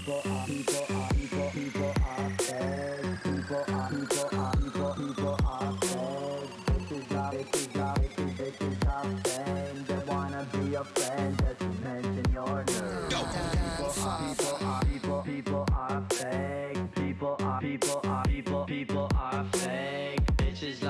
People are fake. People are fake. Bitches are fame. They wanna be your friend just to mention your name. People are fake. People are fake. Bitches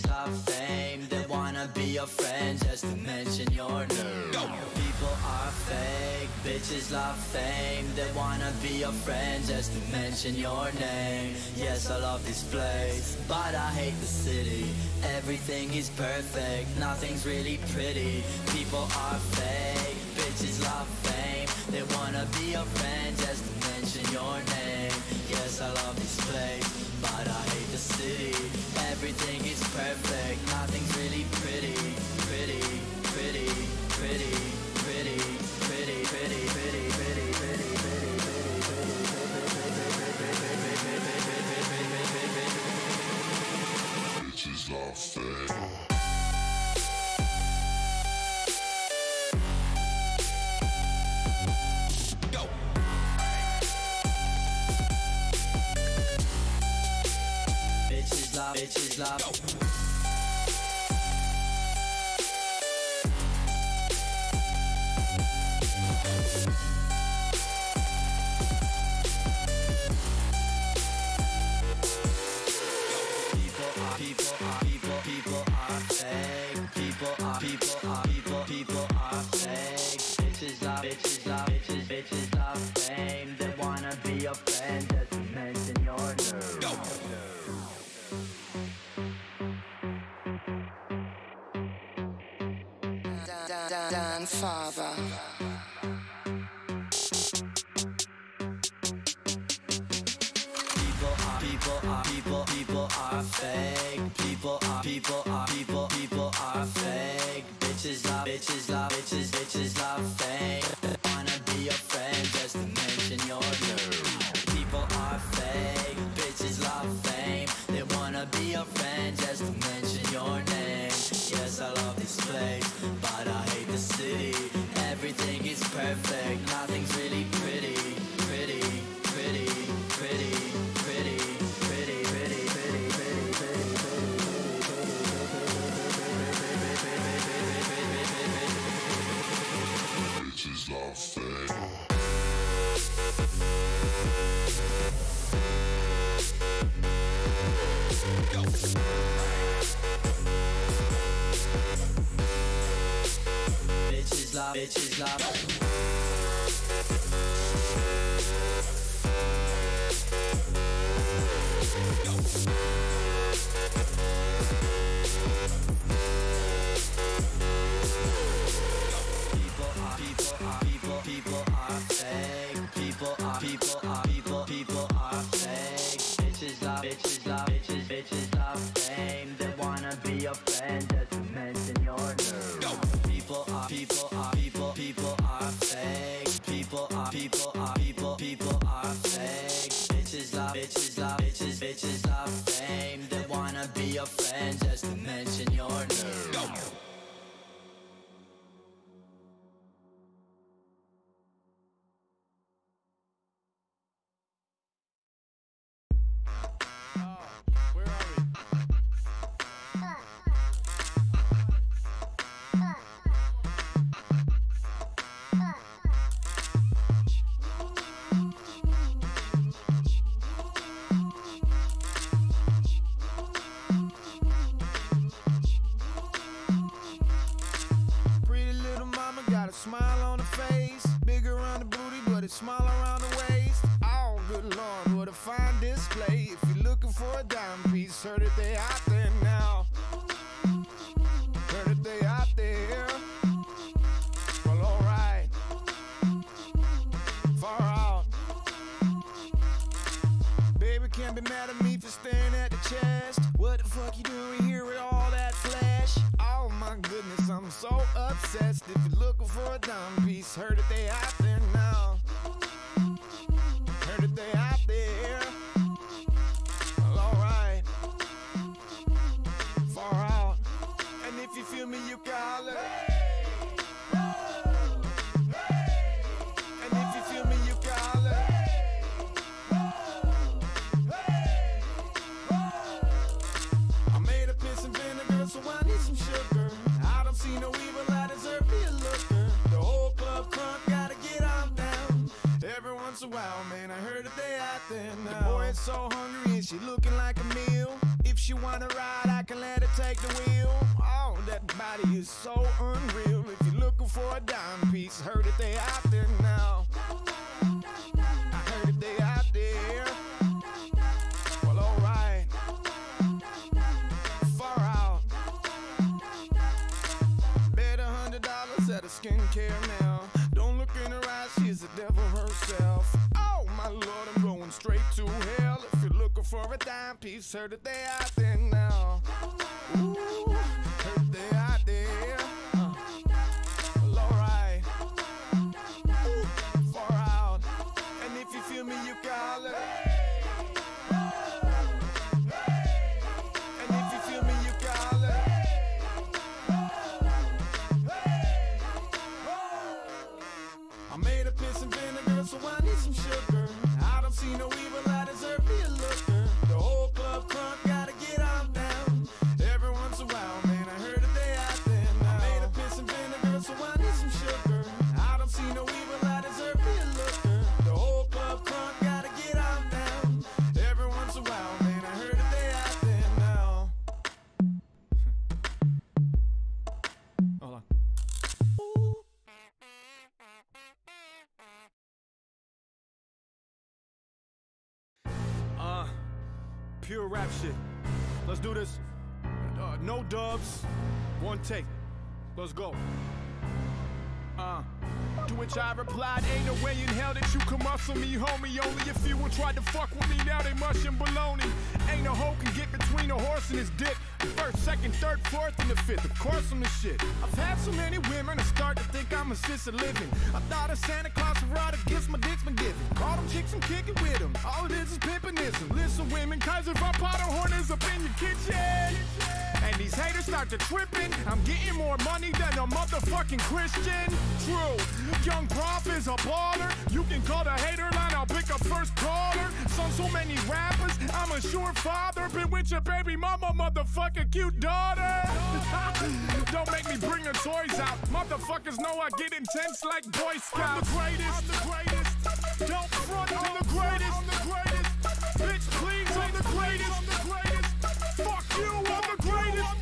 love fame. They wanna be your friend just to mention your name. People are fake. Bitches love fame. They wanna be your friend just to mention your name. Yes, I love this place, but I hate the city. Everything is perfect, nothing's really pretty. People are fake. Bitches love fame. They wanna be your friend just to mention your name. Yes, I love this place, but I hate the city. Everything is perfect, nothing's really pretty. Pretty, pretty, pretty, pretty, pretty, pretty, pretty, pretty, pretty, pretty, bitches love fame. Bitches love. People are fake. People are fake. Bitches love fame. They wanna be your friend just to mention your name. Dan Faber. People are fake. People are fake. Bitches love fame. They wanna be your friend just to mention your name. People are fake. Bitches love fame. They wanna be your friend just to mention your name. Yes, I love this place, but I hate the city. Everything is perfect, nothing's really pretty. Pretty, pretty, pretty, pretty, pretty, pretty, pretty, pretty, pretty, bitches love fame. Bitches love. People are fake. People are fake. Bitches love fame. They wanna be your friend just to mention your name. People are fake. People are fake. Bitches love fame. They wanna be your friend just to mention your name. Smile on the face, big around the booty, but it's small around the waist. Oh, good Lord, what a fine display. If you're looking for a dime piece, heard that they out there now. Heard that they out there. Well, alright. Far out. Baby can't be mad at me for staring at the chest. What the fuck you doing here with all that flash? Oh my goodness, I'm so obsessed. If you're looking for a dime piece, heard that they out there now. Heard that they out there. Well, alright. Far out. And if you feel me, you can holler. And if you feel me, you once a while, man, I heard that they out there now. The boy is so hungry and she looking like a meal. If she wanna ride, I can let her take the wheel. Oh, that body is so unreal. If you're looking for a dime piece, heard that they out there now. I heard that they out there. Well, alright. Far out. Bet $100 at a skincare now. Don't look in her eyes, she's the devil herself. Oh my Lord, I'm going straight to hell. If you're looking for a dime piece, heard that they out there now. Ooh, heard they out there. Well, alright. Ooh, far out. And if you feel me, you call it. And if you feel me, you call it. I made a piss and vinegar, so I need some sugar. I don't see no evil, I deserve me a looker. The whole club crunk, gotta get on down. Every once in a while, man, I heard that they out there now. I made a piss and vinegar, so I need some sugar. I don't see no evil, I deserve me a looker. The whole club crunk, gotta get on down. Every once in a while, man, I heard that they out there now. Hold on. Pure rap shit. Let's do this. No dubs. One take. Let's go. To which I replied, ain't no way in hell that you can muscle me, homie. Only if you will try to fuck with me, now they mushing baloney. Ain't no hoe can get between a horse and his dick. First, second, third, fourth, and the fifth. Of course I'm the shit. I've had so many women, I start to think I'm assisted living. I thought of Santa Claus for all the gifts my dick's been given. Call them chicks, I'm kicking with them. All it is pimpinism. Listen, women, cause if I pot a horn is up in your kitchen. And these haters start to tripping. I'm getting more money than a motherfucking Christian. True, young prof is a baller. You can call the hater line, I'll pick up first caller. So many rappers, I'm a sure father. Been with your baby mama, motherfucking cute daughter. Don't make me bring the toys out. Motherfuckers know I get intense like Boy Scouts. I'm the greatest, don't front, I'm the greatest, Bitch, please, I'm the greatest, Fuck you, I'm the greatest,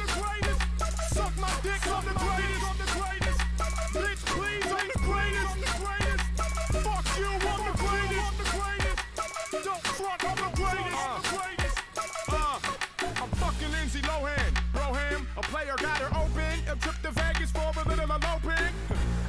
Suck my dick, I'm the greatest, Bitch, please, I'm the greatest, Fuck you, I'm the greatest, Don't front, I'm the greatest, I'm fucking Lindsay Lohan, Broham, a player got her open, a trip to Vegas for a little eloping.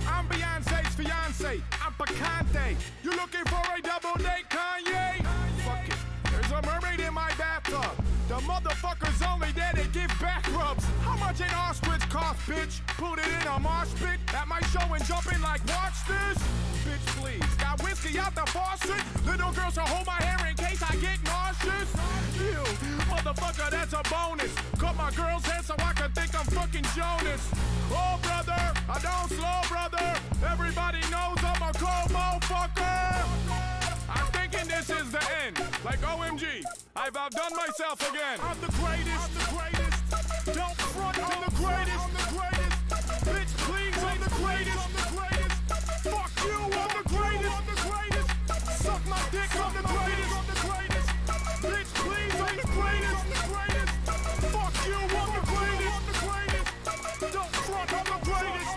I'm Beyonce's fiance, I'm Picante. You looking for a double date, Kanye? Fuck it, there's a mermaid in my bathtub. The motherfuckers only there to give back rubs. How much an ostrich cost, bitch? Put it in a mosh pit at my show and jumping like, watch this. Bitch, please. Got whiskey out the faucet. Little girls will hold my hair in case I get nauseous. You, motherfucker, that's a bonus. Cut my girl's hair so I can think I'm fucking Jonas. Oh, brother, I don't slow, brother. Everybody knows I'm a cold motherfucker. I'm thinking this is the end. Like OMG, I've outdone myself again. I'm the greatest, Don't front, I'm the greatest, Bitch, please, I'm the greatest, Fuck you, I'm the greatest, Suck my dick, I'm the greatest, Bitch, please, I'm the greatest, Fuck you, I'm the greatest, Don't front, I'm the greatest,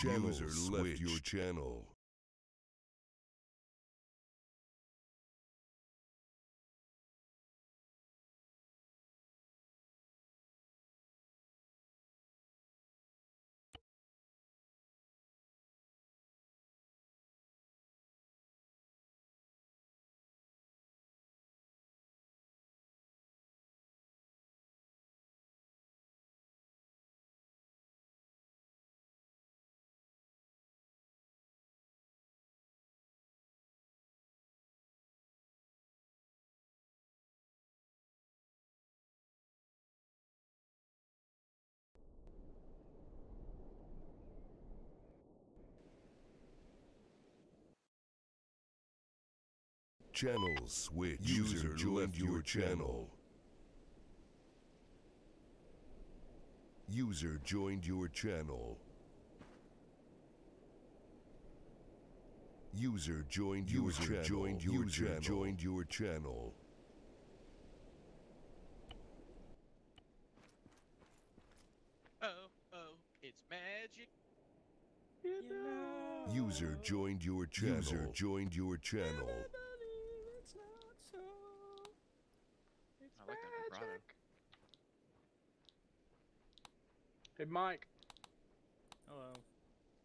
User left your channel. Channel switch. User joined your channel. User joined your channel. User joined your channel. User joined your channel. Oh, it's magic. User joined your channel. User joined your channel. I like that vibrato. Hey, Mike. Hello.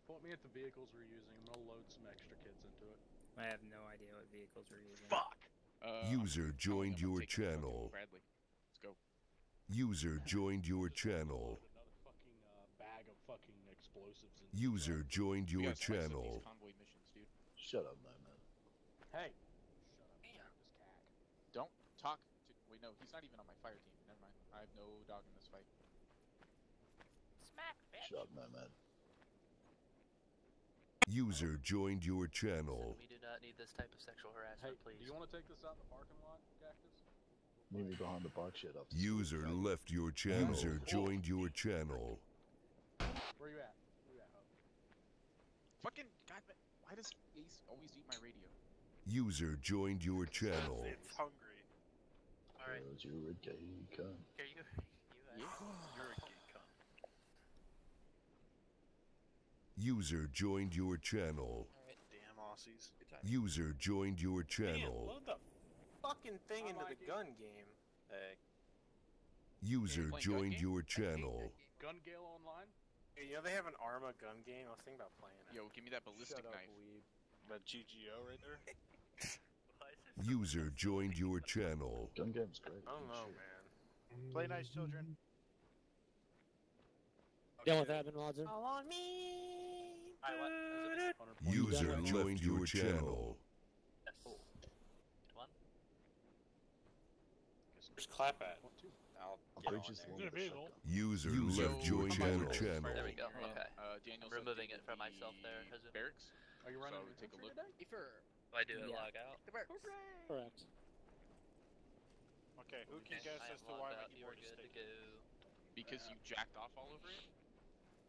Point me at the vehicles we're using. I'm gonna load some extra kids into it. I have no idea what vehicles we're using. Fuck! User joined your taking the fucking channel. Bradley. Let's go. User joined your channel. Another fucking bag of fucking explosives. In User joined We your gotta spice up channel. these convoy missions, dude. Shut up, man. Hey. Shut up. This cack. Don't talk to. Wait, no, he's not even on my fire team. Never mind. I have no dog in this fight. Smack, bitch. Shut up, man. User joined your channel. We do not need this type of sexual harassment, Hey, please. do you want to take this out in the parking lot, Cactus? Meet me behind the bike shed up. User left your channel. User joined your channel. Where you at? Where you at, Hope? Fucking God, why does Ace always eat my radio? User joined your channel. It's hungry. Alright. Because you're a gay cunt. Here you Yeah. You're a gay cunt. User joined your channel. Alright. Damn Aussies. User joined your Man, channel. load the fucking thing into the gun game. Hey. User playing joined gun your channel. Gun Gale online? You know they have an Arma gun game? I was thinking about playing it. Yo, give me that ballistic knife. That GGO right there. User joined your channel. Gun game's great. I don't know, Shit. man. Play nice, children. Done with that, Roger. All on me. Alright, what? User joined your channel. Yes. Good one. Where's Clap at? I'll I'll get breach on his there. lung with a shotgun. User left your channel. There we go. Okay. Daniel's Removing up it from the myself there, Hezzy. Barracks. Are you So running we take a look. If I do it, Yeah. log out. Correct. Okay, who can Okay, guess I as am to logged why my out. You are keyboard is good to sticky? go. Because you jacked off all over it?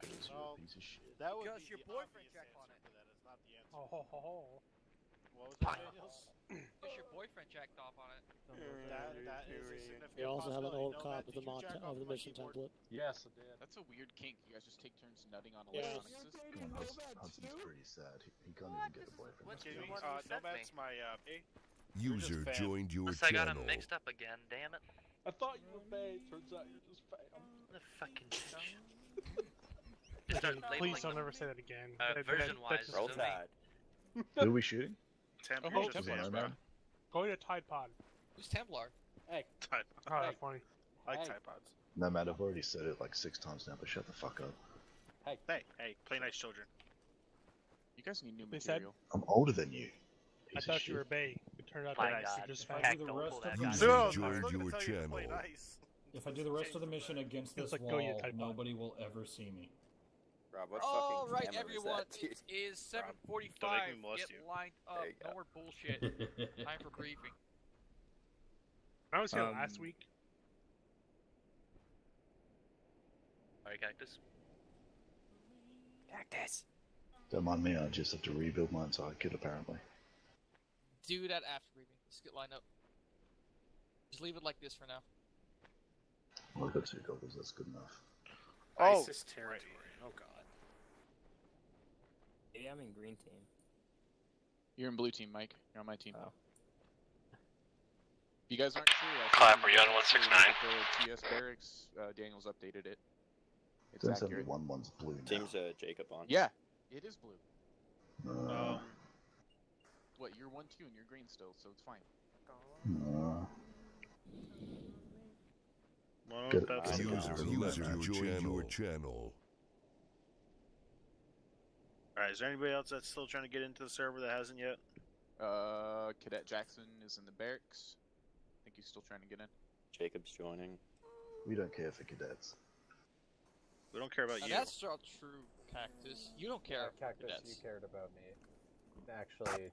Because you're Well, a piece of shit. That would Because be your the boyfriend obvious jacked on answer it. for that. It's not the answer. Oh, ho, ho, ho. What was that, Daniels? Because your boyfriend jacked off on it. That is a significant We also have an possibility. old No, cop Matt, of the did you mod jack off of the my mission keyboard? template. Yes, I did. That's a weird kink. You guys just take turns nutting on Yeah. electronic systems? Come on, Hudson's pretty sad. He can't What? even get a boyfriend. What's Excuse me, the one who sent Nomad's me? my, User fan. joined your Unless I got him channel. mixed up again, damn it. I thought you were bae. Turns out you're just fam. The fucking shit. Just start labeling Please don't them. ever say that again. Version-wise, Roll so many. Who are we shooting? Templar Is just it fans, Nomad? Go to Tide Pod. Who's Templar? Hey, Tide Oh, Pod. that's funny. I like Hey. Tide Pods. Nomad, I've already said it like 6 times now, but shut the fuck up. Hey, play nice, children. You guys need new They said- material. I'm older than you. I Piece of thought you were shit. Bay. It turned out My that God. you're just Heck, fine. don't pull that User guy. No, joined I'm still your gonna tell you to play channel. nice. If I do the rest of the mission against It's this like go, you wall, type bot. nobody will ever see me. Rob, what All fucking right, camera everyone. is that, dude? It is Rob, don't 7:45. make me molest Get you. lined up. There you No go. more bullshit. Time for briefing. I was here last week. Alright, Cactus. Cactus. Don't mind me, I just have to rebuild my entire kit apparently. Do that after briefing. Let's get lined up. Just leave it like this for now. Well, I've got 2 dollars, that's good enough. Oh, ISIS territory. Oh god. Maybe I'm in green team. You're in blue team, Mike. You're on my team. Oh. If you guys aren't sure, Clap, were you on 169? The TS barracks, Daniel's updated it. It's Don't tell me accurate. one's blue now. Team's Jacob on. Yeah, it is blue. What, you're 1-2 and you're green still, so it's fine. Well, Good. that's User joined your channel. Alright, is there anybody else that's still trying to get into the server that hasn't yet? Cadet Jackson is in the barracks. I think he's still trying to get in. Jacob's joining. We don't care for cadets. We don't care about Now you. that's not true, Cactus. You don't care. Cactus, cadets. you cared about me. Actually,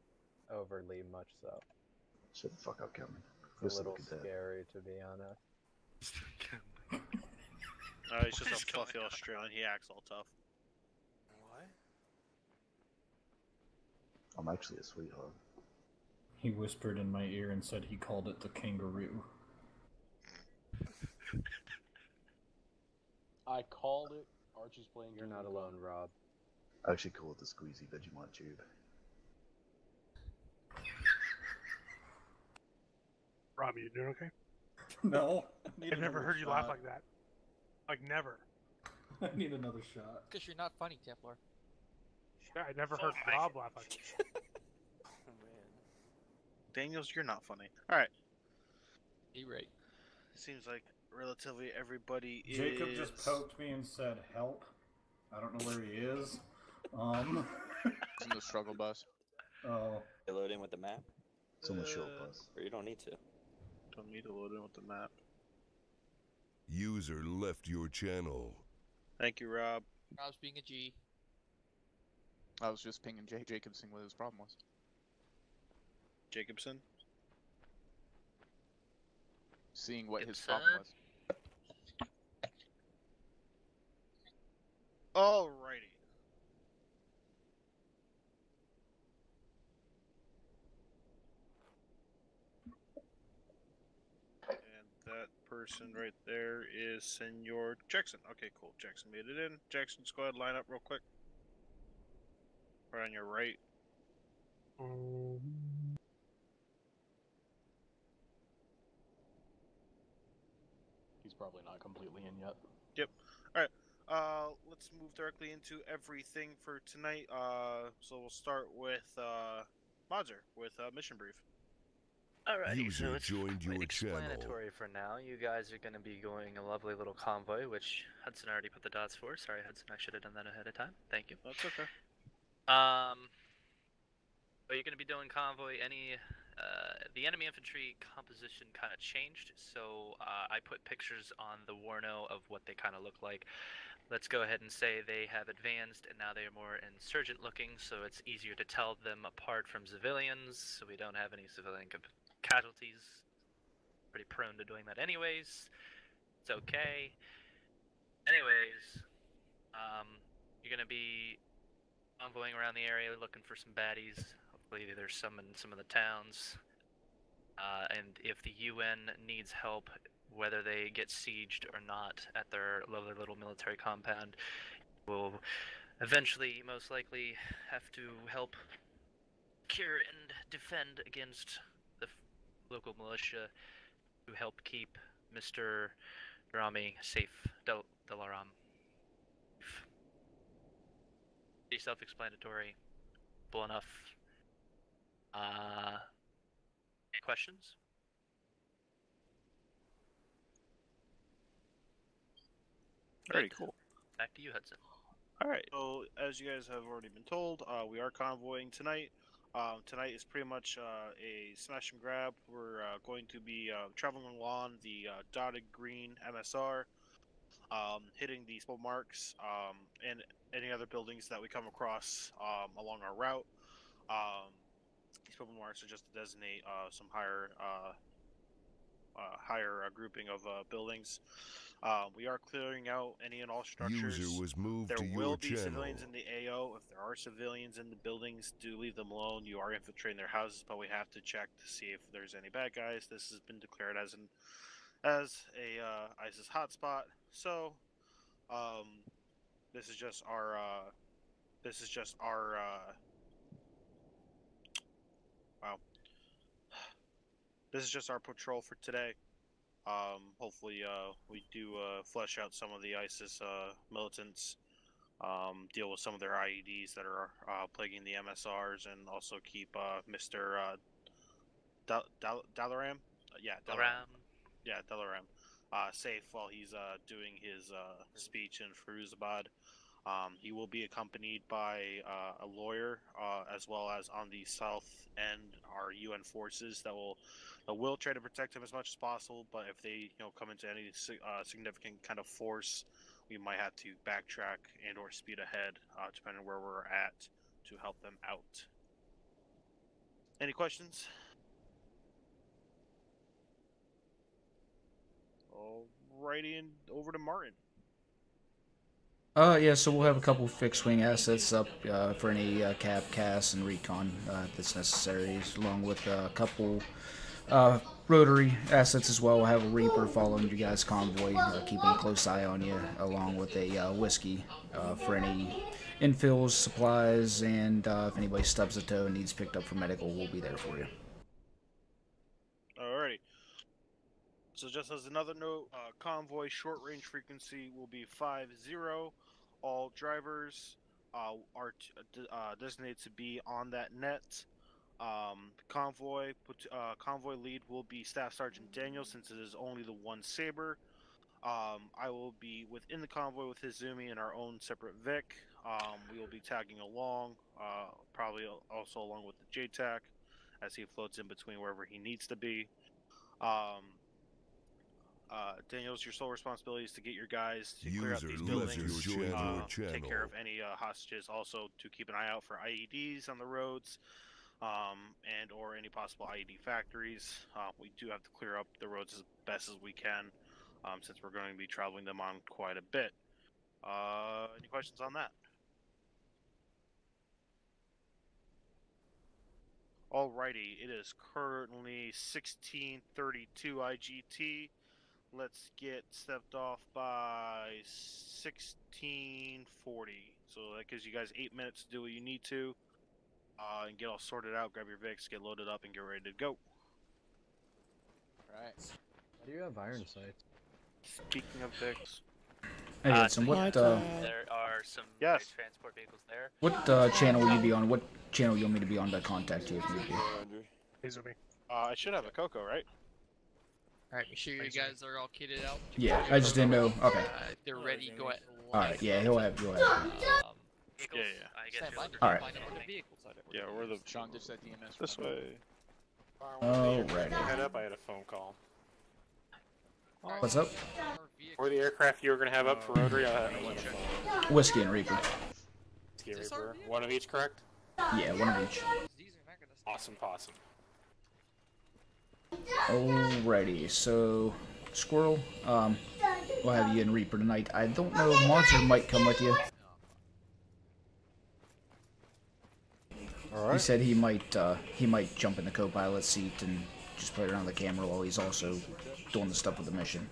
overly much so. Shut the fuck up, Cameron. It's a little scary, to be honest. He's just a fluffy Australian. He acts all tough. What? I'm actually a sweetheart. He whispered in my ear and said he called it the kangaroo. I called it. Archie's playing. You're not alone, Rob. I actually call it the squeezy Vegemite tube. Rob, you doing okay? No. I've never heard you laugh like that. Like, never. I need another shot. Because you're not funny, Templar. Yeah, I never heard Rob laugh like that. Oh, man. Daniels, you're not funny. Alright. You're right. Seems like relatively everybody is... Jacob just poked me and said, help. I don't know where he is. He's in the struggle bus. Oh. You load in with the map? It's on the short bus. Or you don't need to. Don't need to load in with the map. User left your channel. Thank you, Rob. Rob's being a G. I was just pinging Jacob seeing what his problem was. Jacobson? Seeing what his problem was. Alrighty. And that person right there is Senor Jackson. Okay, cool. Jackson made it in. Jackson, just go ahead and line up real quick. Right on your right. He's probably not completely in yet. Yep. Alright. Let's move directly into everything for tonight. So we'll start with Modzer with mission brief. Alrighty, User so it's joined quite your channel. explanatory for now. You guys are going to be going a lovely little convoy, which Hudson already put the dots for. Sorry, Hudson, I should have done that ahead of time. Thank you. That's okay. But you're going to be doing convoy. The enemy infantry composition kind of changed, so I put pictures on the Warno of what they kind of look like. Let's go ahead and say they have advanced, and now they are more insurgent looking, so it's easier to tell them apart from civilians, so we don't have any civilian casualties. Pretty prone to doing that anyways. It's okay. Anyways, you're going to be convoying around the area looking for some baddies. Hopefully there's some in some of the towns. And if the UN needs help, whether they get sieged or not at their lovely little military compound, will eventually most likely have to help cure and defend against the local militia to help keep Mr. Rami safe. Delaram. Pretty self-explanatory. Simple enough. Any questions? Very cool. Back to you, Hudson. Alright, so as you guys have already been told, we are convoying tonight. Tonight is pretty much a smash and grab. We're going to be traveling along the dotted green MSR, hitting the spell marks and any other buildings that we come across along our route. These spell marks are just to designate some higher grouping of buildings. We are clearing out any and all structures. User was moved there to your will be channel. civilians in the AO. If there are civilians in the buildings, do leave them alone. You are infiltrating their houses, but we have to check to see if there's any bad guys. This has been declared as a ISIS hotspot. So, this is just our this is just our wow. This is just our patrol for today. Hopefully, we do flesh out some of the ISIS militants, deal with some of their IEDs that are plaguing the MSRs, and also keep Mr. Dalaram, Dalaram, safe while he's doing his speech in Firuzabad. He will be accompanied by a lawyer, as well as on the south end our UN forces that will try to protect him as much as possible. But if they come into any significant kind of force, we might have to backtrack and or speed ahead, depending on where we're at, to help them out. Any questions? Alrighty, and over to Martin. Yeah, so we'll have a couple fixed wing assets up for any cap, CAS, and recon that's necessary, along with a couple rotary assets as well. We'll have a Reaper following you guys' convoy, keeping a close eye on you, along with a whiskey for any infills, supplies, and if anybody stubs a toe and needs picked up for medical, we'll be there for you. Alrighty. So just as another note, convoy short range frequency will be 50. All drivers are designated to be on that net. Convoy lead will be Staff Sergeant Daniel, since it is only the one Saber. I will be within the convoy with Hizumi in our own separate Vic. We will be tagging along, probably also along with the JTAC, as he floats in between wherever he needs to be. Daniel's, your sole responsibility is to get your guys to clear out these buildings, take care of any hostages, also to keep an eye out for IEDs on the roads, and or any possible IED factories. We do have to clear up the roads as best as we can, since we're going to be traveling them on quite a bit. Any questions on that? Alrighty, it is currently 16:32 IGT. Let's get stepped off by 16:40. So that gives you guys 8 minutes to do what you need to, and get all sorted out. Grab your Vicks, get loaded up, and get ready to go. Right. Do you have iron sights? Speaking of Vicks. Hey, Edson, what there are some transport vehicles there. What channel will you be on? What channel you want me to be on to contact you if need be? I should have a Coco, right? Alright, make sure you guys are all kitted out. Yeah, I just didn't know. Okay. They're ready, go ahead. Alright, yeah, he'll have. Yeah. Alright. Yeah, we're the Sean just said DMS. This way. Alrighty. Head up, I had a phone call. What's up? For the aircraft you were going to have up for rotary, Whiskey and Reaper. Whiskey and Reaper. One of each, correct? Yeah, one of each. Awesome possum. Alrighty, so Squirrel, we'll have you and Reaper tonight. I don't know, Monster might come with you. He said he might jump in the co-pilot seat and just play around the camera while he's also doing the stuff with the mission.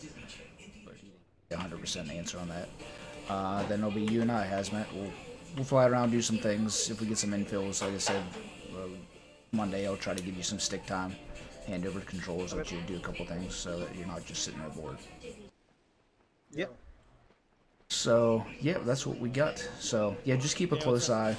But he 100% answer on that. Then it'll be you and I, Hazmat. We'll fly around, do some things. If we get some infills, like I said, Monday I'll try to give you some stick time. Hand over the controls, let you do a couple things so that you're not just sitting there bored. Yep. So, yeah, that's what we got. So, yeah, just keep a close eye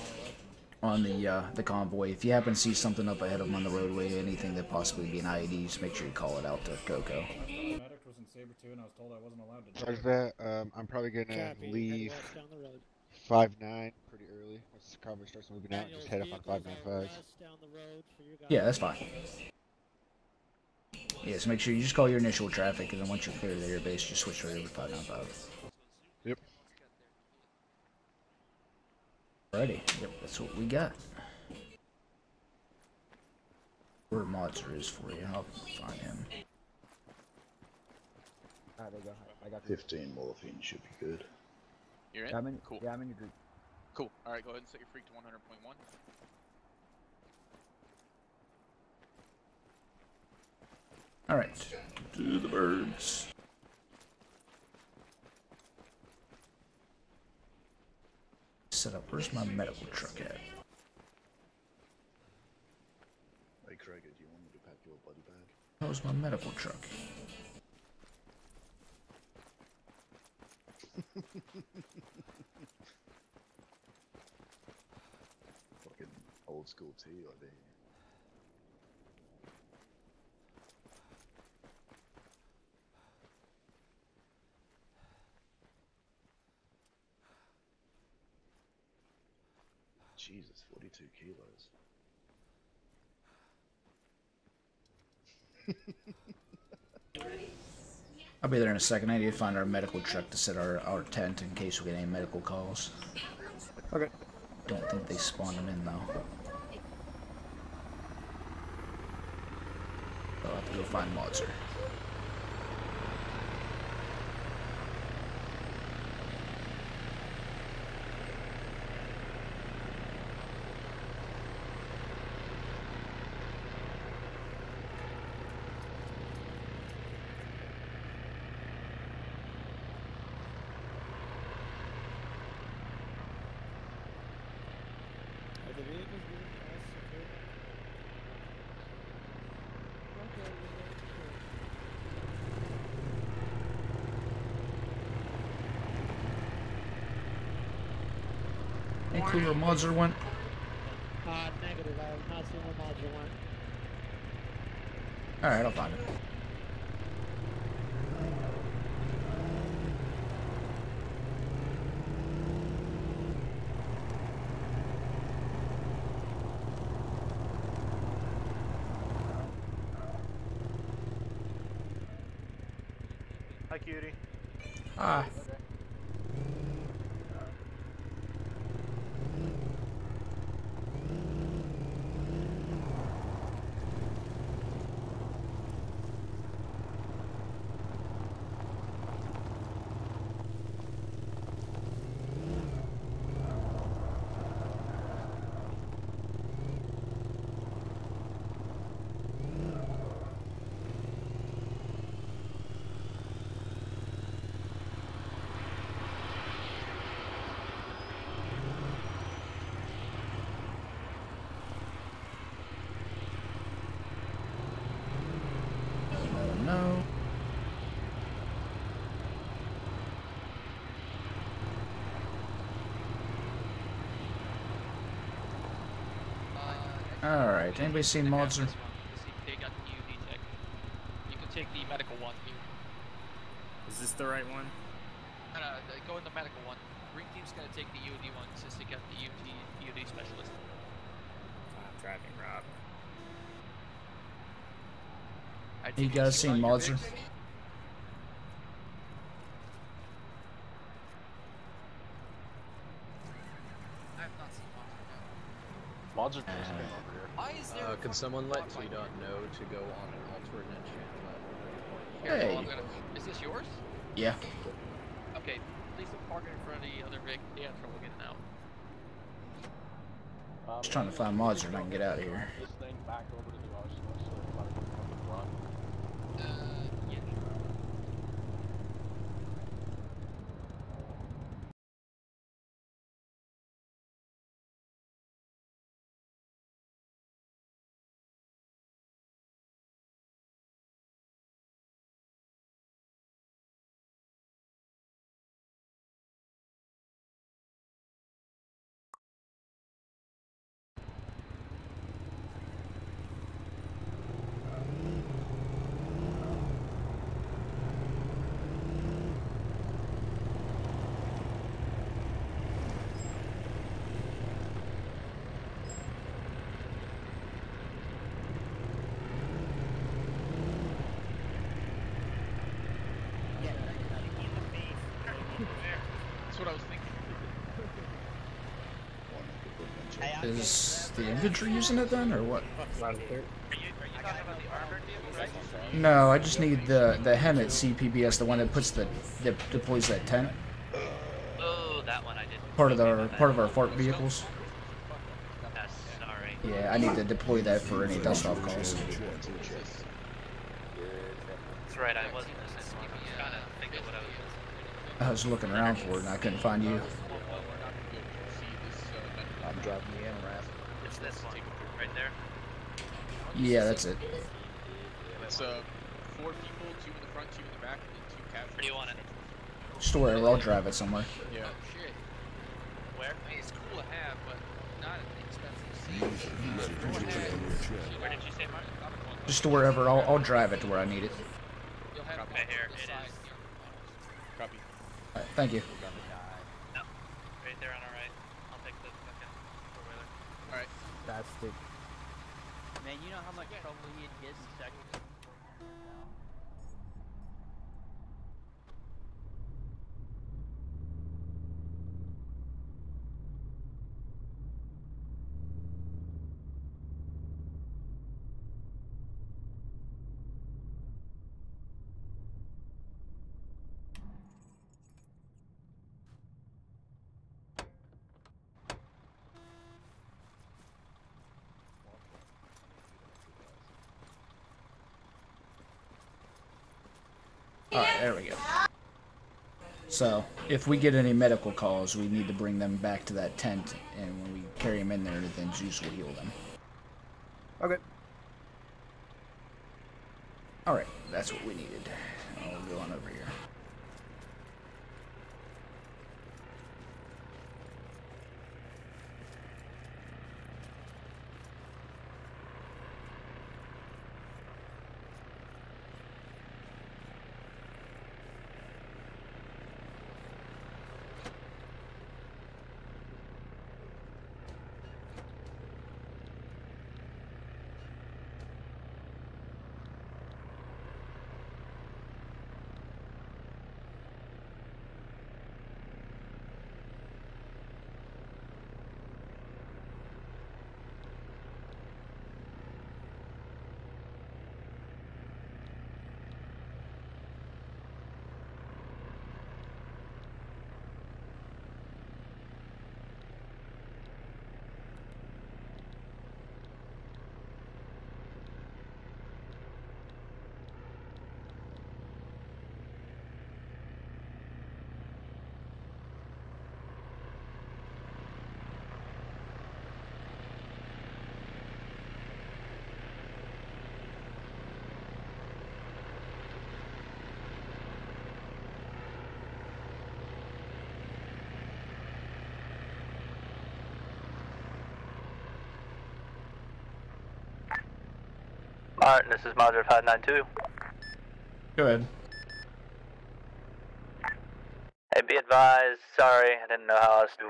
on the convoy. If you happen to see something up ahead of them on the roadway, anything that possibly be an IED, just make sure you call it out to Coco. Medic was in Saber 2 and I was told I wasn't allowed to Charge that. I'm probably gonna leave 5-9 pretty early. Once the convoy starts moving out, just head up on 595. Yeah, that's fine. Yeah, so make sure you just call your initial traffic, and then once you clear the airbase, just switch right over to 595. Yep. Alrighty, yep, that's what we got. Where Modzer is for you, I'll find him. Alright, there you go. I got 15 morphine should be good. You're in? Yeah, I'm in, cool. Yeah, I'm in your group. Cool. Alright, go ahead and set your freak to 100.1. Alright, to the birds. set up. Where's my medical truck at? Hey Craig, do you want me to pack your buddy bag? How's my medical truck? Fucking old school tea, I think. Jesus, 42 kilos. I'll be there in a second. I need to find our medical truck to set our tent in case we get any medical calls. Okay. Don't think they spawned them in, though. I'll have to go find Mozzer. Are the vehicles moving fast? Okay, Hey, clear where Mozzer went. negative. I have not seen where Mozzer went. Alright, I'll find it. Hi, cutie. Hi. No. Alright, anybody seen Mozzer? They got the UD tech. You can take the medical one here. Is this the right one? Go in the medical one. Green team's gonna take the UD one since they got the UD specialist. I'm driving Rob. You guys seen Mozzer? I have not seen Mozzer just came over here. Why is there Can someone let T.Dot know to go on an alternate channel? Here, Hey. well, is this yours? Yeah. Okay, please don't park it in front of the other rig. They have trouble getting out. Just trying to find Mozzer and I can get out of here. This thing back over to the garage so everybody can come in front. Yeah. That's what I was thinking. Is the infantry using it then, or what? Are you talking about the armored vehicle, right? No, I just need the Hemet CPBS, the one that deploys that tent. Oh, that one I didn't. Part of our FART vehicles. That's sorry. Yeah, I need to deploy that for any dust off calls. That's right, I wasn't listening. I was trying to think of what I was. I was looking around for it and I couldn't find you. driving the MRAP. It's this one, right there. Yeah, that's it. It's 4 people, 2 in the front, 2 in the back, and then 2 cats. Where do you want it? Just wherever, I'll drive it somewhere. Yeah. Oh shit. Where? I mean, it's cool to have, but not an expensive Where did you say, Martin? Just to wherever, I'll drive it to where I need it. You'll have okay, here, it is. Copy. Alright, thank you. No. Right there on our right. I'll take the fucking four-wheeler. Alright. That's the. Man, you know how much trouble he'd get in seconds? Alright, there we go. So, if we get any medical calls, we need to bring them back to that tent, and when we carry them in there, then Zeus will heal them. Okay. Alright, that's what we needed. I'll go on over here. Martin, this is Moderator 592. Go ahead. Hey, be advised, sorry, I didn't know how else to...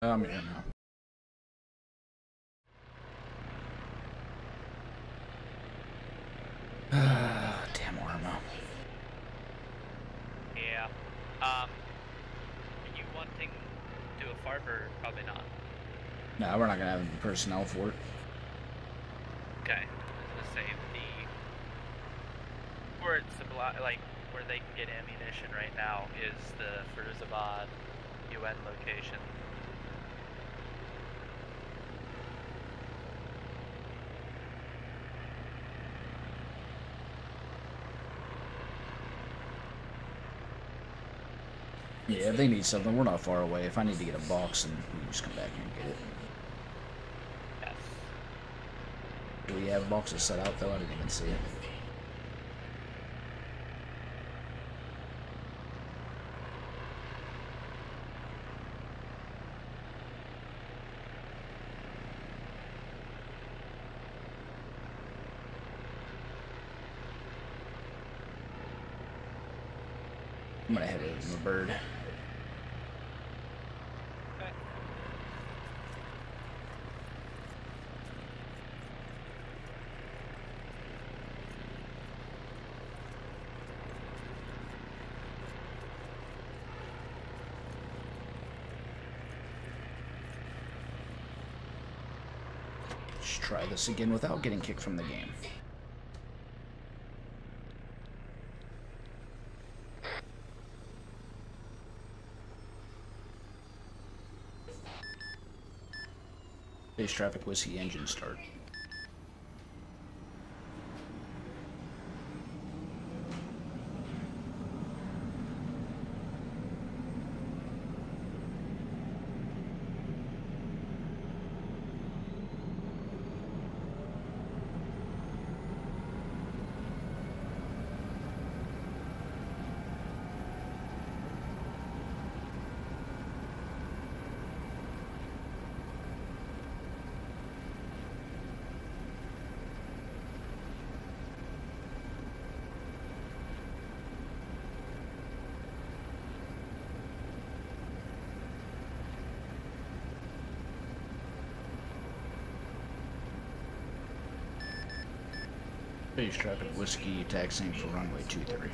I'm here now. Damn Ormo. Yeah. Are you wanting to do a FARP or probably not? No, we're not gonna have the personnel for it. Okay. I was gonna say where it's like where they can get ammunition right now is the Firouzabad UN location. Yeah, if they need something, we're not far away. If I need to get a box, then we can just come back here and get it. Yes. Do we have boxes set out though? I didn't even see it. I'm gonna head over to my bird. Just try this again without getting kicked from the game. Base traffic whiskey engine start. Base traffic whiskey taxiing for runway 23.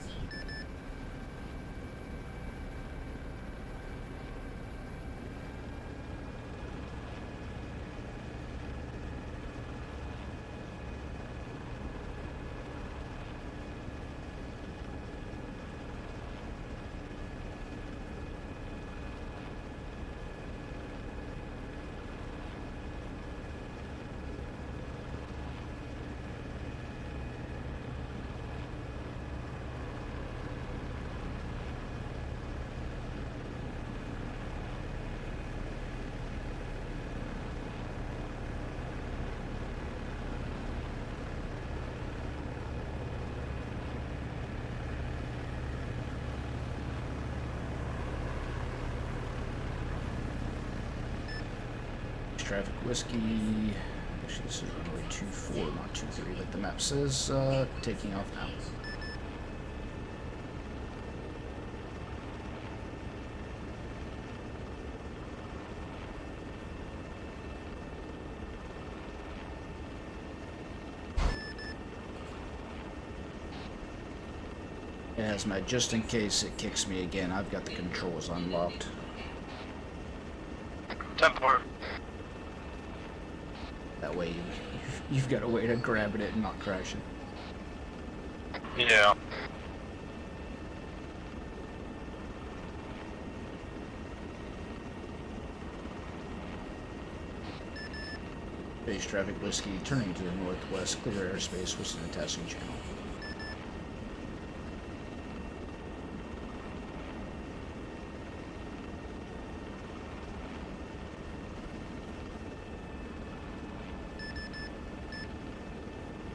Traffic whiskey. Actually, this is runway 24, not 23, like the map says. Taking off now. Hazmat, just in case it kicks me again, I've got the controls unlocked. 10-4. That way you've got a way to grab it and not crash it. Yeah. Base traffic whiskey, turning to the northwest, clear airspace within the testing channel.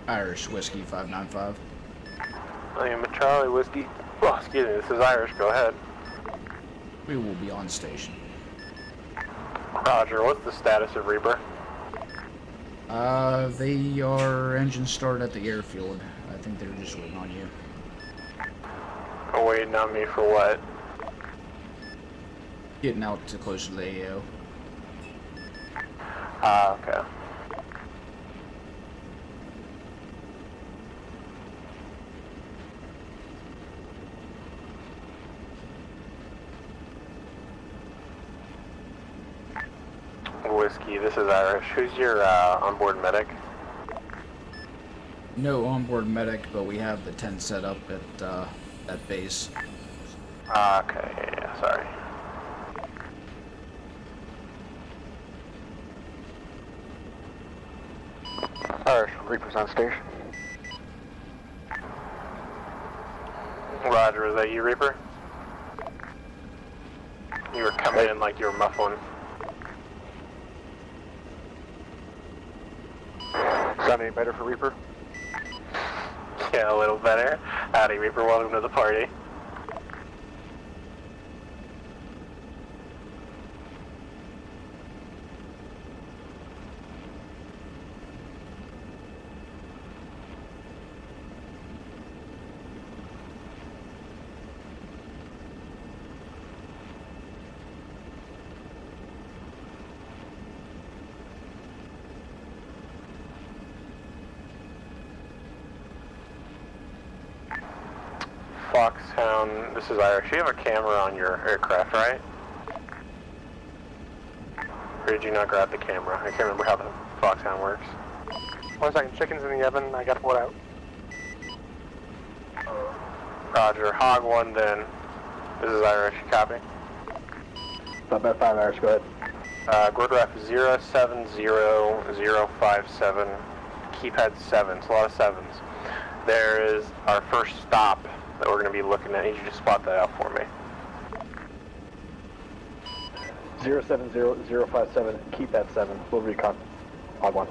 Irish whiskey 595. William Charlie whiskey. Oh, excuse me, this is Irish. Go ahead. We will be on station. Roger. What's the status of Reaper? They are engine start at the airfield. I think they're just waiting on you. Oh, waiting on me for what? Getting out to closer to the AO. Okay. Whiskey, this is Irish. Who's your onboard medic? No onboard medic, but we have the tent set up at base. Okay, yeah, sorry. Irish, Reaper's on station. Roger, is that you, Reaper? You were coming in like you were muffling. Sound any better for Reaper? Yeah, a little better. Howdy, Reaper. Welcome to the party. Foxhound, this is Irish. You have a camera on your aircraft, right? Or did you not grab the camera? I can't remember how the Foxhound works. 1 second, chicken's in the oven, I got to pull it out. Roger, Hog 1 then. This is Irish, copy. About 5 Irish, go ahead. Gridref 070057, keypad 7, it's a lot of 7s. There is our first stop that we're going to be looking at. I need you to spot that out for me. 070057, keypad 7, we'll recon. Hog 1.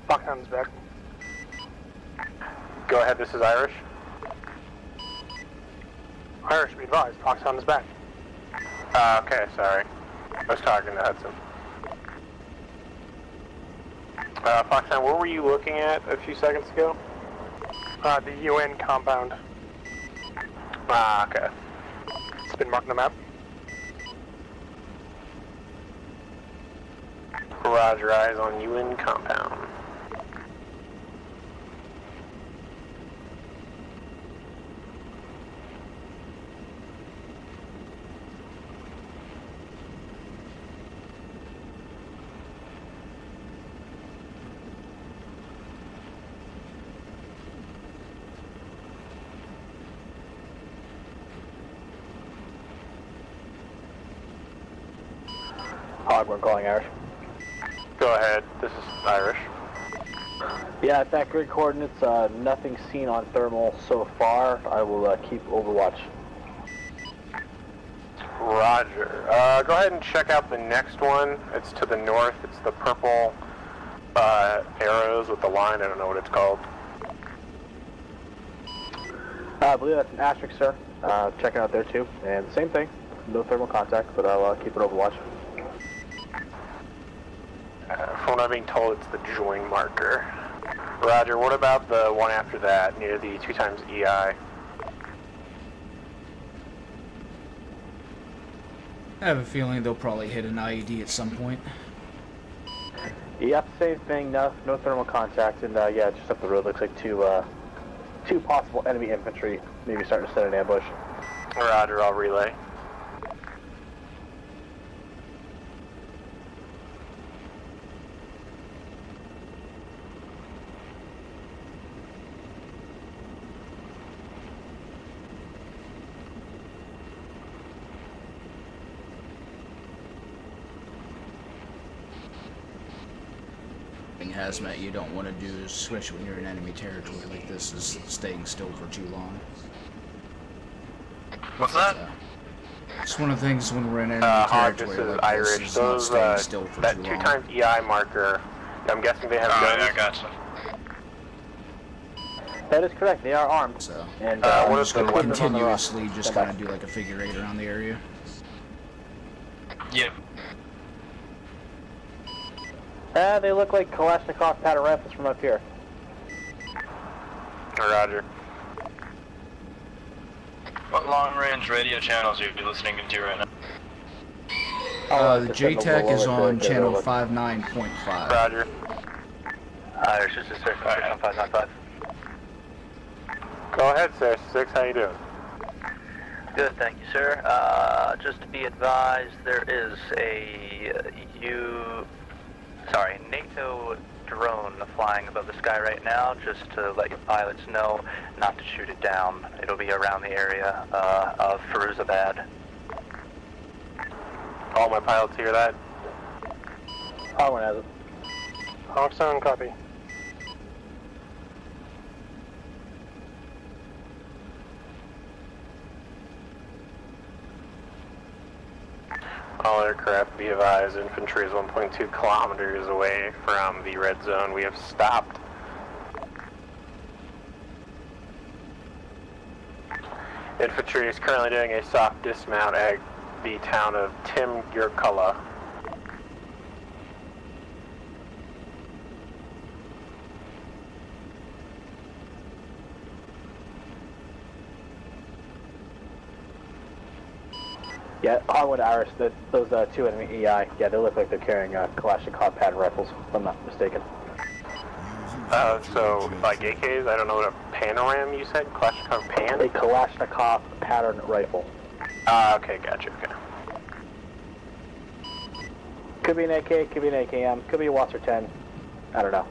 Foxhound's back. Go ahead, this is Irish. Irish, be advised, Foxhound is back. Okay, sorry. I was talking to Hudson. Foxhound, where were you looking at a few seconds ago? The UN compound. Okay. It's been marked on the map. Roger, eyes on UN compound. Hog 1 calling Irish. Go ahead, this is Irish. Yeah, at that grid coordinates, nothing seen on thermal so far. I will keep overwatch. Roger. Go ahead and check out the next one. It's to the north. It's the purple arrows with the line. I don't know what it's called. I believe that's an asterisk, sir. Check it out there too. And same thing. No thermal contact, but I'll keep it overwatch. From what I'm being told, it's the join marker. Roger, what about the one after that, near the 2x EI? I have a feeling they'll probably hit an IED at some point. Yep, same thing. No thermal contact, and yeah, just up the road looks like two possible enemy infantry, maybe starting to set an ambush. Roger, I'll relay. Hazmat you don't want to do, especially when you're in enemy territory like this, is staying still for too long. What's that? It's one of the things when we're in enemy Hog, this territory is like Irish. this, is not Those, staying still for that too long. 2x EI marker, I'm guessing they have guns? Yeah, gotcha. That is correct, they are armed. So, and I'm what just is going the to weapon on the continuously just kind of do like a figure 8 around the area. Yeah. They look like Kalashnikov pattern rifles from up here. Roger. What long-range radio channels are you listening to right now? The JTAC is on channel 59.5. Roger. Irish, this is 6.595. Go ahead, sir. 6, how you doing? Good, thank you, sir. Just to be advised, there is a NATO drone flying above the sky right now, just to let your pilots know not to shoot it down. It'll be around the area of Firuzabad. All my pilots hear that? Hardware has it. Hawks on, copy. All aircraft be advised, infantry is 1.2 kilometers away from the red zone. We have stopped. Infantry is currently doing a soft dismount at the town of Timgirkala. Yeah, Hardwood Iris, those two enemy EI, yeah, they look like they're carrying Kalashnikov pattern rifles, if I'm not mistaken. So, like AKs, I don't know what a panoram you said? Kalashnikov pan? A Kalashnikov pattern rifle. Okay, gotcha, okay. Could be an AK, could be an AKM, could be a Wasser 10, I don't know.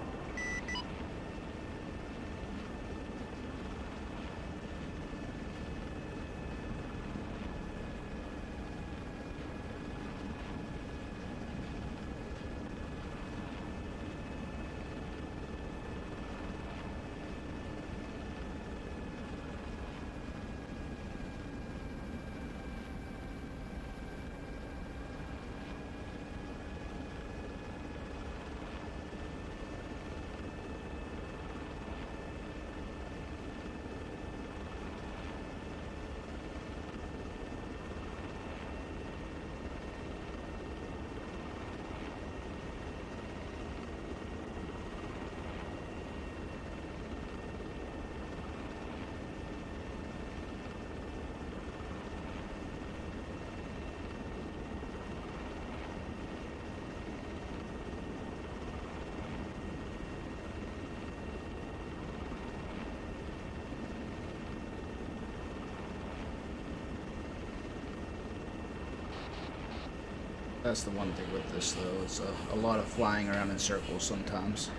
That's the one thing with this, though. It's a lot of flying around in circles sometimes.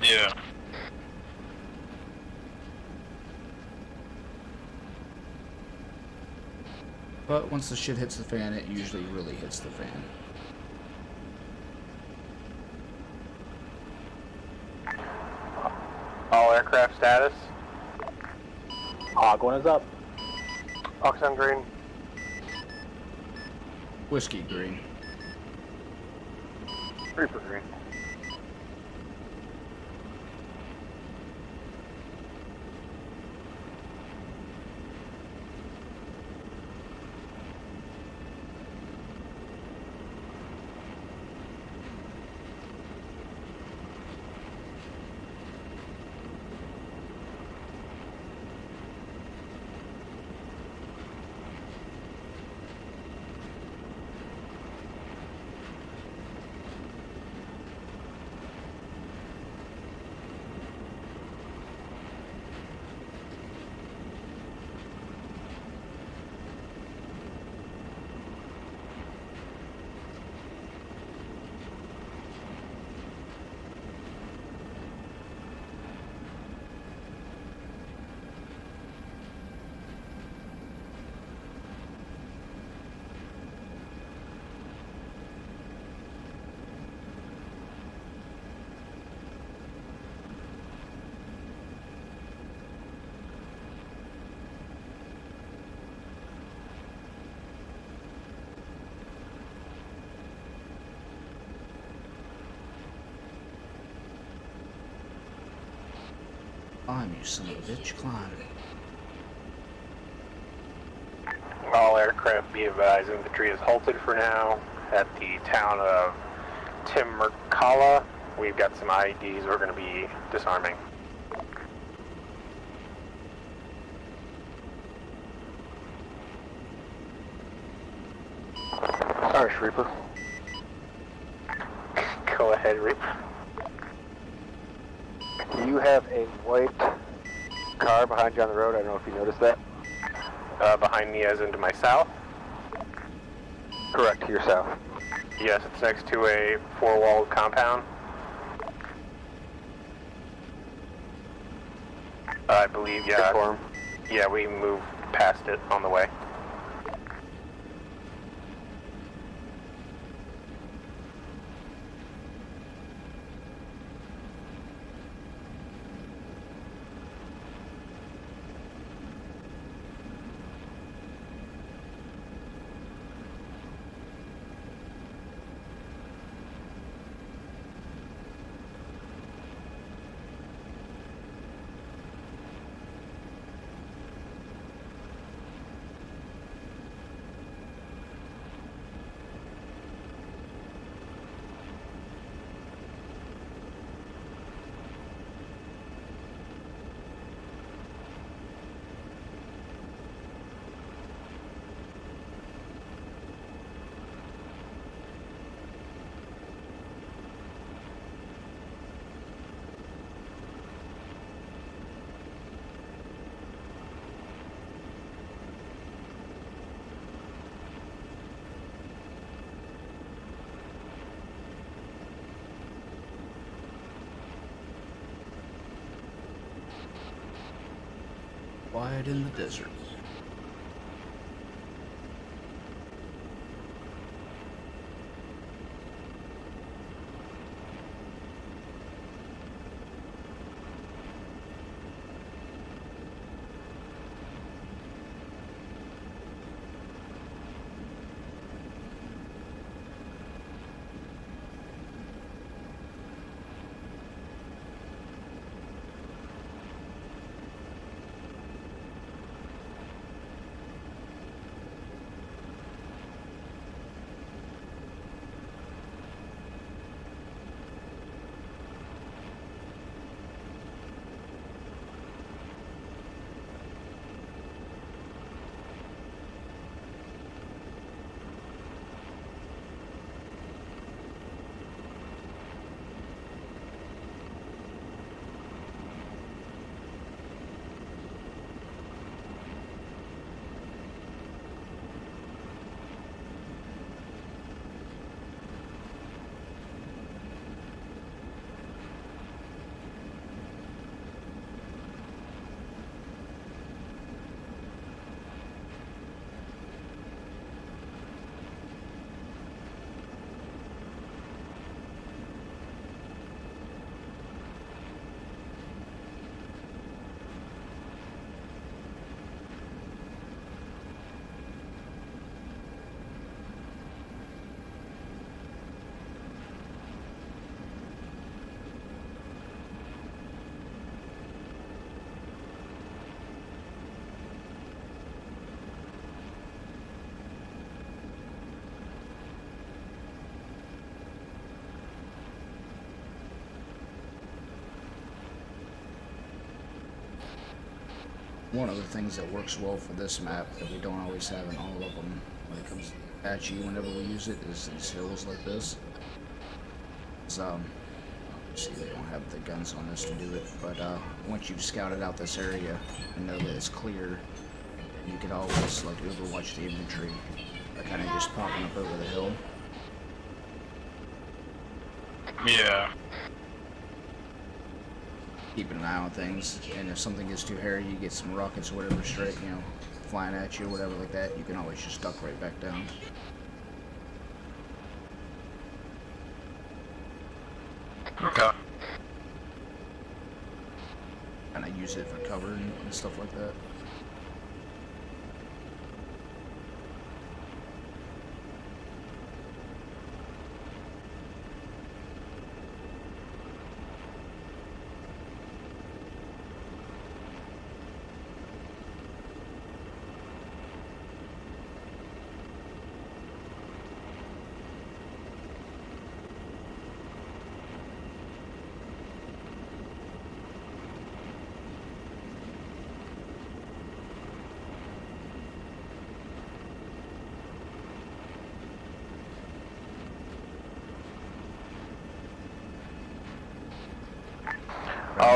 Yeah. But once the shit hits the fan, it usually really hits the fan. All aircraft status? Hog 1 is up. Hawks on green. Whiskey green. Reaper green. Climb, you son of a bitch, climb. All aircraft be advised, infantry is halted for now at the town of Timgirkala. We've got some IEDs we're going to be disarming. Irish Reaper. Go ahead, Reaper. You have a white car behind you on the road. I don't know if you noticed that. Behind me as into my south? Correct, to your south. Yes, it's next to a four-walled compound. I believe, yeah. Yeah, we moved past it on the way. Quiet in the desert. One of the things that works well for this map that we don't always have in all of them when it comes to Apache whenever we use it is these hills like this. See, they don't have the guns on this to do it, but once you've scouted out this area and know that it's clear, you can always like overwatch the infantry by kind of just popping up over the hill. Yeah. Keeping an eye on things, and if something gets too hairy, you get some rockets or whatever straight, you know, flying at you or whatever like that, you can always just duck right back down. Okay. And I use it for cover and stuff like that.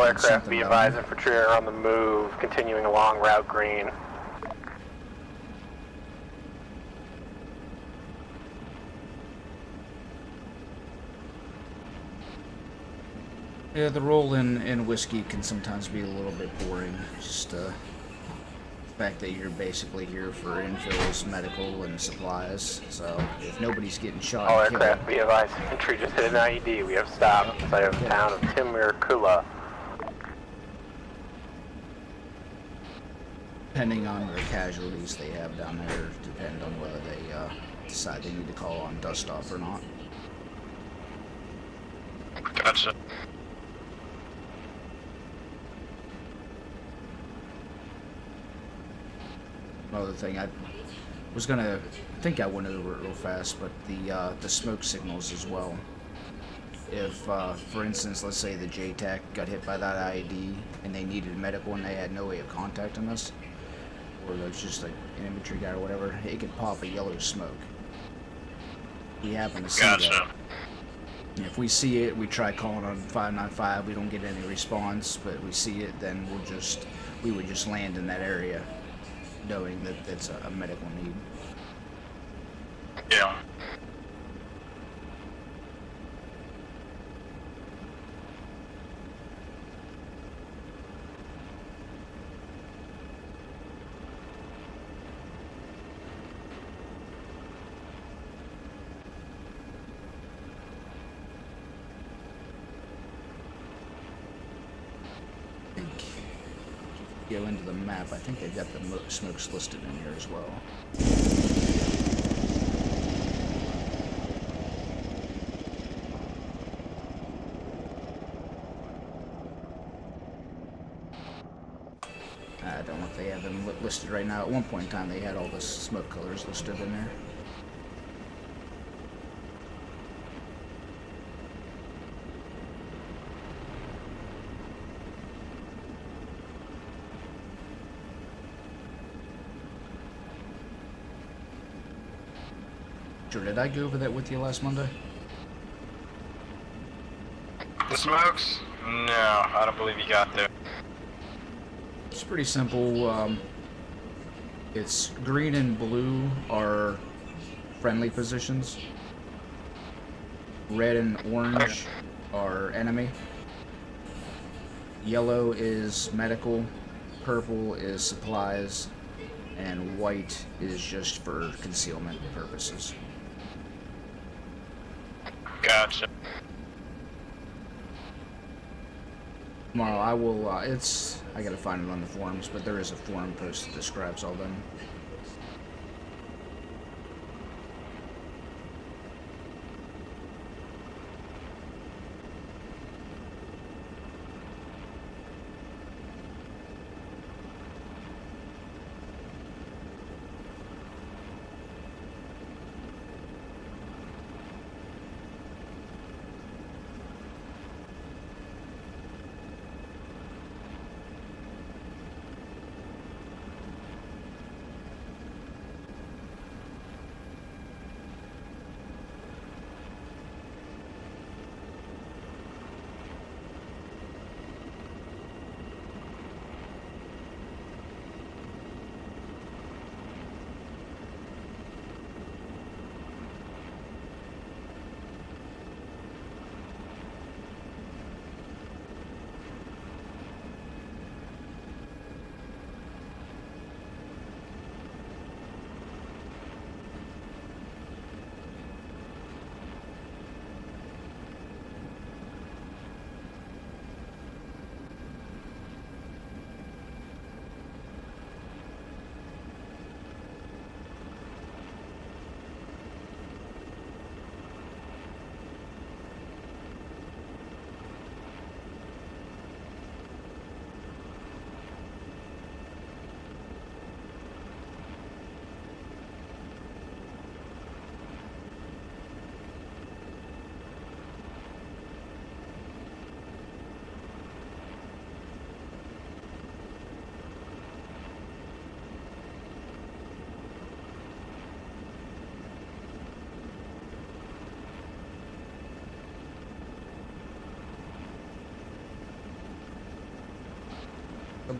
aircraft, something be going. advised, infantry are on the move, continuing along Route Green. Yeah, the role in whiskey can sometimes be a little bit boring. Just the fact that you're basically here for infills, medical, and supplies. So if nobody's getting shot All and killed, aircraft, be advised, infantry just hit an IED. We have stopped outside of the town of Timirkula. depending on the casualties they have down there, depend on whether they decide they need to call on dust off or not. Gotcha. Another thing, I think I went over it real fast, but the smoke signals as well. If, for instance, let's say the JTAC got hit by that IED and they needed medical and they had no way of contacting us, or there's just like an infantry guy or whatever, it could pop a yellow smoke. We happen to see that. And if we see it, we try calling on 595. We don't get any response, but we see it, then we would just land in that area, knowing that it's a medical need. Yeah. Go into the map, I think they've got the smokes listed in here as well. I don't know if they have them listed right now. At one point in time, they had all the smoke colors listed in there. Did I go over that with you last Monday? The smokes? No, I don't believe you got there. It's pretty simple. It's green and blue are friendly positions. Red and orange are enemy. Yellow is medical. Purple is supplies. And white is just for concealment purposes. Gotcha. Tomorrow I will, I gotta find it on the forums, but there is a forum post that describes all them.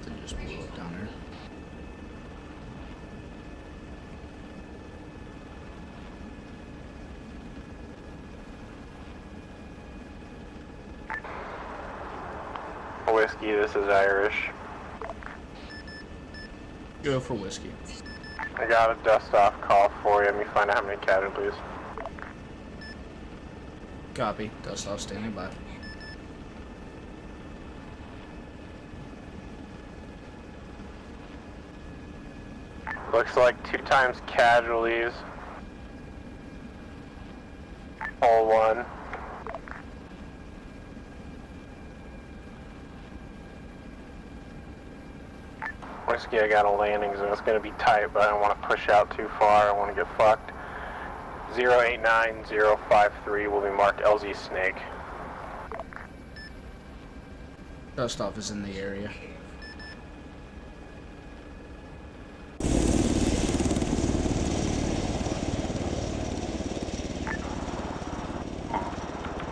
Something just blew up down there. Whiskey, this is Irish. Go for whiskey. I got a dust-off call for you. Let me find out how many casualties. Copy. Dust off standing by. Looks like 2 times casualties. All 1. Whiskey, I got a landing zone. It's going to be tight, but I don't want to push out too far. I want to get fucked. 089053 will be marked LZ Snake. Dust off is in the area.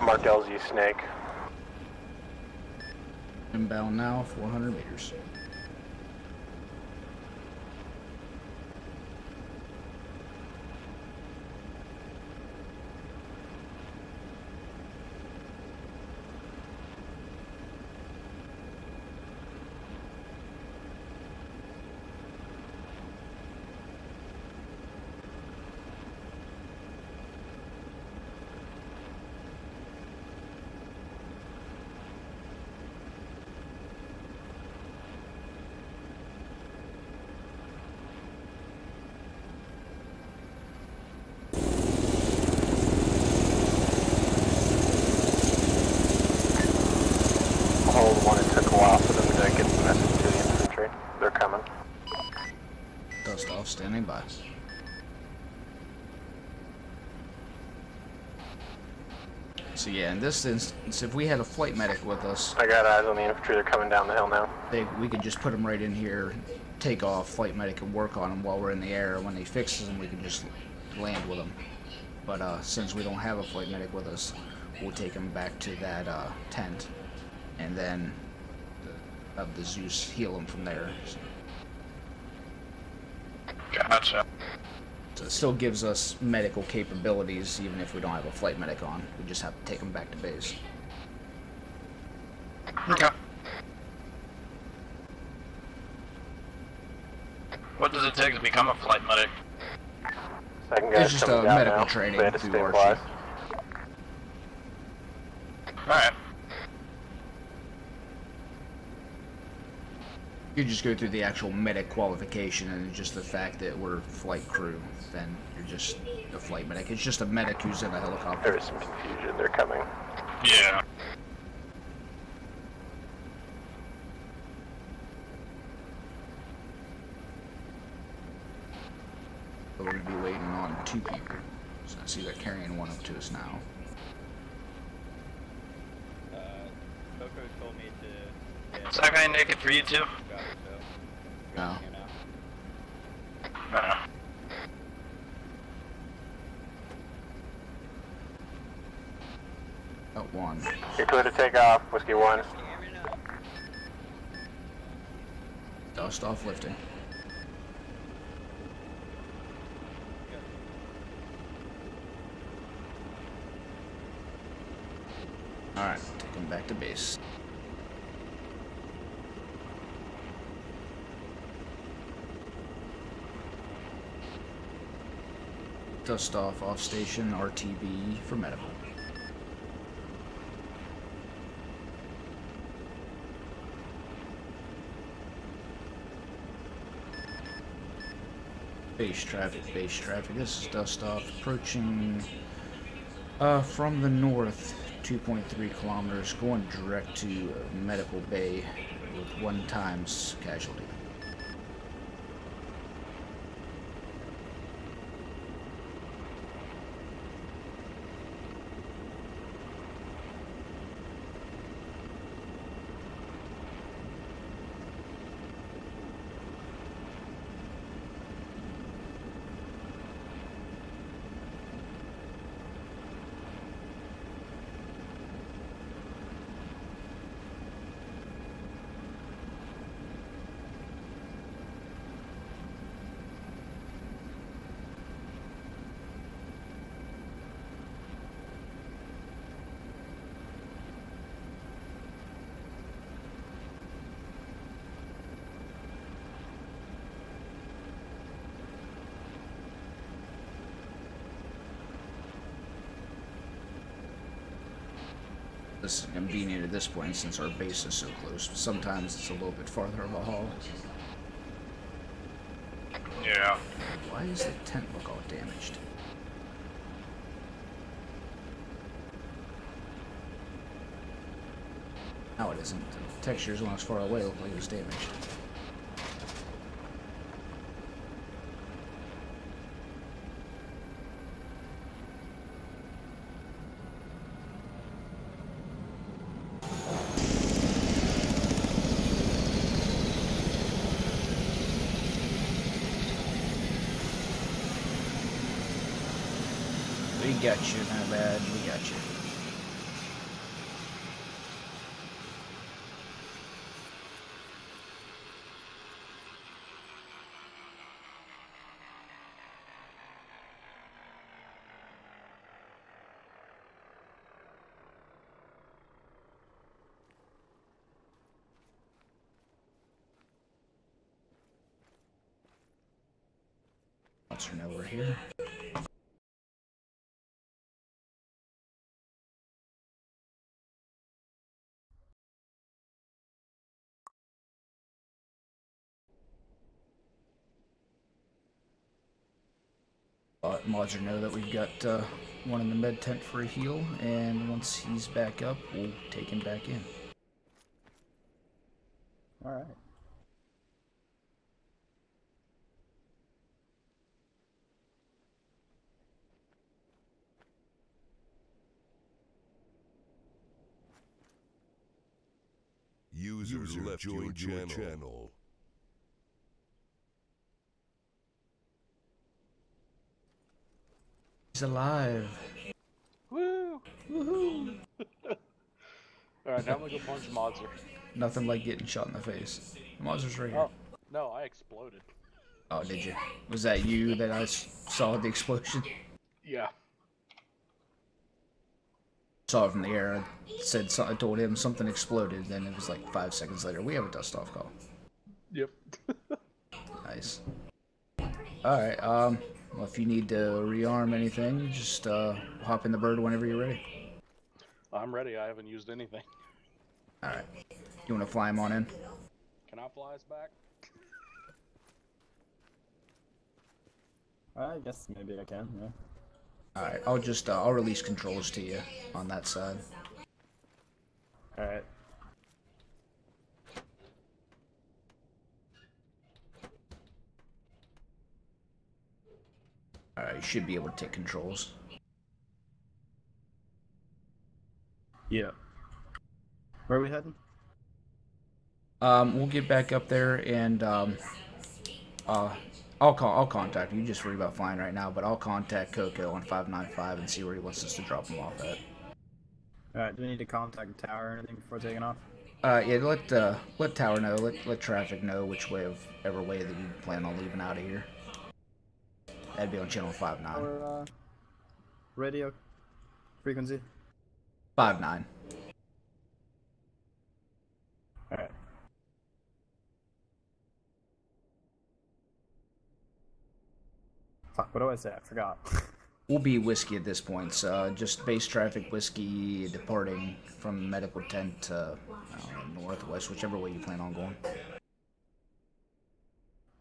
Marked LZ Snake. Inbound now, 400 meters. Hold 1, it took a while for them to get the message to the infantry. They're coming. Dust off standing by. So yeah, in this instance, if we had a flight medic with us, I got eyes on the infantry. They're coming down the hill now. we could just put them right in here, take off, flight medic can work on them while we're in the air. When he fixes them, we can just land with them. But since we don't have a flight medic with us, we'll take them back to that tent, and then have the Zeus heal them from there. Gotcha. So it still gives us medical capabilities, even if we don't have a flight medic on. We just have to take them back to base. Okay. What does it take to become a flight medic? Second guy's It's just coming a down medical now. training They had to through stabilize. Alright. You just go through the actual medic qualification, and just the fact that we're flight crew, then you're just a flight medic. It's just a medic who's in a helicopter. There is some confusion. They're coming. Yeah. But we're going to be waiting on 2 people. So I see they're carrying one up to us now. Coco told me to... Yeah, Is that guy naked for you too? No. Got one. You're clear to take off. Whiskey 1. Dust off lifting. Alright, take him back to base. Dust off station, RTB for medical. Base traffic. This is dust off approaching from the north, 2.3 kilometers, going direct to Medical Bay with 1 times casualty. this is convenient at this point since our base is so close. Sometimes it's a little bit farther of a haul. Yeah. Why does the tent look all damaged? No, it isn't. The textures when I was far away looked like it was damaged. We got you, my bad. We got you. Let's know we're here. Mods know that we've got one in the med tent for a heal, and once he's back up, we'll take him back in. Alright. User left your channel. He's alive. Woo! Woohoo! Alright, now I'm gonna go punch Modzer. Nothing like getting shot in the face. Monster's right here. Oh, no, I exploded. Oh, did you? Was that you that I saw the explosion? Yeah. Saw it from the air. I told him something exploded. Then it was like 5 seconds later. We have a dust off call. Yep. Nice. All right. Well, if you need to rearm anything, just hop in the bird whenever you're ready. I'm ready. I haven't used anything. All right. You want to fly him on in? Can I fly us back? I guess maybe I can. Yeah. Alright, I'll just, I'll release controls to you on that side. Alright. Alright, you should be able to take controls. Yeah. Where are we heading? We'll get back up there and, I'll contact you. Just worry about flying right now, but I'll contact Coco on 595 and see where he wants us to drop him off at. Alright, do we need to contact the tower or anything before taking off? Yeah, let tower know, let traffic know whichever way that you plan on leaving out of here. That'd be on channel 59. Or, radio frequency? 59. Alright. Fuck, what do I say? I forgot. We'll be whiskey at this point, so just base traffic whiskey departing from medical tent northwest, whichever way you plan on going.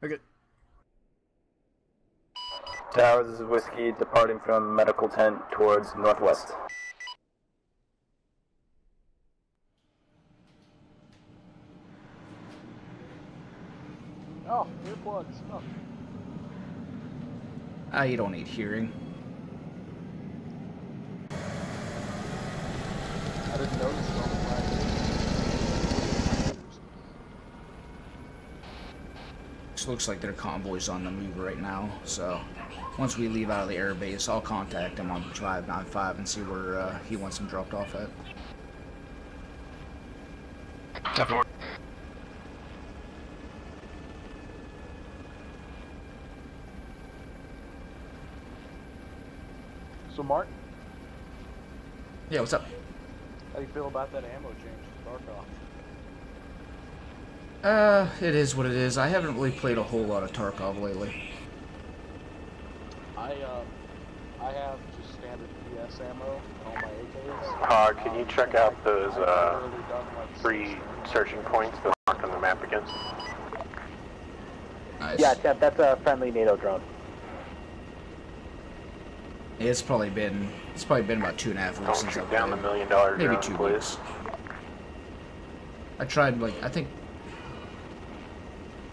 Okay. Towers, this is whiskey departing from medical tent towards northwest. Oh, earplugs. Oh. You don't need hearing. I didn't notice it on the flag. This looks like their convoy's on the move right now, so once we leave out of the air base, I'll contact him on 595 and see where he wants him dropped off at. So, Mark? Yeah, what's up? How do you feel about that ammo change to Tarkov? It is what it is. I haven't really played a whole lot of Tarkov lately. I have just standard PS less ammo and all my AKs. Can you check out those 3 searching points that are marked on the map again? Nice. Yeah, Temp, that's a friendly NATO drone. It's probably been about 2.5 weeks since I've down played. the $1 million drone, Maybe 2 please. weeks. I tried I think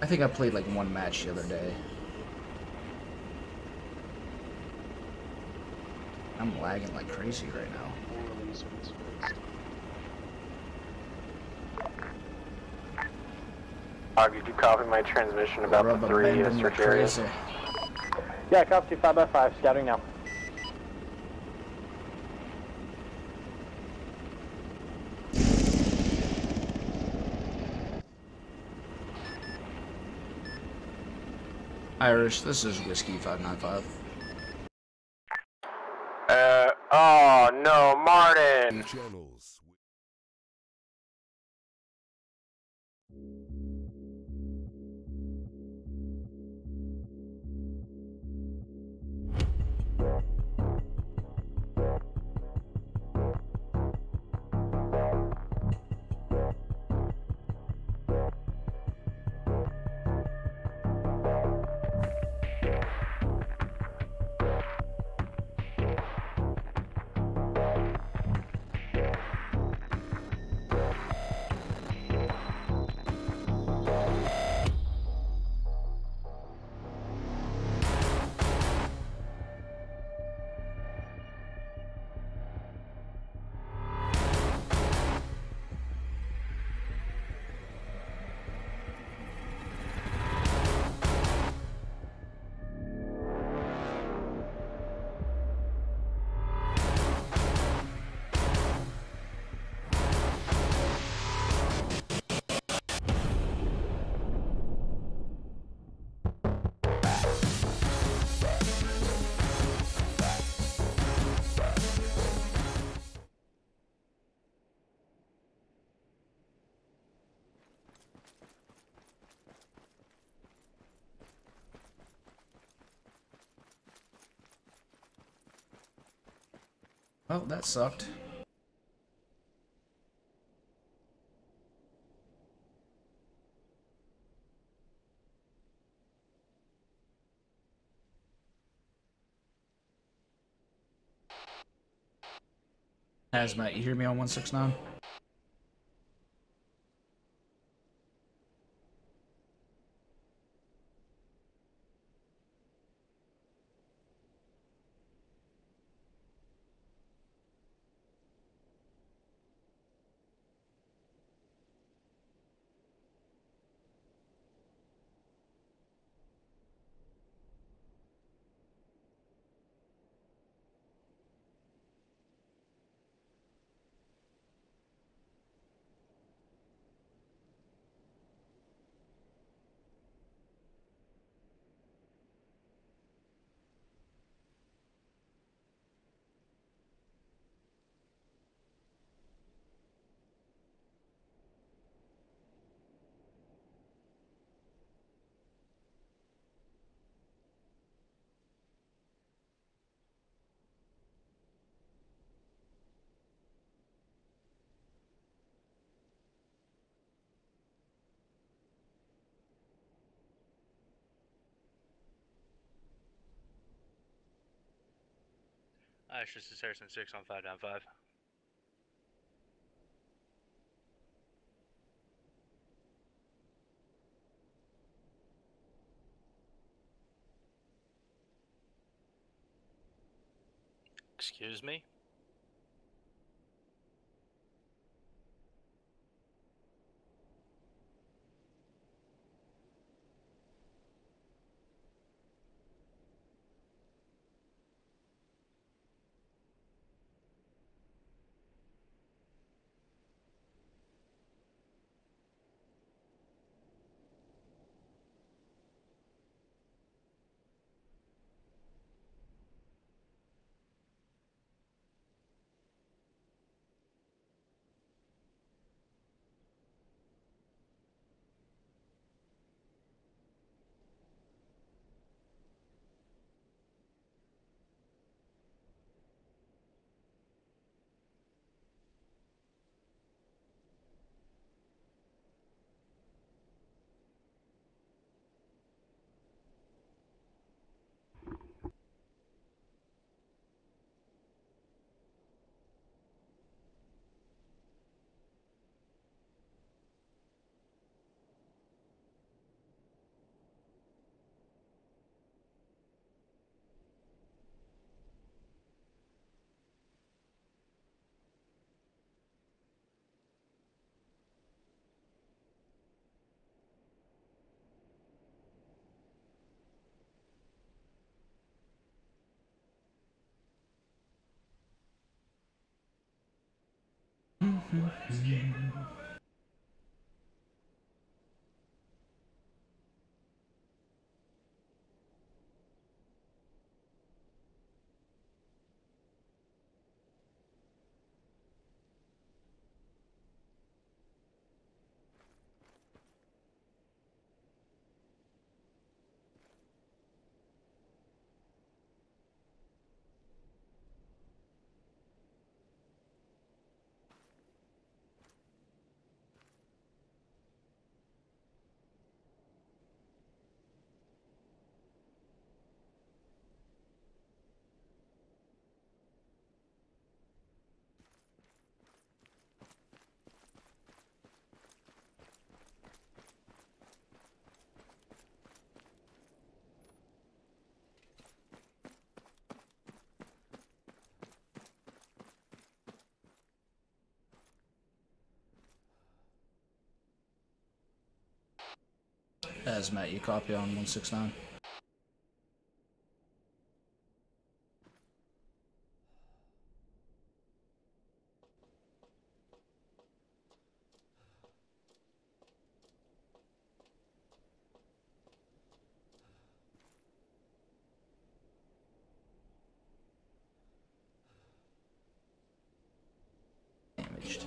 I played like 1 match the other day. I'm lagging like crazy right now. Did you copy my transmission about the 3 search areas? Yeah, copy 5x5, scouting now. Irish, this is Whiskey 595. Oh no, Martin! Channels. Oh, that sucked. Hazmat, you hear me on 169? This is Harrison 6 on 595. Excuse me? As Matt, you copy on 169. Damaged.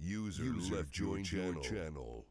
User left your channel.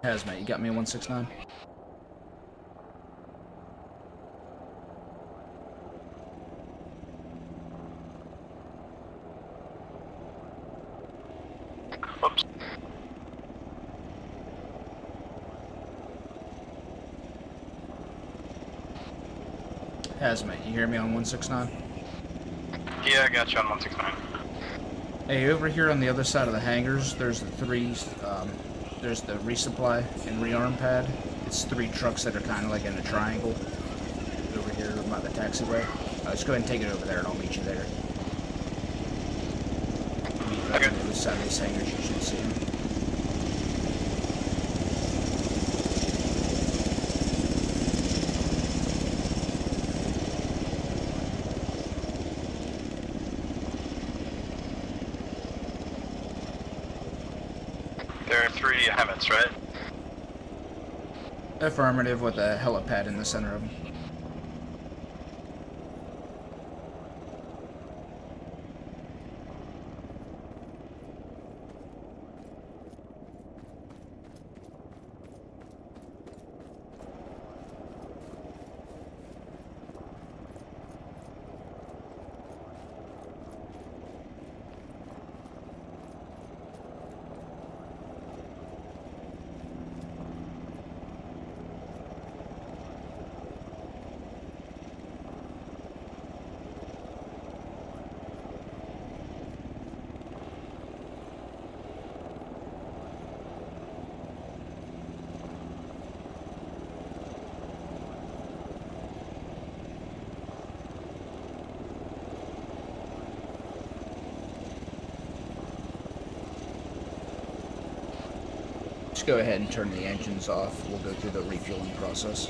Hazmat, you got me 169? Oops. Hazmat, you hear me on 169? Yeah, I got you on 169. Hey, over here on the other side of the hangars, there's the there's the resupply and rearm pad. It's 3 trucks that are kind of like in a triangle over here by the taxiway. Let's go ahead and take it over there, and I'll meet you there. Meet you right on the other side of these hangars. You should see them. There are 3 hammocks, right? Affirmative, with a helipad in the center of them. Just go ahead and turn the engines off. We'll go through the refueling process.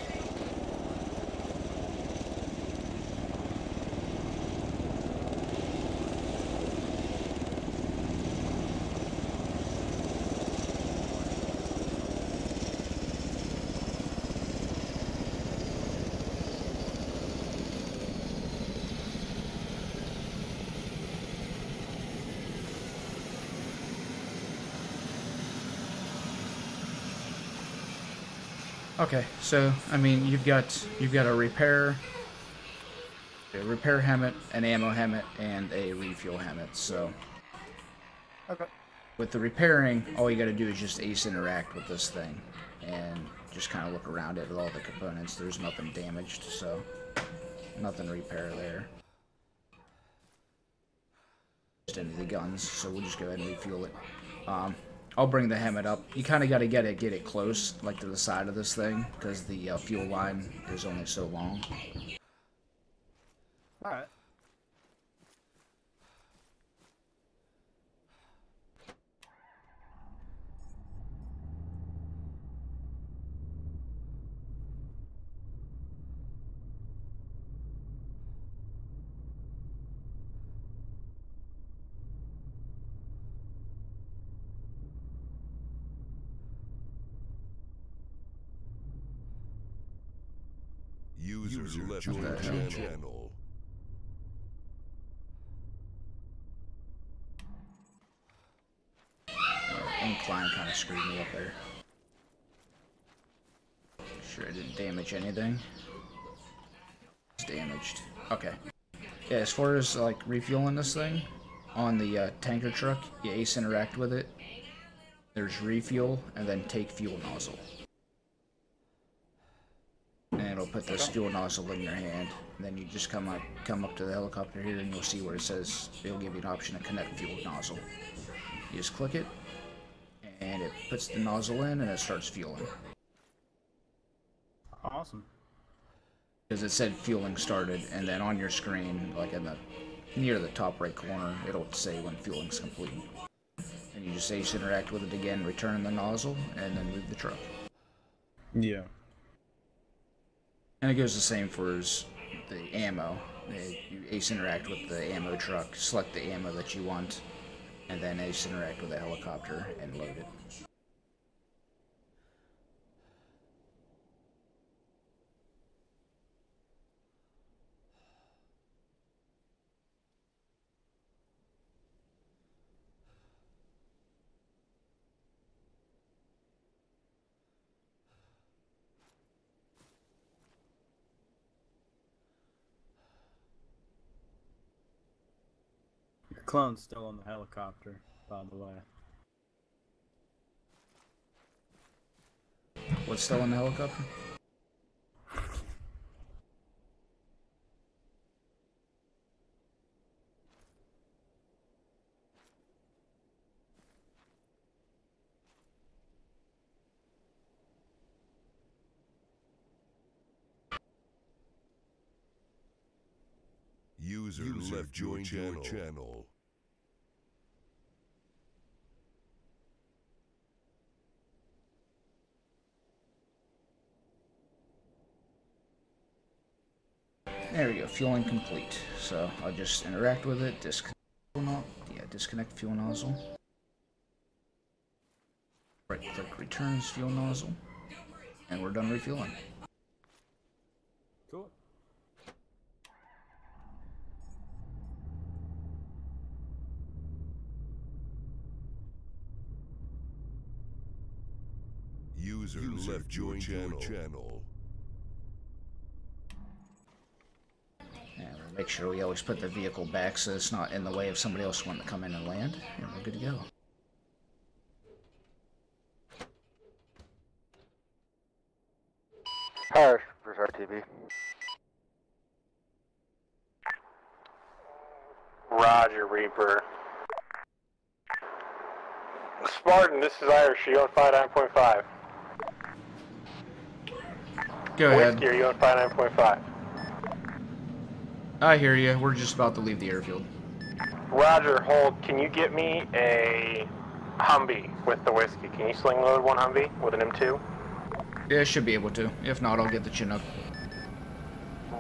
Okay, so I mean you've got a repair helmet, an ammo helmet, and a refuel helmet. So with the repairing, all you got to do is just ace interact with this thing and just kind of look around it with all the components. There's nothing damaged, so nothing to repair there. Just into the guns, so we'll just go ahead and refuel it. I'll bring the helmet up. You kind of got to get it close, like to the side of this thing, because the fuel line is only so long. Alright. User left your channel. Incline kind of screwed me up there. Sure I didn't damage anything. It's damaged. Okay. Yeah, as far as like refueling this thing, on the tanker truck, you ace interact with it. There's refuel, and then take fuel nozzle. And it'll put this fuel nozzle in your hand. And then you just come up to the helicopter here, and you'll see where it says, it'll give you an option to connect fuel nozzle. You just click it, and it puts the nozzle in, and it starts fueling. Awesome. Because it said fueling started, and then on your screen, like in the near the top right corner, it'll say when fueling's complete. And you just ace interact with it again, return the nozzle, and then move the truck. Yeah. And it goes the same for the ammo. You ace interact with the ammo truck, select the ammo that you want, and then ace interact with the helicopter and load it. Clone's still on the helicopter, by the way. What's still in the helicopter? User left your channel. There we go, fueling complete. So I'll just interact with it, disconnect fuel nozzle. Right click returns fuel nozzle. And we're done refueling. Cool. User left your channel. And we'll make sure we always put the vehicle back so it's not in the way of somebody else wanting to come in and land. And we're good to go. Harsh, where's RTV? Roger, Reaper. Spartan, this is Irish. Are you on 59.5? Go ahead. Whiskey, are you on 59.5? I hear you. We're just about to leave the airfield. Roger, hold. Can you get me a Humvee with the whiskey? Can you sling load one Humvee with an M2? Yeah, I should be able to. If not, I'll get the Chinook.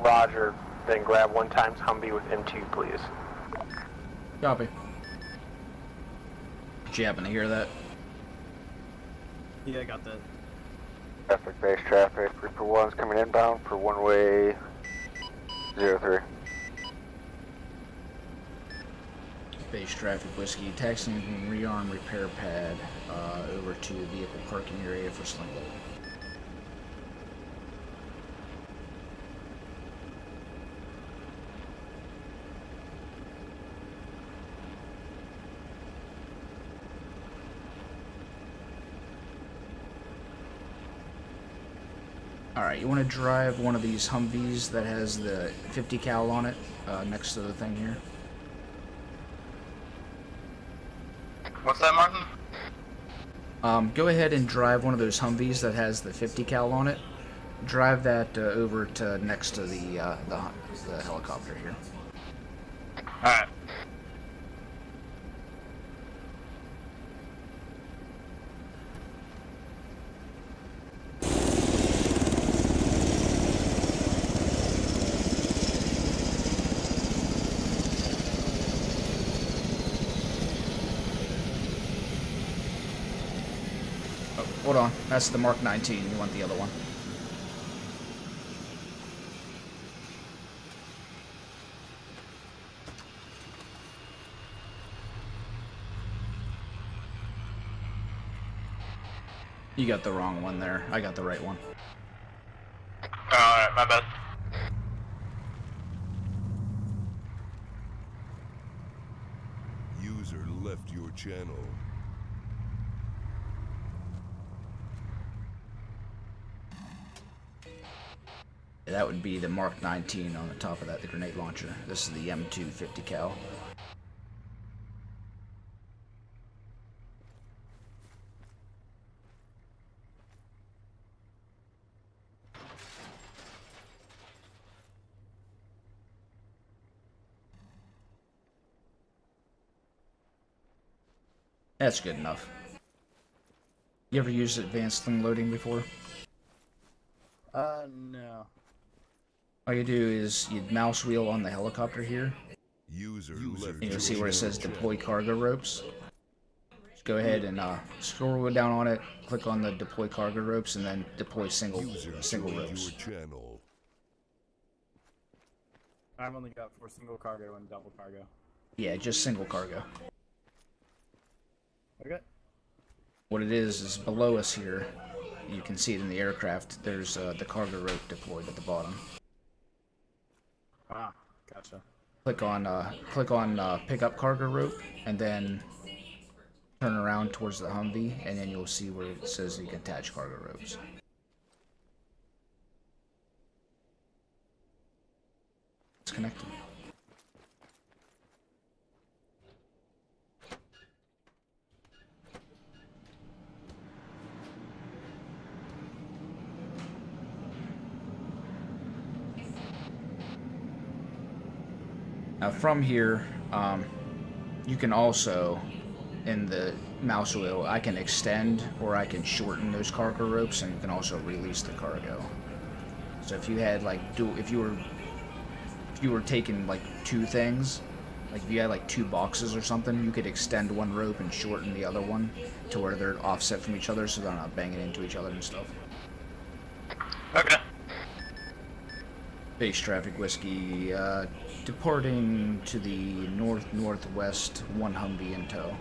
Roger. Then grab 1 times Humvee with M2, please. Copy. Did you happen to hear that? Yeah, I got that. Traffic, base traffic. Reaper 1's coming inbound for one-way 03. Base traffic whiskey, taxiing from rearm repair pad over to vehicle parking area for sling load. Alright, you want to drive one of these Humvees that has the 50 cal on it next to the thing here. What's that, Martin? Go ahead and drive one of those Humvees that has the 50 cal on it. Drive that over to next to the helicopter here. Alright. Hold on, that's the Mark 19. You want the other one? You got the wrong one there. I got the right one. Alright, my bad. User left your channel. That would be the Mark 19 on the top of that, the grenade launcher. This is the M2 50 cal. That's good enough. You ever used advanced sling loading before? No. All you do is you mouse wheel on the helicopter here. User and you'll see where it says deploy cargo ropes. Just go ahead and scroll down on it, click on the deploy cargo ropes, and then deploy single ropes. I've only got 4 single cargo and double cargo. Yeah, just single cargo. Okay. What it is below us here. You can see it in the aircraft. There's the cargo rope deployed at the bottom. Ah, gotcha. click on pick up cargo rope, and then turn around towards the Humvee, and then you'll see where it says you can attach cargo ropes. It's connected. Now from here, you can also, in the mouse wheel, I can extend or I can shorten those cargo ropes, and you can also release the cargo. So if you had like if you were taking like two things, like if you had like two boxes or something, you could extend one rope and shorten the other one to where they're offset from each other, so they're not banging into each other and stuff. Okay. Base traffic whiskey, departing to the northwest, one Humvee in tow.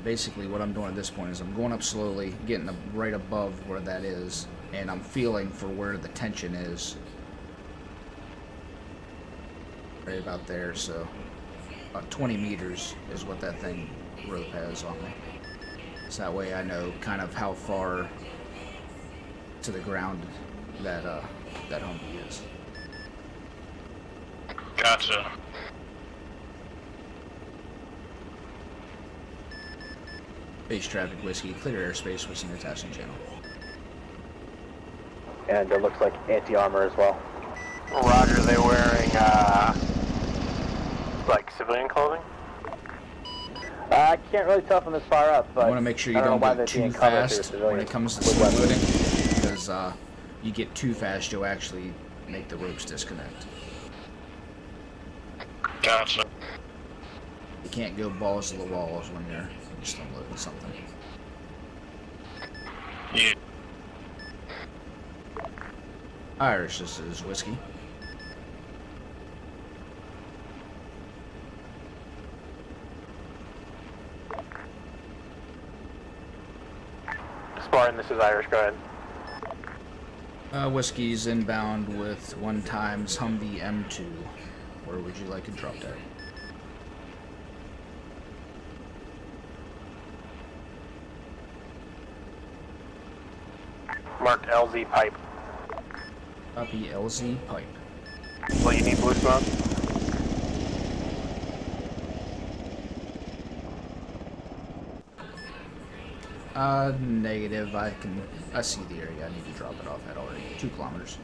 Basically what I'm doing at this point is I'm going up slowly, getting up right above where that is, and I'm feeling for where the tension is. Right about there, so about 20 meters is what that thing rope has on me. So that way I know kind of how far to the ground that that Humvee is. Gotcha. Base traffic whiskey, clear airspace with senior tasking channel. And it looks like anti-armor as well. Roger, they wearing, like civilian clothing? I can't really tell from this far up, but I want to make sure you don't get too fast when it comes to slow loading, because you get too fast, you'll actually make the ropes disconnect. Gotcha. You can't go balls to the walls when you're just unloading something. Yeah. Irish, this is whiskey. Spartan, this is Irish, go ahead. Whiskey's inbound with 1 times Humvee M2. Where would you like it dropped at? Marked LZ pipe. Copy, LZ pipe. Will you need blue smoke? Negative. I see the area I need to drop it off at already. 2 kilometers.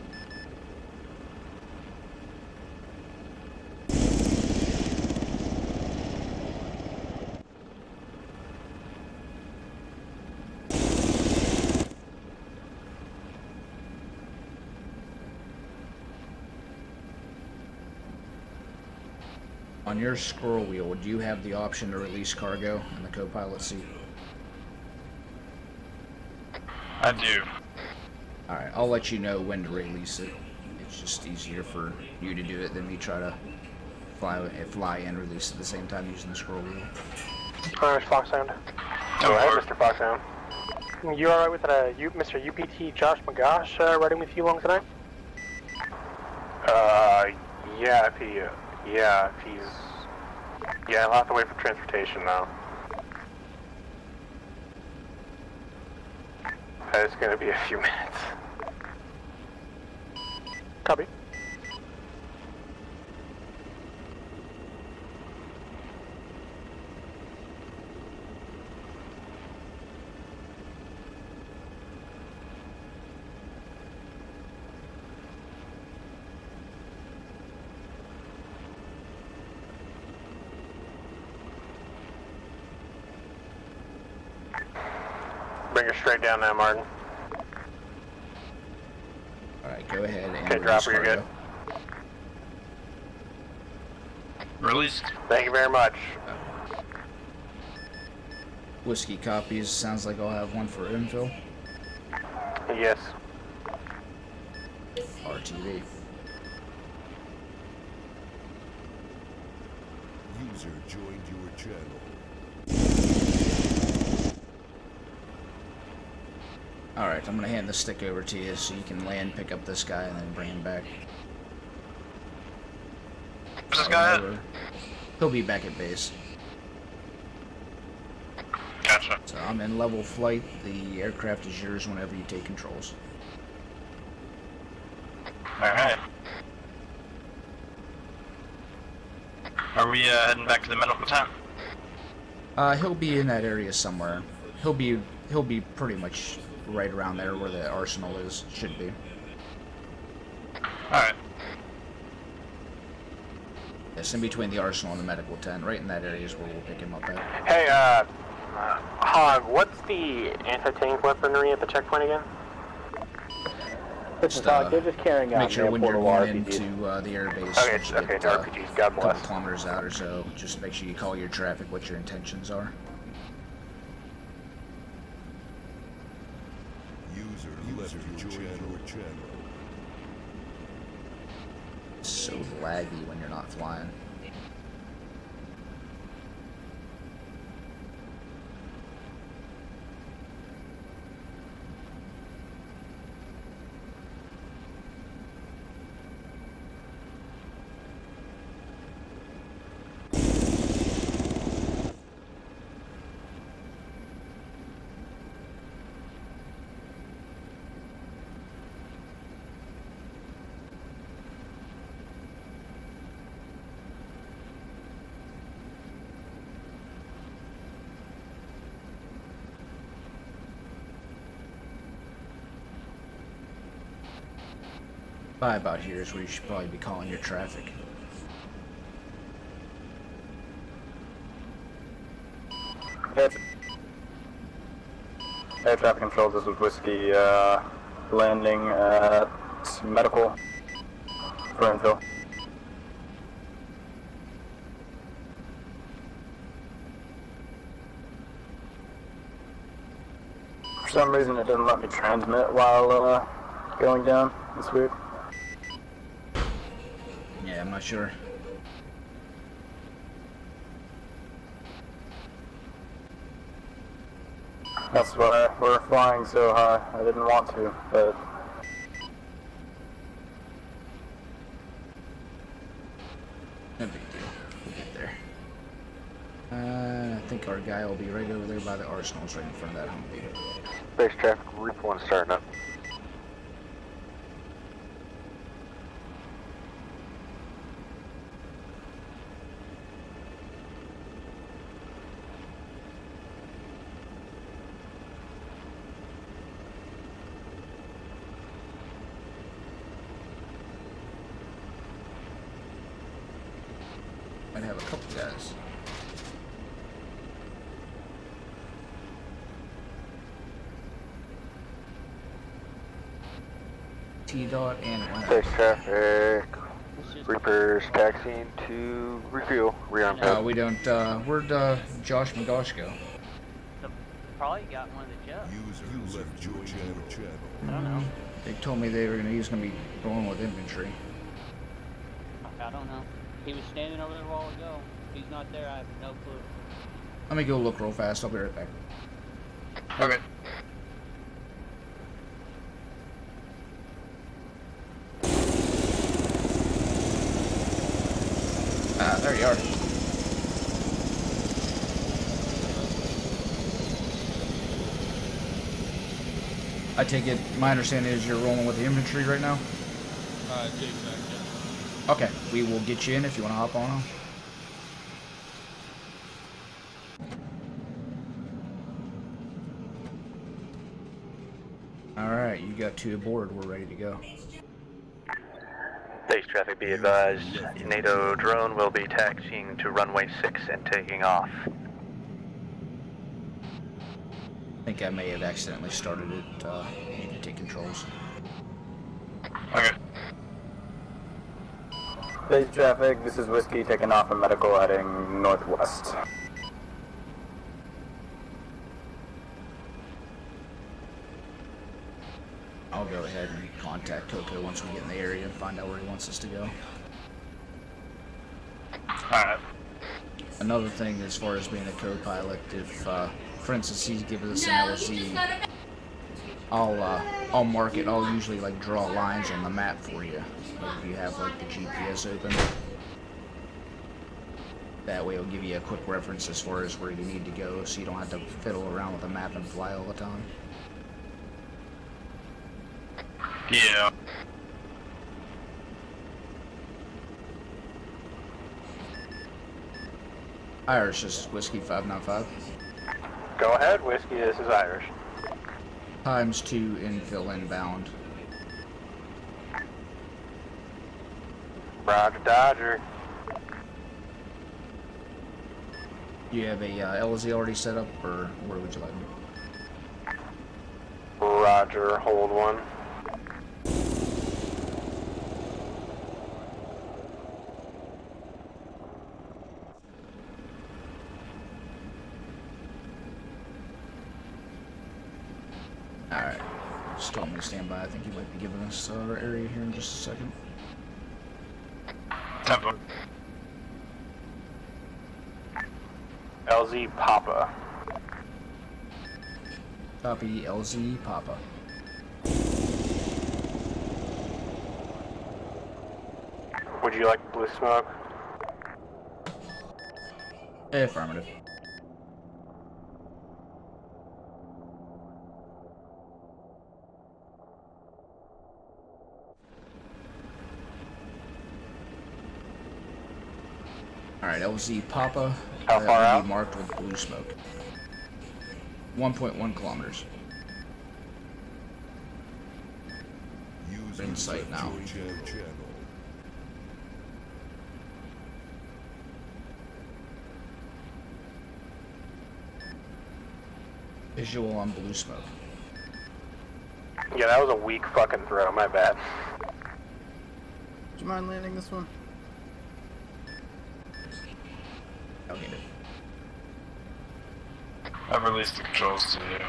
On your scroll wheel, do you have the option to release cargo in the co-pilot seat? I do. Alright, I'll let you know when to release it. It's just easier for you to do it than me try to fly and release at the same time using the scroll wheel. Irish Foxhound. Go ahead, Mr. Foxhound. You alright with Mr. UPT Josh McGosh riding with you along tonight? Yeah, if he's... Yeah, I'll have to wait for transportation now. It's gonna be a few minutes. Copy. Bring her straight down now, Martin. Alright, go ahead and okay, dropper, you're good. Released. Thank you very much. Whiskey copies. Sounds like I'll have one for infill. Yes. RTV. User joined your channel. Alright, I'm gonna hand the stick over to you so you can land, pick up this guy, and then bring him back. Where's this guy at? He'll be back at base. Gotcha. So I'm in level flight. The aircraft is yours whenever you take controls. Alright. Are we heading back to the medical tent? He'll be in that area somewhere. He'll be pretty much right around there where the arsenal is. Should be. Alright. Yes, in between the arsenal and the medical tent. Right in that area is where we'll pick him up at. Hey, Hog, what's the anti-tank weaponry at the checkpoint again? They're just carrying out Make sure when you're going into RPGs. the airbase, Okay, just okay, get, no RPGs, God a couple bless. kilometers out or so. Just make sure you call your traffic what your intentions are. User left your channel. It's so laggy when you're not flying. By about here is where you should probably be calling your traffic. Air traffic controls, this was Whiskey, landing at medical for infill. For some reason it doesn't let me transmit while going down. It's weird. Yeah, I'm not sure. That's why we're flying so high. I didn't want to, but No big deal. We'll get there. I think our guy will be right over there by the arsenals, right in front of that Humvee. Base traffic, Reef 1 starting up. Might have a couple guys. T-Dot and Base traffic, Reapers taxiing to refuel, rearm pad. we don't, where'd, Josh McGosh go? Probably got one of the jets. User left your channel. I don't know. They told me he was gonna be going with infantry. I don't know. He was standing over there a while ago. If he's not there, I have no clue. Let me go look real fast. I'll be right back. okay. There you are. I take it, my understanding is you're rolling with the infantry right now? Jake's back, yeah. Okay, we will get you in if you want to hop on them. Alright, you got two aboard, we're ready to go. Base traffic be advised, NATO drone will be taxiing to runway 6 and taking off. I think I may have accidentally started it. You can take controls. Okay. Base traffic, this is Whiskey taking off from medical heading northwest. I'll go ahead and contact Toko once we get in the area and find out where he wants us to go. Alright. Another thing as far as being a co-pilot, if, for instance, he's giving us an LZ, I'll mark it. I'll usually like draw lines on the map for you, like if you have like the GPS open. That way it'll give you a quick reference as far as where you need to go, so you don't have to fiddle around with the map and fly all the time. Yeah. Irish, this is Whiskey 595. Go ahead, Whiskey, this is Irish. Times 2 infill inbound. Roger, Dodger. Do you have a LZ already set up, or where would you like me? Roger, hold one. Alright. Still want me to stand by. I think you might be giving us our area here in just a second. Tempo. LZ Papa. Copy, LZ Papa. Would you like blue smoke? Affirmative. Alright, LZ Papa. How far out? Marked with blue smoke. 1.1 kilometers. In sight now. Visual on blue smoke. Yeah, that was a weak fucking throw, my bad. Do you mind landing this one? I'll get it. I've released the controls to you.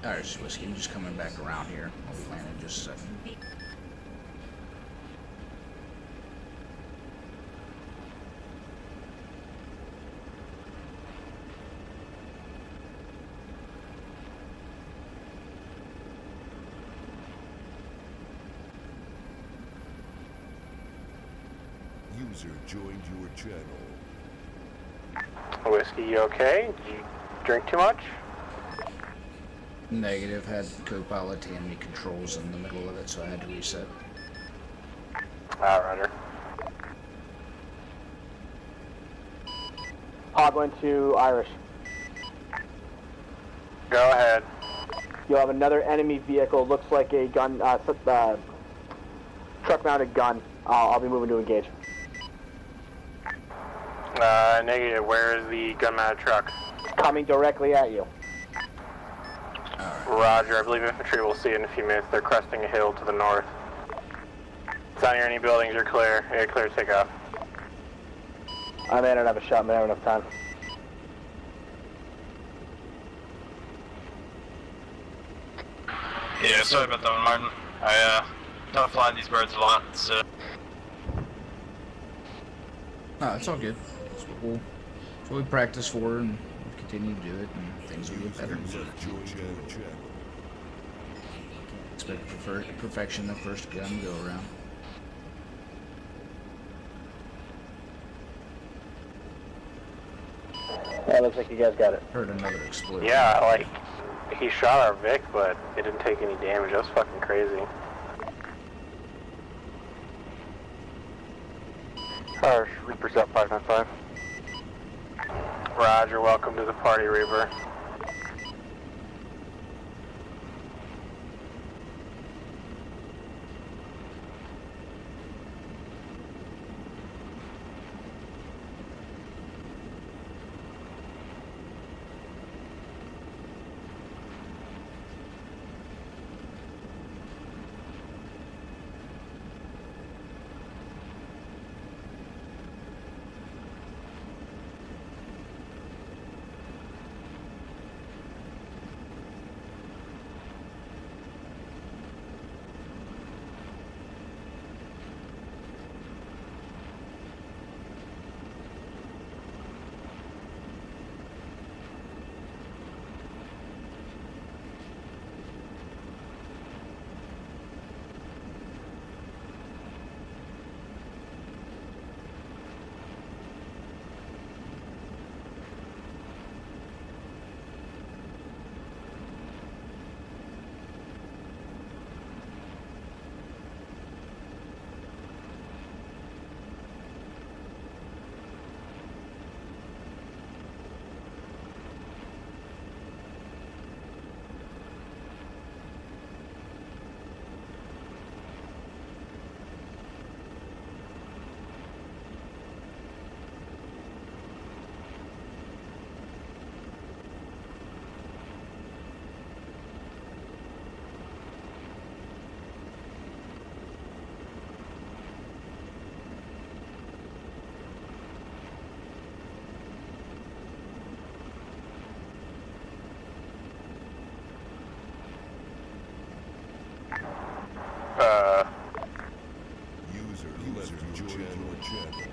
Alright, Whiskey, I'm just coming back around here. I'll be landing in just a second. User joined your channel. Whiskey, you okay? Did you drink too much? Negative. Had co-pilot hand me controls in the middle of it, so I had to reset. Outrider. Hog to Irish. Go ahead. You'll have another enemy vehicle. Looks like a gun, truck-mounted gun. I'll be moving to engage. Negative. Where is the gun-mounted truck? Coming directly at you. Roger. I believe infantry will see it in a few minutes. They're cresting a hill to the north. It's not near any buildings. You're clear. Yeah, clear to take off. I may not have a shot, but I have enough time. Yeah, sorry about that one, Martin. I don't fly these birds a lot, so... No, it's all good. It's what we practice for, and we'll continue to do it, and things will get better. Expect perfection the first gun go around. Yeah, looks like you guys got it. Heard another explosion. Yeah, like, he shot our Vic, but it didn't take any damage. That was fucking crazy. Harsh, Reaper's up 595. Roger, welcome to the party, Reaper.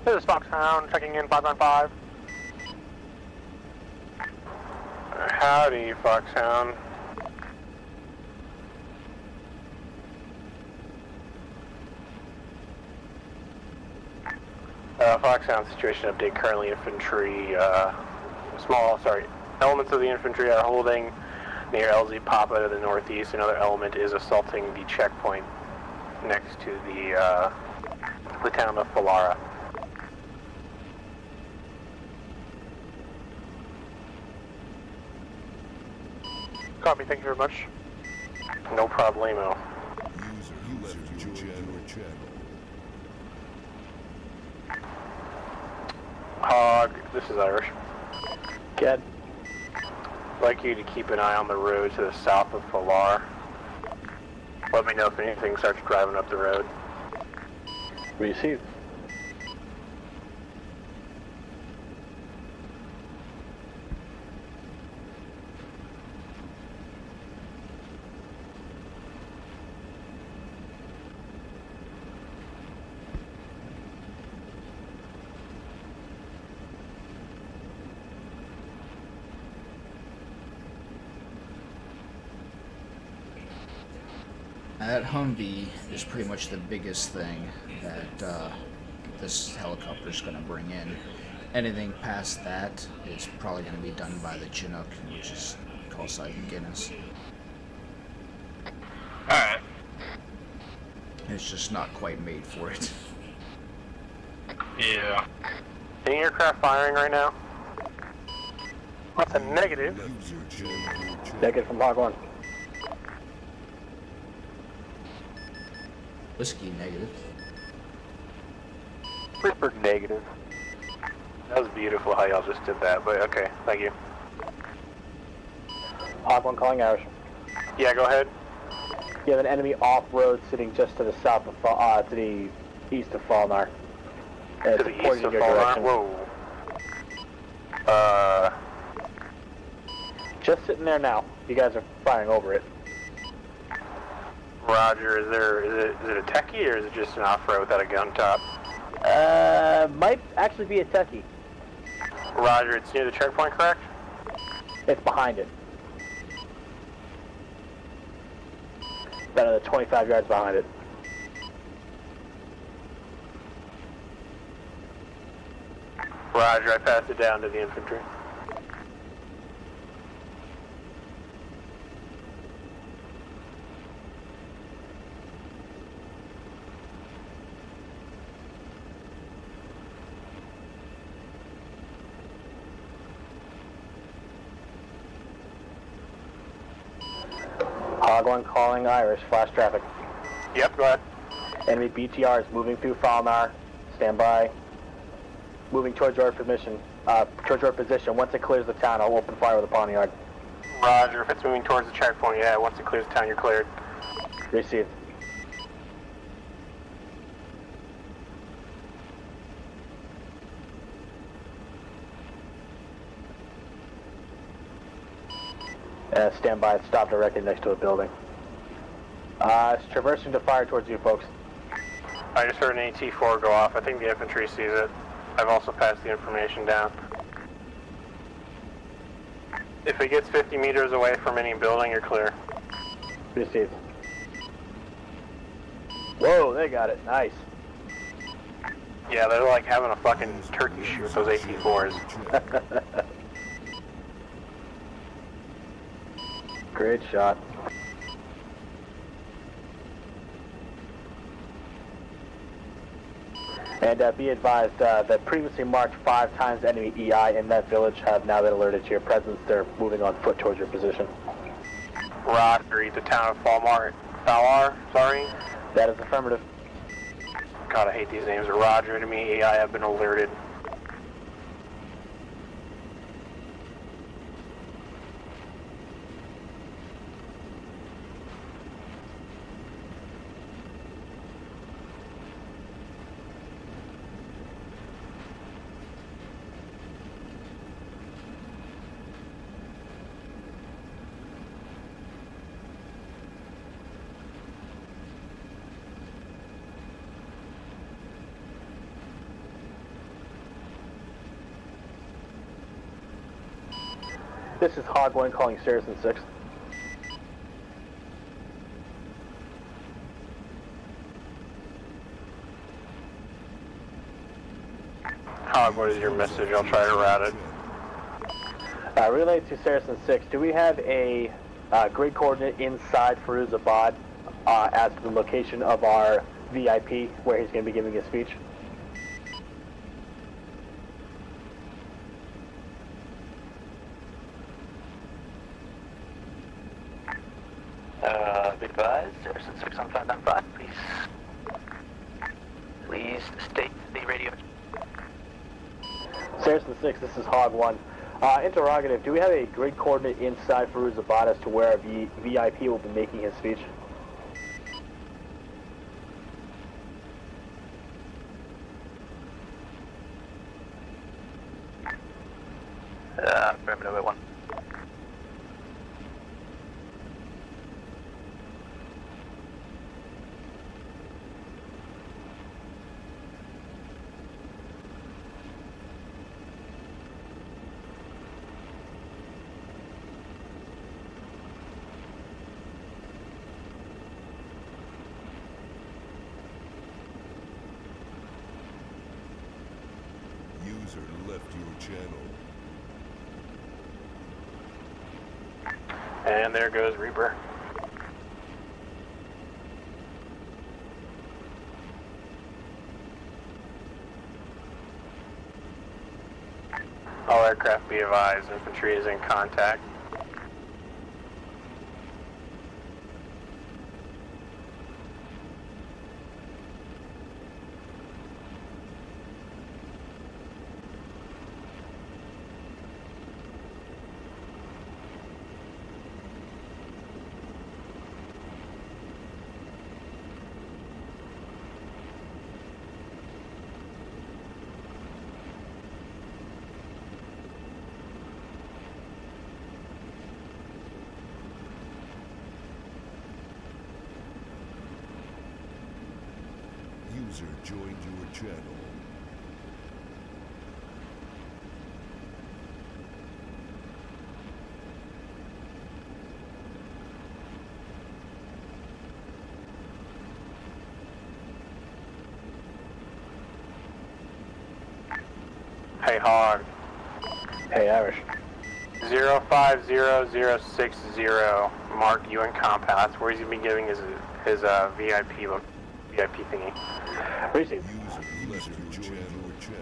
This is Foxhound, checking in 595. Howdy, Foxhound. Foxhound situation update. Currently, infantry, elements of the infantry are holding near LZ Papa to the northeast. Another element is assaulting the checkpoint next to the town of Falara. Copy, thank you very much. No problemo. Hog, this is Irish. Good. I'd like you to keep an eye on the road to the south of Falar. Let me know if anything starts driving up the road. Received. That Humvee is pretty much the biggest thing that this helicopter's going to bring in. Anything past that is probably going to be done by the Chinook, which is call sign Guinness. Alright. It's just not quite made for it. Yeah. Any aircraft firing right now? That's a negative. Negative from Hog 1. Whiskey negative. Reaper negative. That was beautiful how y'all just did that, but okay, thank you. Hog 1 calling Irish. Yeah, go ahead. You have an enemy off-road sitting just to the south of, to the east of Falnar. To the east of Falnar? Whoa. Just sitting there now. You guys are firing over it. Roger, is it a techie or is it just an off-road without a gun top? Might actually be a techie. Roger, it's near the checkpoint, correct? It's behind it. About another 25 yards behind it. Roger, I passed it down to the infantry. Hog 1 calling Irish, flash traffic. Yep, go ahead. Enemy BTR is moving through Falnar. Stand by. Moving towards your position. Once it clears the town, I'll open fire with a ponyard. Roger, if it's moving towards the checkpoint, yeah, once it clears the town, you're cleared. Received. Stand by and stop directly next to a building. It's traversing to fire towards you folks. I just heard an AT-4 go off. I think the infantry sees it. I've also passed the information down. If it gets 50 meters away from any building, you're clear. Received. Whoa, they got it. Nice. Yeah, they're like having a fucking turkey shoot with those AT-4s. Great shot. And be advised that previously marked 5 times enemy EI in that village have now been alerted to your presence. They're moving on foot towards your position. Roger, the town of Falar, sorry? That is affirmative. God, I hate these names. Roger, enemy EI have been alerted. This is Hog 1 calling Saracen 6. Hog, what is your message? I'll try to route it. Relay to Saracen 6. Do we have a grid coordinate inside Firuzabad as to the location of our VIP where he's going to be giving his speech? Be advised, Saracen 6 on 595, please. Please state the radio. Saracen 6, this is Hog 1. Interrogative, do we have a grid coordinate inside Firuzabad as to where our VIP will be making his speech? Affirmative 1. User left your channel. And there goes Reaper. All aircraft be advised, infantry is in contact. User joined your channel. Hey Hog. Hey Irish. 050060, mark you in compound. That's where he's going to be giving his VIP thingy. Receive. User joined your channel.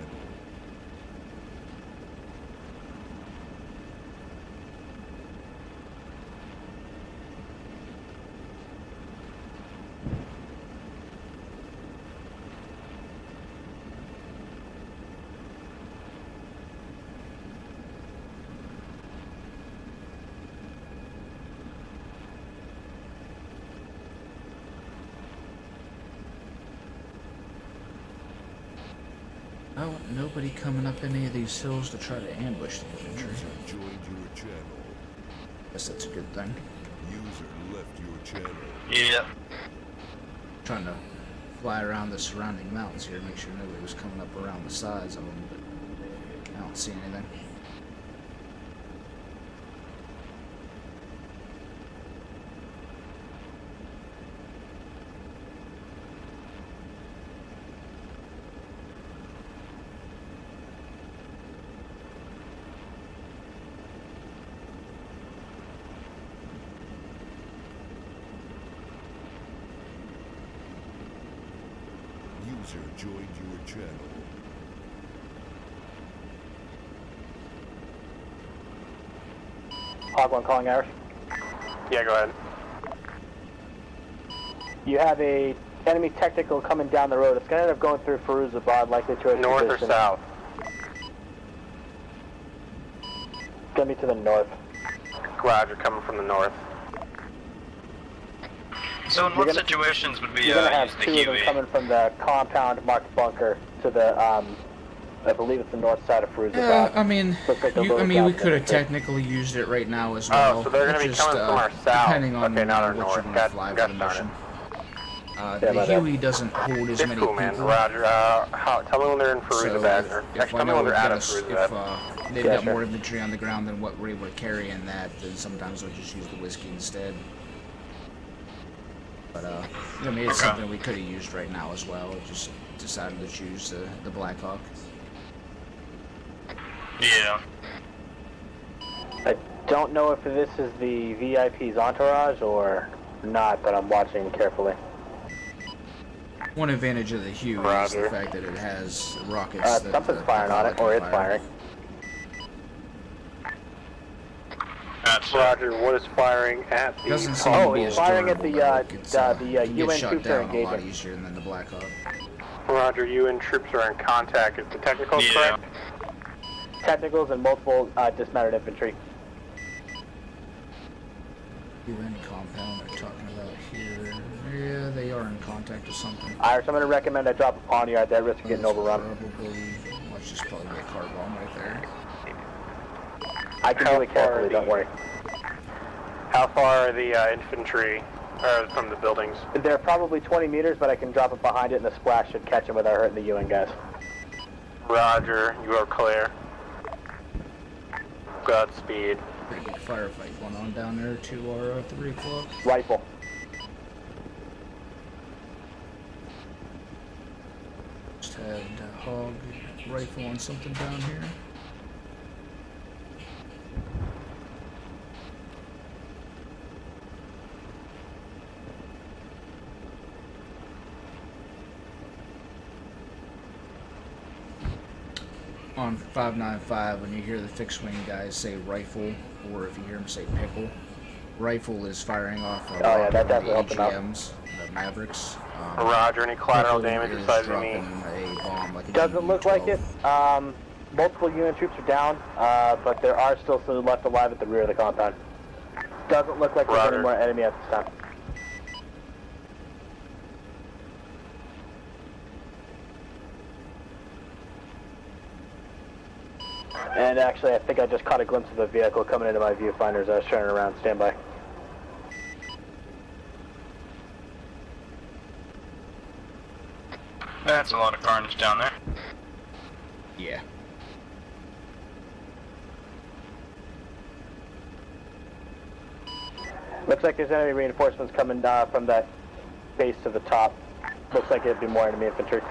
Oh, nobody coming up any of these hills to try to ambush the infantry. User joined your channel. Guess that's a good thing. User left your channel. Yep. Trying to fly around the surrounding mountains here, make sure nobody was coming up around the sides of them, but I don't see anything. User joined your channel. Hog 1 calling Irish. Yeah, go ahead. You have a enemy technical coming down the road. It's going to end up going through Firuzabad, likely to a North position. or south? Going to be to the north. Roger, coming from the north. So in what situations would we You're going to have use the two of them Huey? coming from the compound marked bunker to the, I believe it's the north side of Firuzabad. I mean, we could have technically used it right now as well. Oh, so they're going to be just, coming from our south. depending on okay, not our what north. you want to fly for the mission. The Huey doesn't hold as many cool, people. man. Roger. Tell me when they're in Feruzabad. Tell me when they're out of Feruzabad. If they've got more infantry on the ground than what we're able to carry in that, then sometimes we'll just use the whiskey instead. But, I mean, it's something we could have used right now as well. Just decided to choose the Blackhawk. Yeah. I don't know if this is the VIP's entourage or not, but I'm watching carefully. One advantage of the Huey is the fact that it has rockets. Something's firing on it, or it's firing. Roger, what is firing at the... Doesn't seem to be it's as firing at durable, the you UN get shut troops are down a lot engaging. easier than the Blackhawk. Roger, UN troops are in contact. Is the technical correct? Technicals and multiple dismounted infantry. UN compound they're talking about here. Yeah, they are in contact with something. Irish, I'm going to recommend I drop upon you at that risk of getting overrun. Let's just probably be a car bomb right there. I can do it carefully, don't worry. How far are the infantry from the buildings? They're probably 20 meters, but I can drop it behind it and the splash should catch them without hurting the UN guys. Roger, you are clear. Godspeed. Pretty big firefight going on down there to our 3 o'clock. Rifle. Just had a hog rifle on something down here. On 595, when you hear the fixed wing guys say rifle, or if you hear them say pickle, rifle is firing off of the AGMs, the Mavericks. Roger, any collateral damage besides me? A bomb like a Doesn't look like it. Multiple UN troops are down, but there are still some left alive at the rear of the compound. Doesn't look like there's any more enemy at this time. And actually, I think I just caught a glimpse of a vehicle coming into my viewfinder as I was turning around. Stand by. That's a lot of carnage down there. Yeah. Looks like there's enemy reinforcements coming from that base to the top. Looks like it'd be more enemy infantry.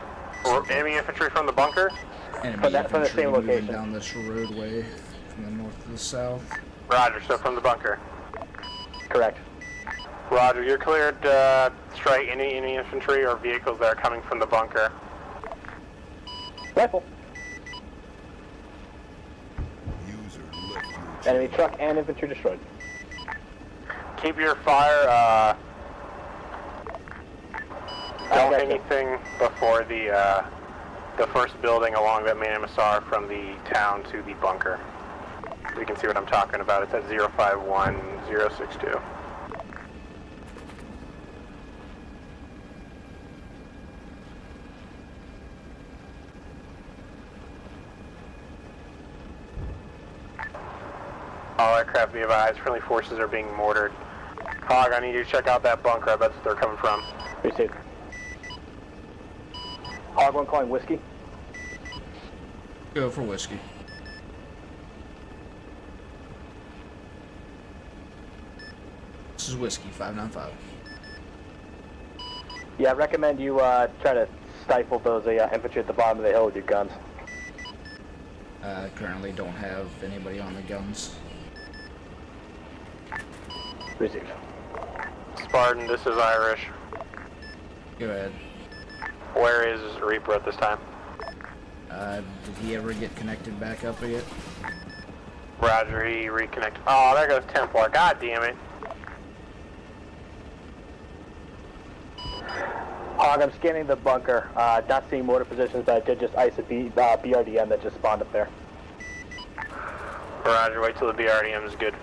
Enemy infantry from the bunker? Enemy from the same location. Down this roadway from the north to the south. Roger, so from the bunker. Correct. Roger, you're cleared to strike any infantry or vehicles that are coming from the bunker. Rifle. Enemy truck and infantry destroyed. Keep your fire, don't anything before the first building along that main MSR from the town to the bunker. You can see what I'm talking about. It's at 051062. All aircraft be advised, friendly forces are being mortared. Hog, I need you to check out that bunker. I bet that's where they're coming from. Received. Hog 1 calling whiskey. Go for whiskey. This is whiskey, 595. Yeah, I recommend you try to stifle those infantry at the bottom of the hill with your guns. Currently don't have anybody on the guns. Received. Spartan, this is Irish. Go ahead. Where is Reaper at this time? Did he ever get connected back up yet? Roger, he reconnected. Oh, there goes Templar. God damn it. Hog, I'm scanning the bunker. Not seeing mortar positions, but I did just ice a BRDM that just spawned up there. Roger, wait till the BRDM is good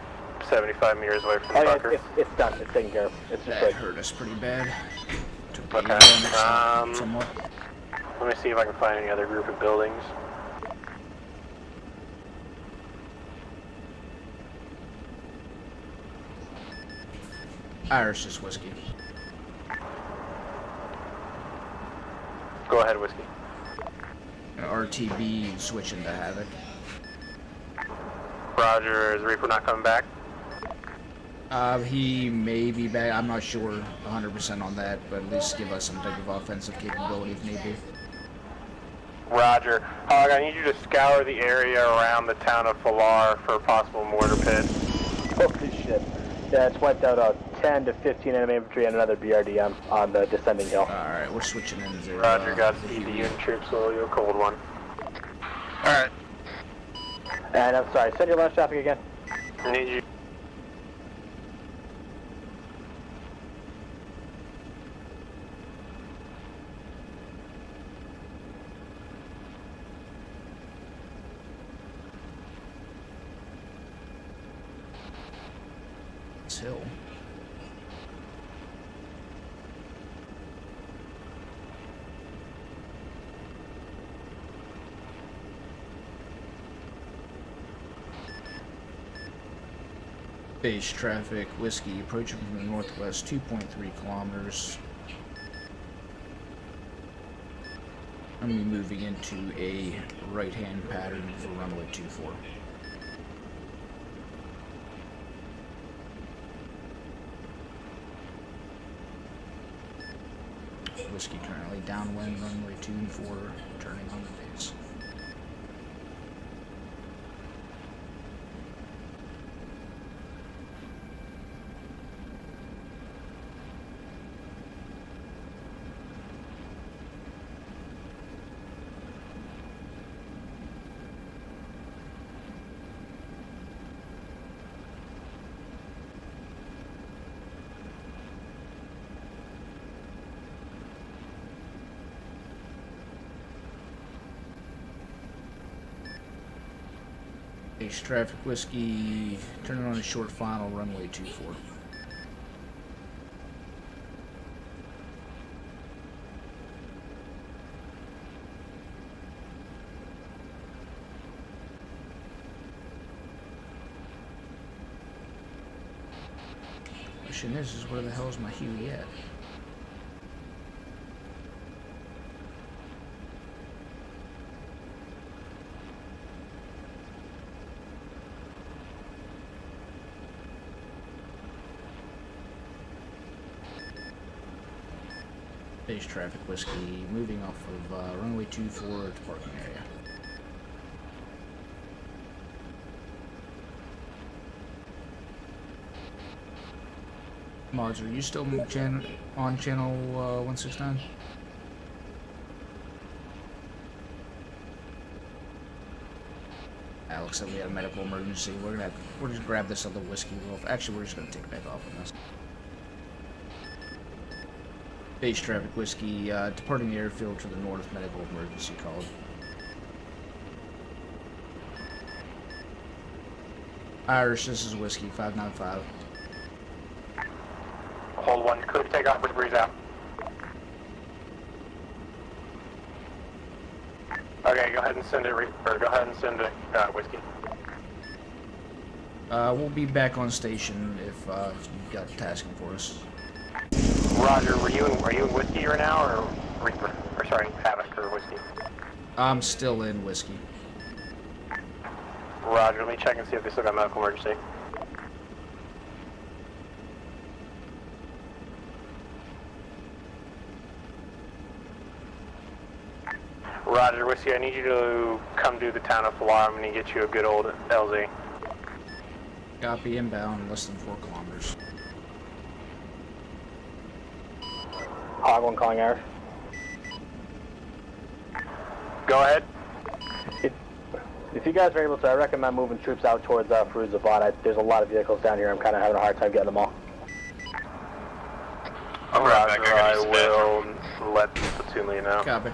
75 meters away from the bunker. Yeah, it's done. It's taken care of. It's just that hurt us pretty bad. Okay. Somewhat. Let me see if I can find any other group of buildings. Irish is whiskey. Go ahead, Whiskey. RTB switching to Havoc. Roger, is Reaper not coming back? He may be back. I'm not sure 100% on that, but at least give us some type of offensive capability if need be. Roger. Hog, I need you to scour the area around the town of Falar for a possible mortar pit. Holy shit. Yeah, it's wiped out 10 to 15 enemy infantry and another BRDM on the descending hill. Alright, we're switching into... Roger, Godspeed. The unit troops will you a cold one. Alright. And I'm sorry, send your launch traffic again. I need you. Hill. Base traffic, Whiskey, approaching from the northwest, 2.3 kilometers. I'm going to be moving into a right-hand pattern for runway 24. Whiskey currently downwind, runway 24, turning on the base. Base traffic, Whiskey, turning on a short final, runway 24. Question is where the hell is my Huey at? Base traffic, Whiskey, moving off of runway 24 to parking area. Mods, are you still on channel 169? Alex said we had a medical emergency. We're just grab this other Whiskey real. Actually, we're just gonna take back off on this. Base traffic, Whiskey, departing the airfield to the north, medical emergency called. Irish, this is Whiskey, 595. Hold one, clear to take off with breeze out. Okay, go ahead and send it, or go ahead and send it, Whiskey. We'll be back on station if you've got tasking for us. Roger, are you in Whiskey right now, or Reaper? Or sorry, Havoc or Whiskey? I'm still in Whiskey. Roger, let me check and see if they still got medical emergency. Roger, Whiskey, I need you to come to the town of Falar. I'm going to get you a good old LZ. Copy, inbound, less than 4 kilometers. Hog 1 calling Irish. Go ahead. If you guys are able to, I recommend moving troops out towards Firuzabad. There's a lot of vehicles down here. I'm kind of having a hard time getting them all. Roger, I will let the platoon lead know. Copy.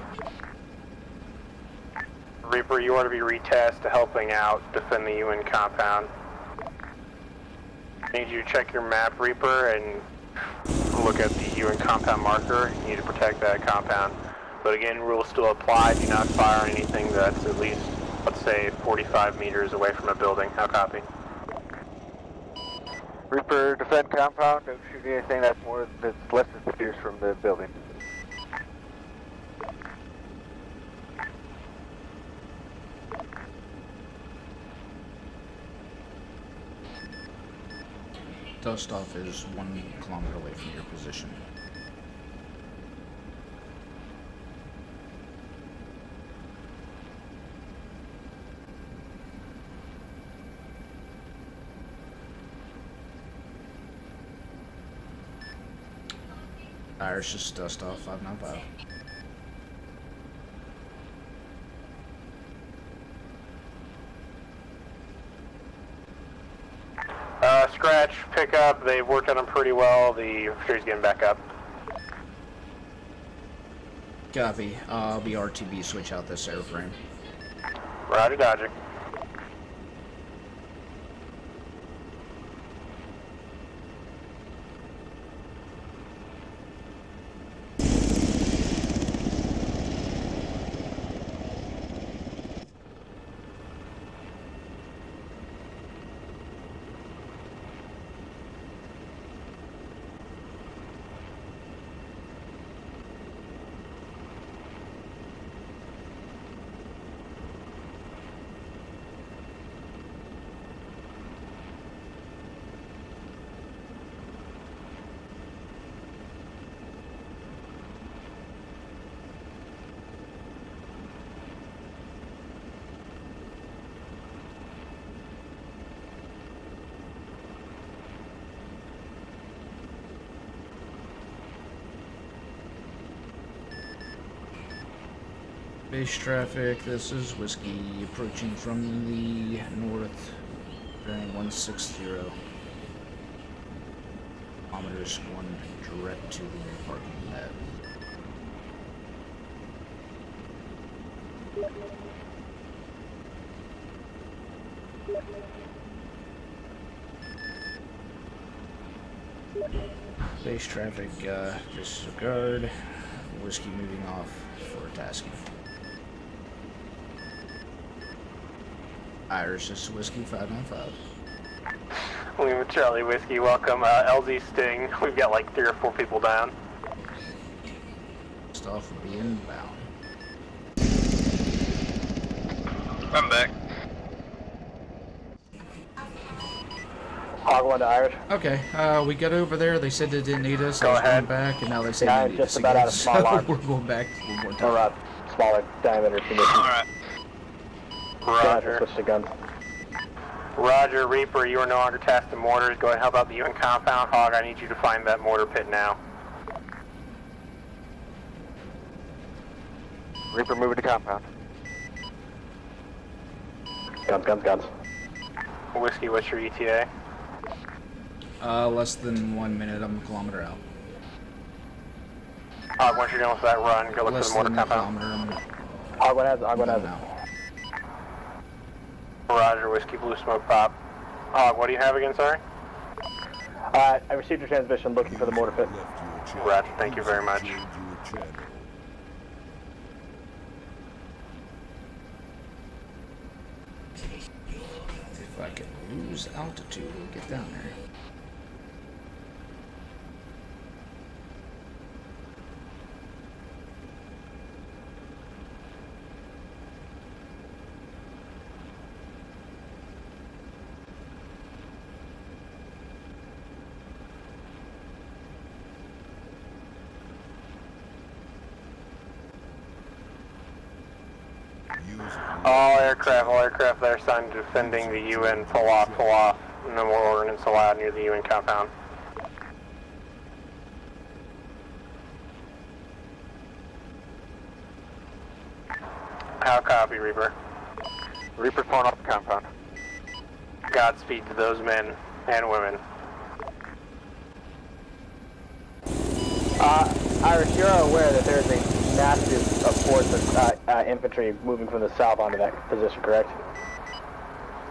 Reaper, you are to be retasked to helping out defend the UN compound. I need you to check your map, Reaper, and look at the UN compound marker. You need to protect that compound. But again, rules still apply. Do not fire anything that's at least, let's say, 45 meters away from a building. How copy? Reaper, defend compound. Don't shoot anything that's less than 50 meters from the building. Dust off is 1 kilometer away from your position. Irish, just dust off 595. Scratch, pick up. They've worked on them pretty well. The infantry's getting back up. Copy. I'll be RTB, switch out this airframe. Roger, dodger. Base traffic, this is Whiskey approaching from the north, bearing 160. Kilometers 1 direct to the parking lot. Base traffic, disregard. Whiskey moving off for tasking. Irish, this is Whiskey 595. Lima Charlie Whiskey, welcome. LZ Sting. We've got like 3 or 4 people down. Stuff will be inbound. I'm back. Hog 1 to Irish. Okay, we got over there. They said they didn't need us. Go I was ahead. going back, and now they say Yeah, they I'm need just us about again. out of small So arms. we're going back one more time. Or smaller diameter conditions. Alright. Roger. Switch to guns. Roger, Reaper, you are no longer tasking mortars. Go ahead and help out the UN compound. Hog, I need you to find that mortar pit now. Reaper, moving to compound. Guns. Whiskey, what's your ETA? Less than 1 minute. I'm a kilometer out. Hog, once you're done with that run, go look Less for the mortar than a compound. kilometer. Hog 1 has it. Roger, Whiskey, Blue Smoke Pop. Hog, what do you have again, sorry? I received your transmission looking for the mortar pit. Roger, thank you very much. If I can lose altitude, we'll get down there. All aircraft that are assigned to defending the UN, pull off. No more ordnance allowed near the UN compound. How copy, Reaper? Reaper pulling off the compound. Godspeed to those men and women. Irish, you're aware that there's a massive force of infantry moving from the south onto that position, correct?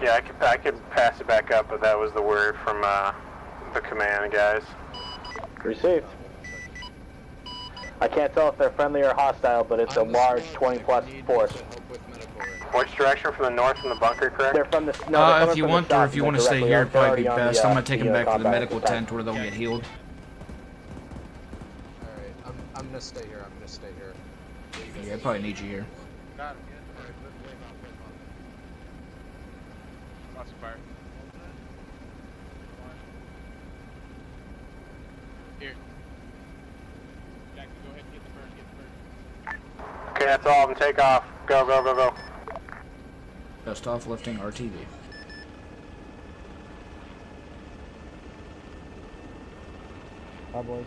Yeah, I could pass it back up, but that was the word from the command guys. Received. I can't tell if they're friendly or hostile, but it's a large 20-plus force. Which direction? From the north, from the bunker, correct? They're from the they're If you from want, the or south, if you and want to they're stay directly here, on- it'd probably be they're already on best. the, I'm gonna take them the, back to the combat medical at this time. tent where they'll get healed. Alright, I'm gonna stay here. Yeah, I probably need you here. Got him, yeah. Alright, wave on. Lots of fire. Okay, that's all of them. Take off. Go, go, go, go. Just off lifting RTV. Hi, boys.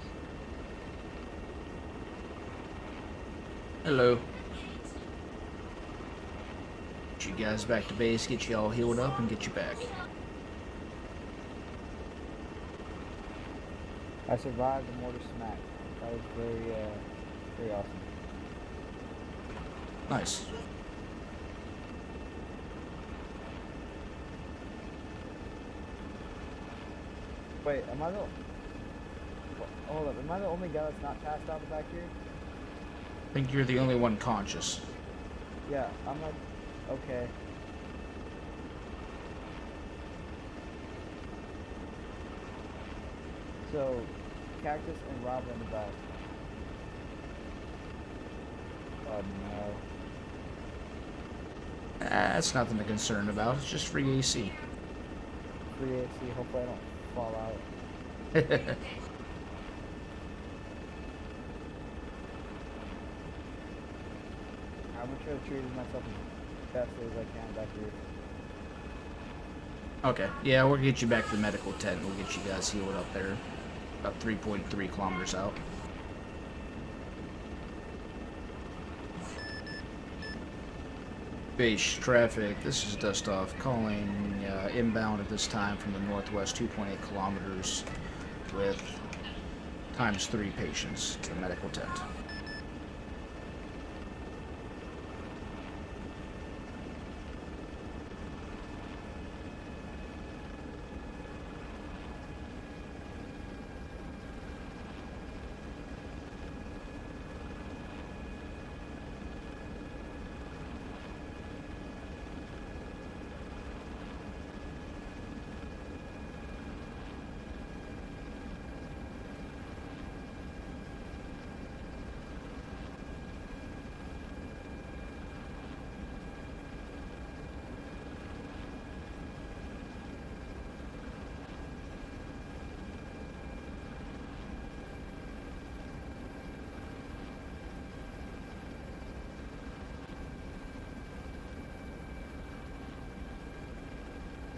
Hello. Get you guys back to base, get you all healed up, and get you back. I survived the mortar smack. That was very awesome. Nice. Wait, am I the... Hold up, am I the only guy that's not passed out back here? I think you're the only one conscious. Yeah, I'm like... Okay. So, Cactus and Rob in the back. Oh no. That's nothing to be concerned about. It's just free AC. Free AC, hopefully I don't fall out. I'm gonna try to treat myself as best as I can back here. Okay, yeah, we'll get you back to the medical tent. We'll get you guys healed up there. About 3.3 kilometers out. Base traffic, this is Dust Off calling inbound at this time from the northwest 2.8 kilometers with ×3 patients to the medical tent.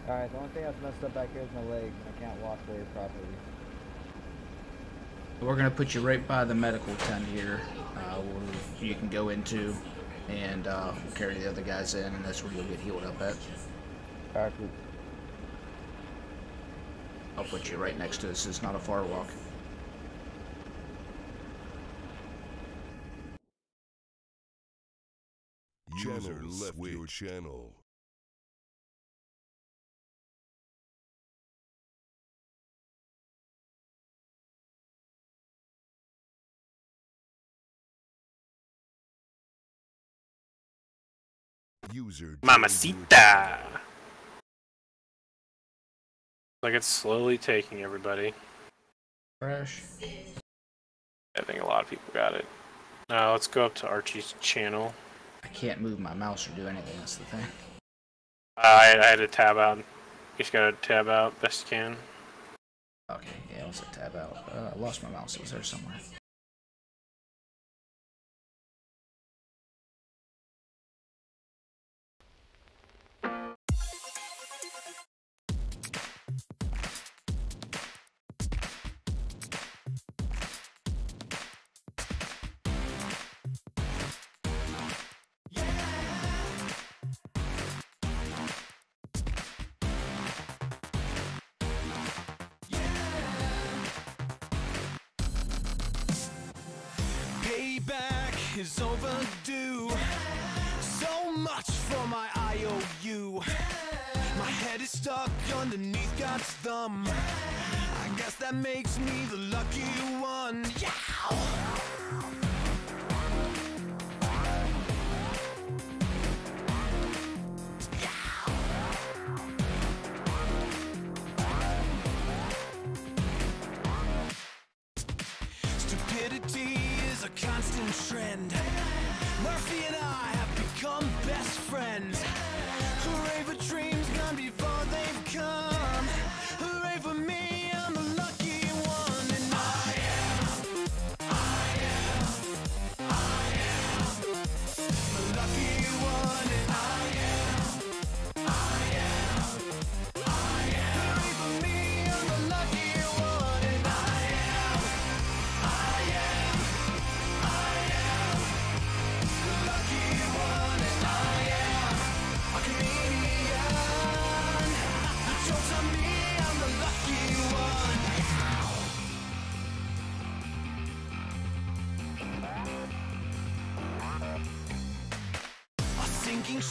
Alright, the only thing that's messed up back here is my leg, and I can't walk very properly. We're going to put you right by the medical tent here, you can go into, and we'll carry the other guys in, and that's where you'll get healed up at. Alright, cool. I'll put you right next to us. It's not a far walk. User left your channel. User Mamacita! Like it's slowly taking everybody. Crash. I think a lot of people got it. Now let's go up to Archie's channel. I can't move my mouse or do anything, that's the thing. I had to tab out. You just gotta tab out best you can. Okay, yeah, let's tab out. I lost my mouse, it was there somewhere. Payback is overdue. So much for my IOU. My head is stuck underneath God's thumb. I guess that makes me the lucky one. Yeah! Stupidity is a constant trend. Murphy and I have become best friends. Hooray for dreams gone before they've come. Hooray for me, I'm the lucky one. And I am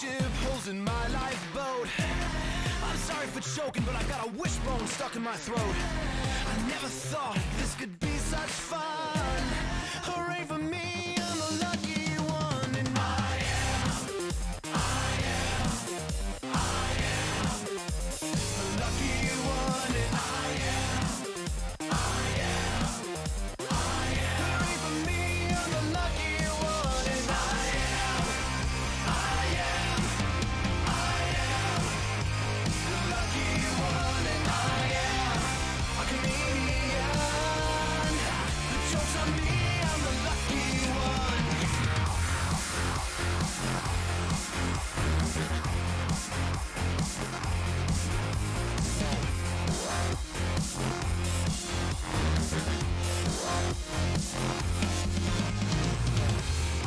ship holes in my lifeboat. I'm sorry for choking, but I got a wishbone stuck in my throat. I never thought this could be such fun. Hooray for me, I'm the lucky one. And I am the lucky one. And I am hooray for me, I'm the lucky one. And I am the lucky one. And I am a comedian. The joke's on me, I'm the lucky one.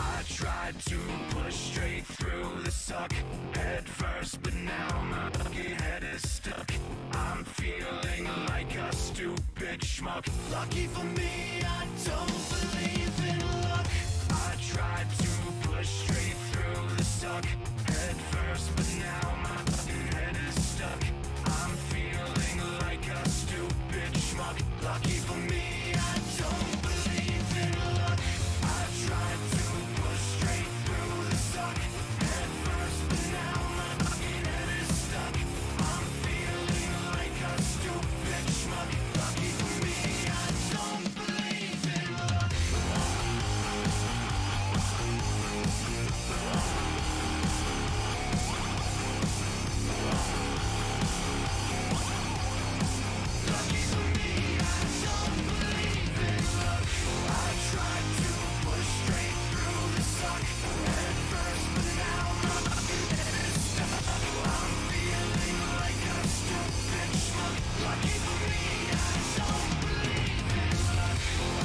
I tried to push straight through the suck head first, but now my fucking head is stuck. I'm feeling like a stupid schmuck. Lucky for me, I don't believe in luck. I tried to push straight through the suck head first, but now my fucking head is stuck. I'm feeling like a stupid schmuck. Lucky for me, I don't believe in luck. I tried to push straight through the suck head first, but now my fucking head is stuck. I'm feeling like a stupid schmuck. Lucky for me, I don't believe in luck. Lucky for me, I don't believe in luck. I tried to push straight through the suck head first, but now my fucking head is stuck. I'm feeling like a stupid schmuck. Lucky for me, I don't believe in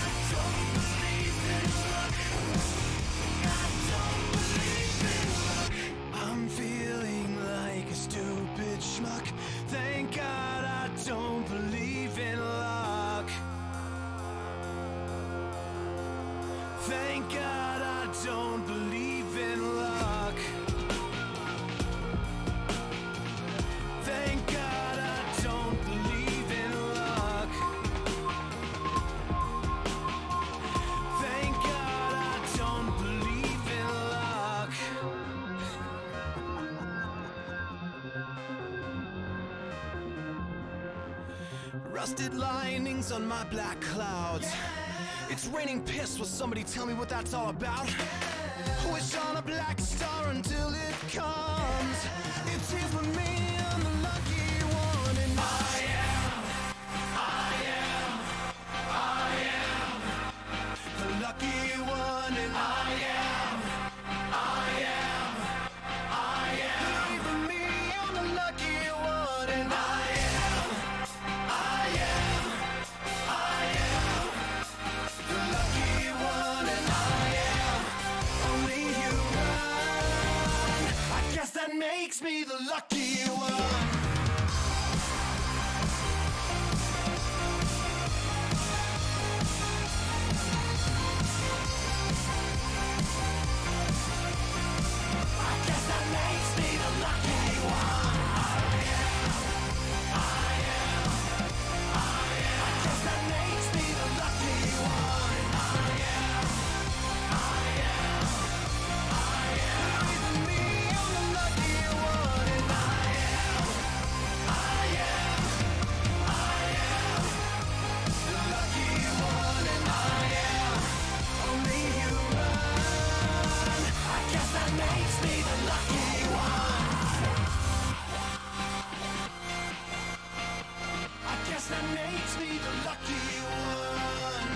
luck. I don't believe in luck. I don't believe in luck. I'm feeling like a stupid schmuck. Thank God I don't believe in luck. Thank God I don't believe in luck. Thank God I don't believe in luck. Thank God I don't believe in luck. Rusted linings on my black clouds. It's raining piss. Will somebody tell me what that's all about? Wish on a black star until it comes. It's here for me, I'm the lucky one. And I am the lucky one. And I am hooray for me, I'm the lucky one. And I am the lucky one. And I am only human. I guess that makes me the lucky one. I guess that makes me the lucky one. I guess that makes me the lucky one. Hooray for me, I'm the lucky one. And I am the lucky one. And I am only human. I guess that makes me the lucky one. I guess that makes me the lucky one.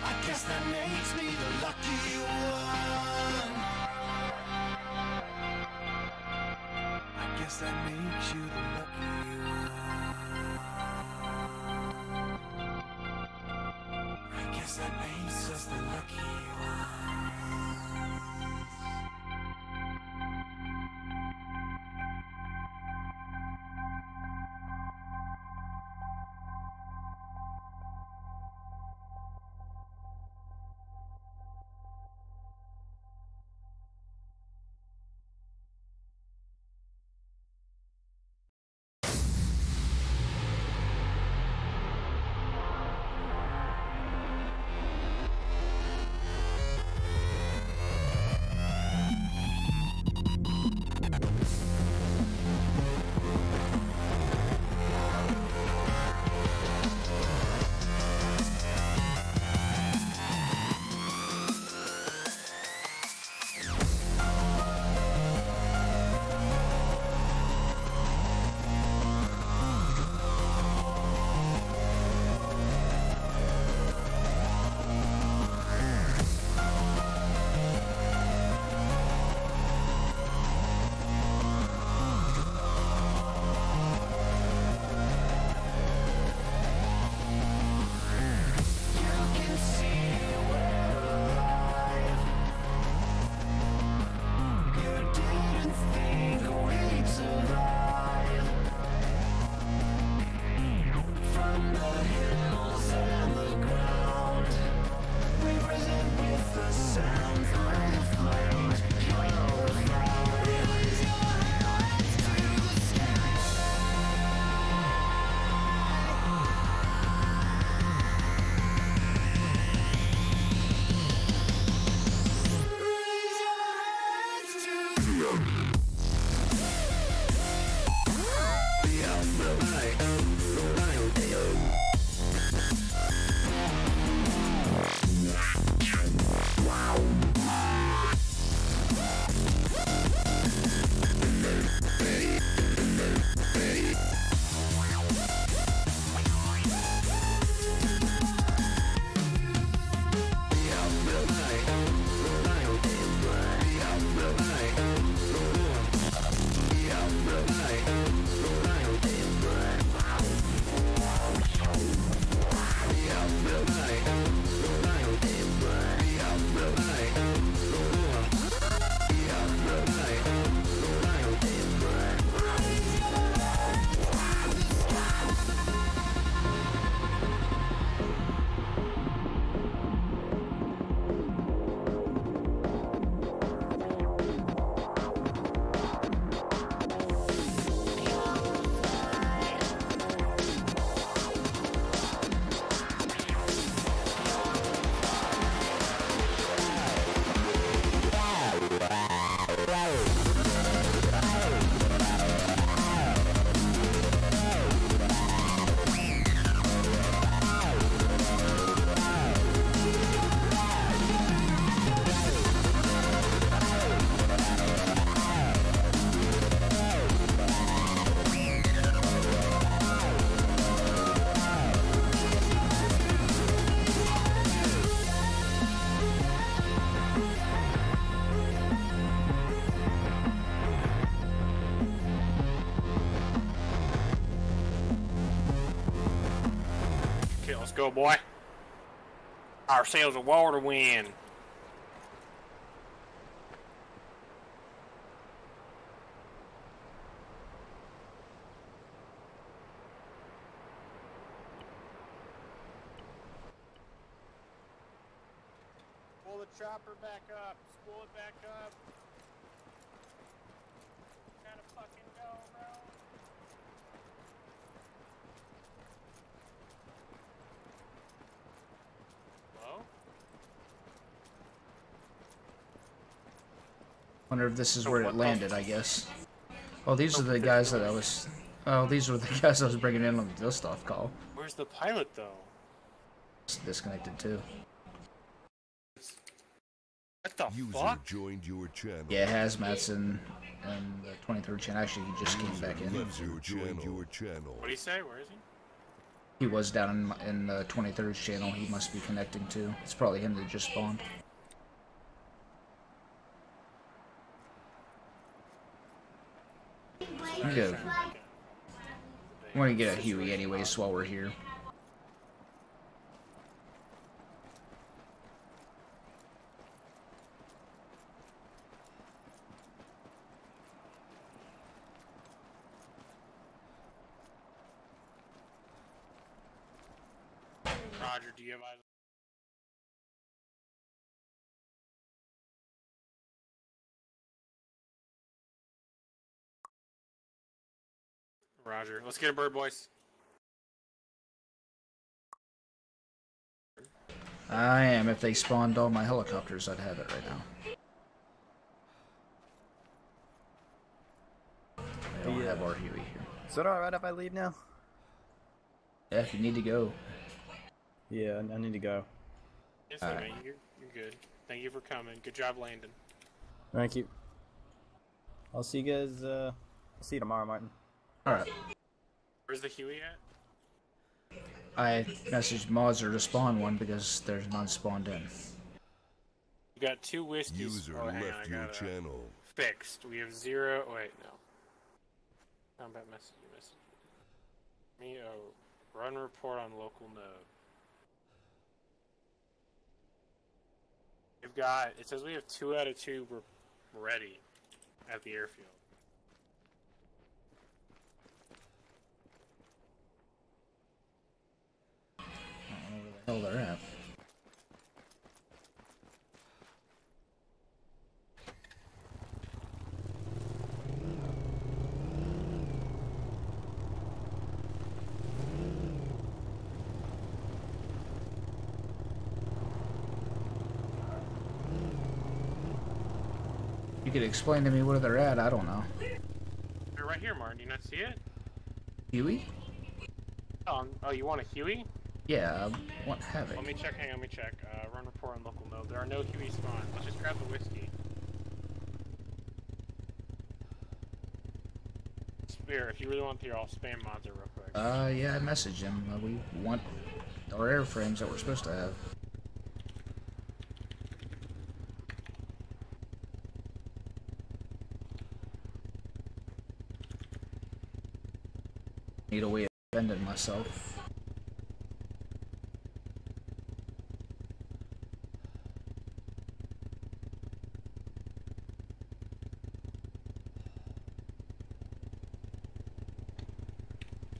I guess that makes me the lucky one. I guess that makes you the lucky one. I guess that makes us the lucky one. Let's go, boy. Ourselves a water win. Pull the chopper back up. Spool it back up. Gotta fucking go, bro. Hello? Wonder if this is where it landed, I guess. Oh, these are the guys that I was... Oh, these were the guys I was bringing in on the dust-off call. Where's the pilot, though? It's disconnected, too. What the User fuck? joined your channel. Yeah, Hazmat's in the 23rd channel. Actually, he just came back in. User joined your channel. What do you say? Where is he? He was down in the 23rd channel. He must be connecting to. It's probably him that just spawned. Good. I'm gonna get a Huey anyways while we're here. Roger, do you have eyes? Roger. Let's get a bird, boys. I am. If they spawned all my helicopters, I'd have it right now. I don't have our Huey here. Is it alright if I leave now? Yeah, if you need to go. Yeah, I need to go. Yes, man, you're good. Thank you for coming. Good job landing. Thank you. I'll see you guys, I'll see you tomorrow, Martin. Alright. Where's the Huey at? I messaged Mozzer to spawn one because there's none spawned in. You got 2 whiskeys. User left your channel. Fixed. We have 0. Wait, no. Combat message. Me, run report on local node. We've got, it says we have 2 out of 2 ready at the airfield. I don't know where the hell they're at. You could explain to me where they're at, I don't know. They're right here, Martin. Do you not see it? Huey? Oh, you want a Huey? Yeah, I want Havoc. Let me check, hang on, let me check. Run report on local node. There are no Huey spawns. Let's just grab the whiskey. Here, if you really want to, I'll spam mods it real quick. Yeah, I messaged him. We want our airframes that we're supposed to have. Need a way of defending myself.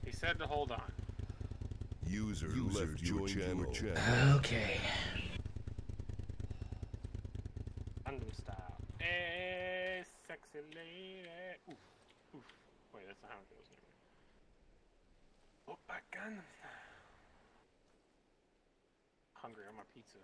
He said to hold on. User left your channel. Okay. Gundam style. Hey, sexy lady. Oof. Oof. Wait, that's not how it goes. Oppa Gundam style. Hungry on my pizza.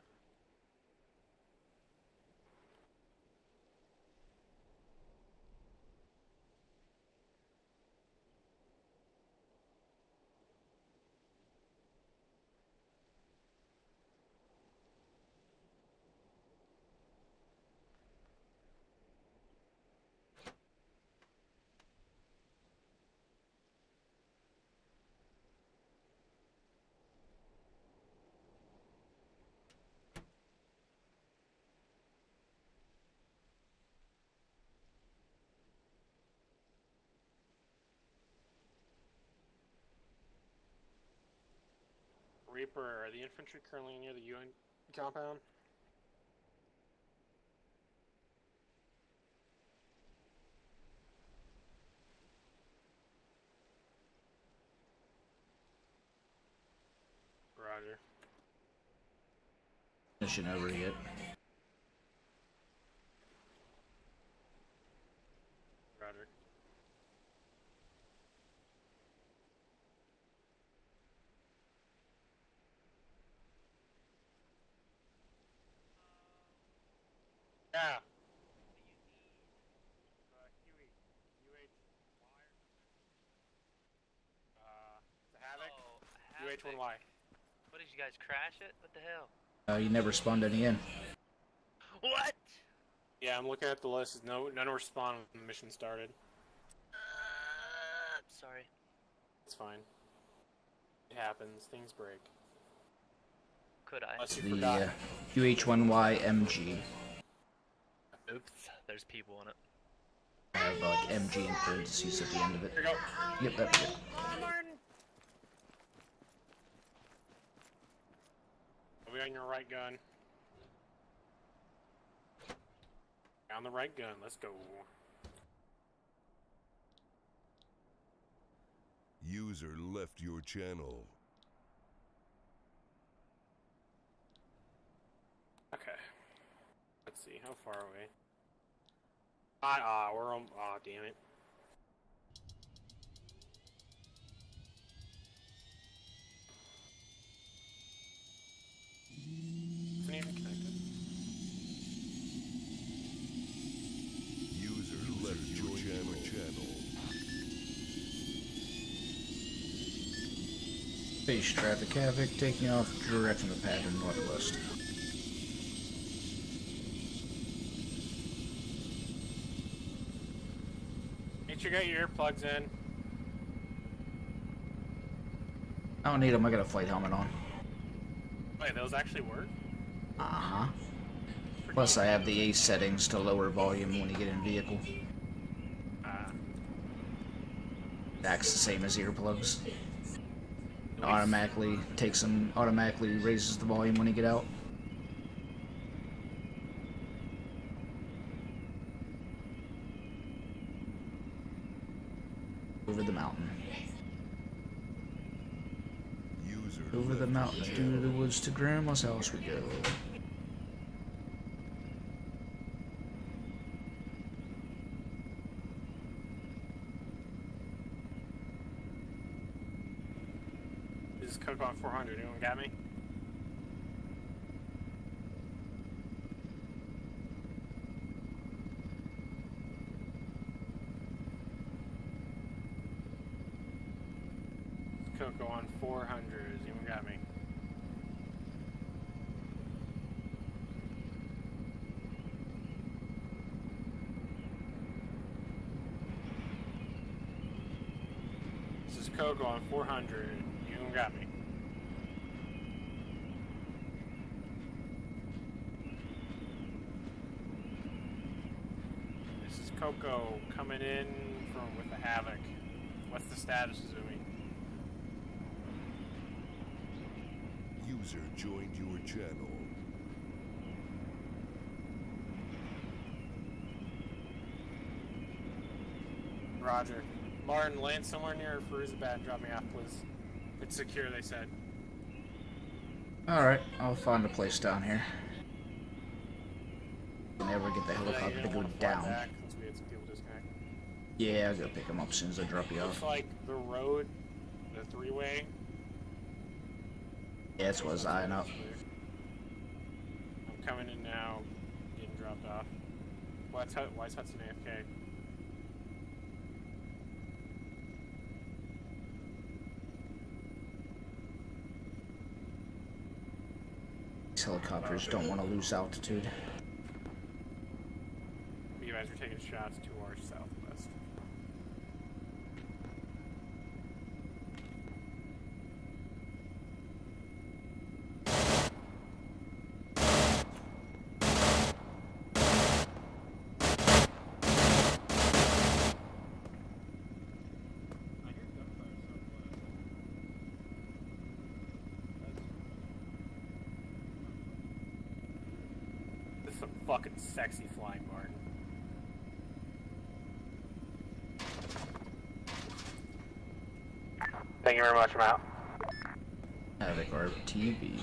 Reaper, are the infantry currently near the UN compound? Roger. Mission over yet. Roger. Yeah. The Havoc. UH1Y. What did you guys crash it? What the hell? You never spawned any in. What? Yeah, I'm looking at the list. None were spawned when the mission started. Sorry. It's fine. It happens. Things break. Could I? Unless you forgot. The UH1Y MG. Oops, there's people in it. I have like MG in parentheses at the end of it. Here you go. Yep, that's it. Are we on your right gun? On the right gun. Let's go. User left your channel. Okay. Let's see. How far away? We're on. Aw, damn it. Isn't even connected. User left your channel. Base traffic havoc taking off direct from the pattern northwest. Make sure you got your earplugs in. I don't need them, I got a flight helmet on. Wait, those actually work? Uh-huh. Plus I have the ACE settings to lower volume when you get in vehicle. Acts the same as earplugs. Automatically raises the volume when you get out. Over the mountain. Over the mountain, through the woods to Grandma's house we go. This is Coke on 400. Anyone got me? Coco on 400. Anyone got me? This is Coco on 400. Anyone got me? This is Coco coming in with the Havoc. What's the status, Zooey? User joined your channel. Roger. Martin, land somewhere near Firuzabad and drop me off, please. It's secure, they said. Alright, I'll find a place down here. Never get the helicopter to go down. Back, since we had some people disconnect. Yeah, I'll go pick them up as soon as I drop you Looks off. like the road, the three-way. Yeah, that's what I was eyeing up. I'm coming in now, getting dropped off. Why is Hudson AFK? These helicopters don't want to lose altitude. You guys are taking shots to our southwest. some fucking sexy flying barn. Thank you very much, I'm out. Havoc RTB.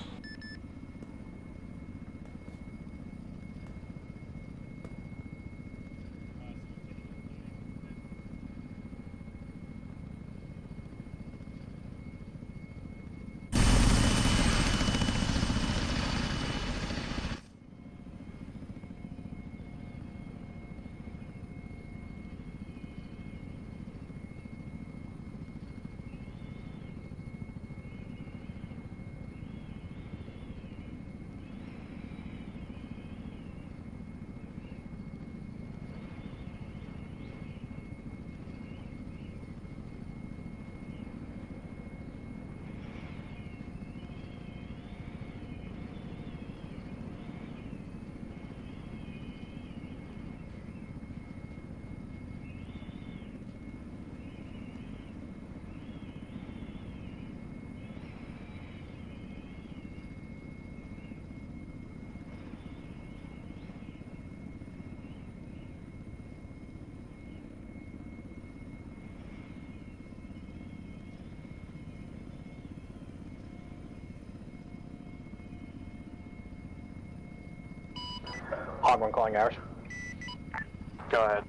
Hog1 calling ours. Go ahead.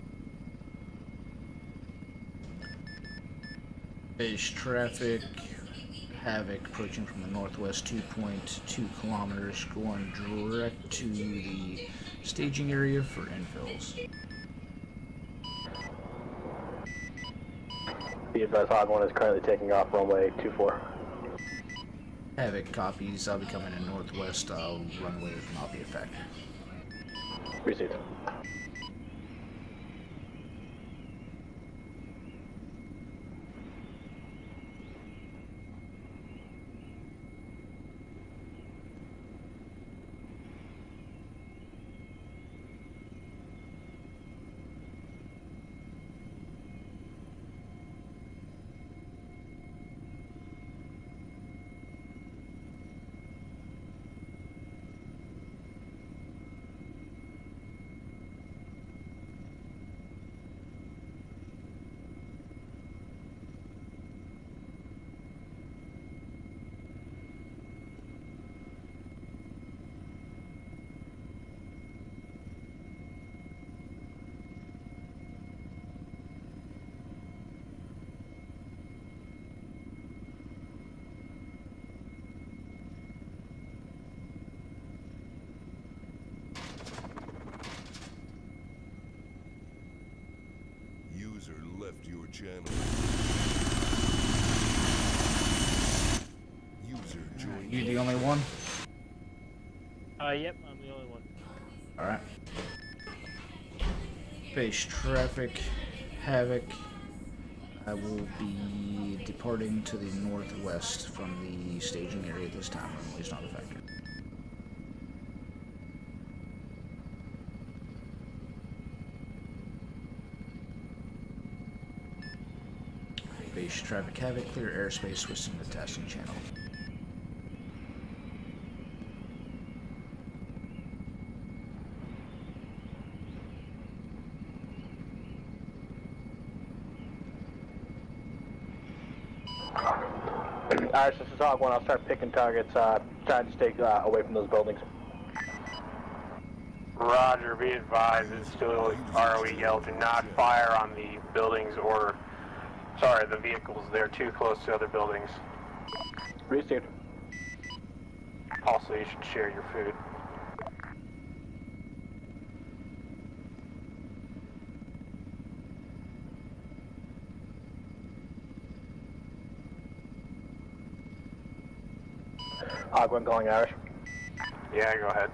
Base traffic, Havoc approaching from the northwest 2.2 kilometers, going direct to the staging area for infills. Be advised, Hog1 is currently taking off runway 24. Havoc copies, I'll be coming in northwest, runway will not be a factor. Received. User left your channel. User joined. You the only one? Yep, I'm the only one. Alright. Base traffic, Havoc. I will be departing to the northwest from the staging area this time. Runway's not a factor. Base traffic, Havoc, clear airspace, switching to testing channel. Alright, this is Hog1. I'll start picking targets, trying to stay away from those buildings. Roger, be advised, it's still ROE yell, do not fire on the buildings or, sorry, the vehicles. They're too close to other buildings. Received. Also, you should share your food. Hog1 calling Irish. Yeah, go ahead.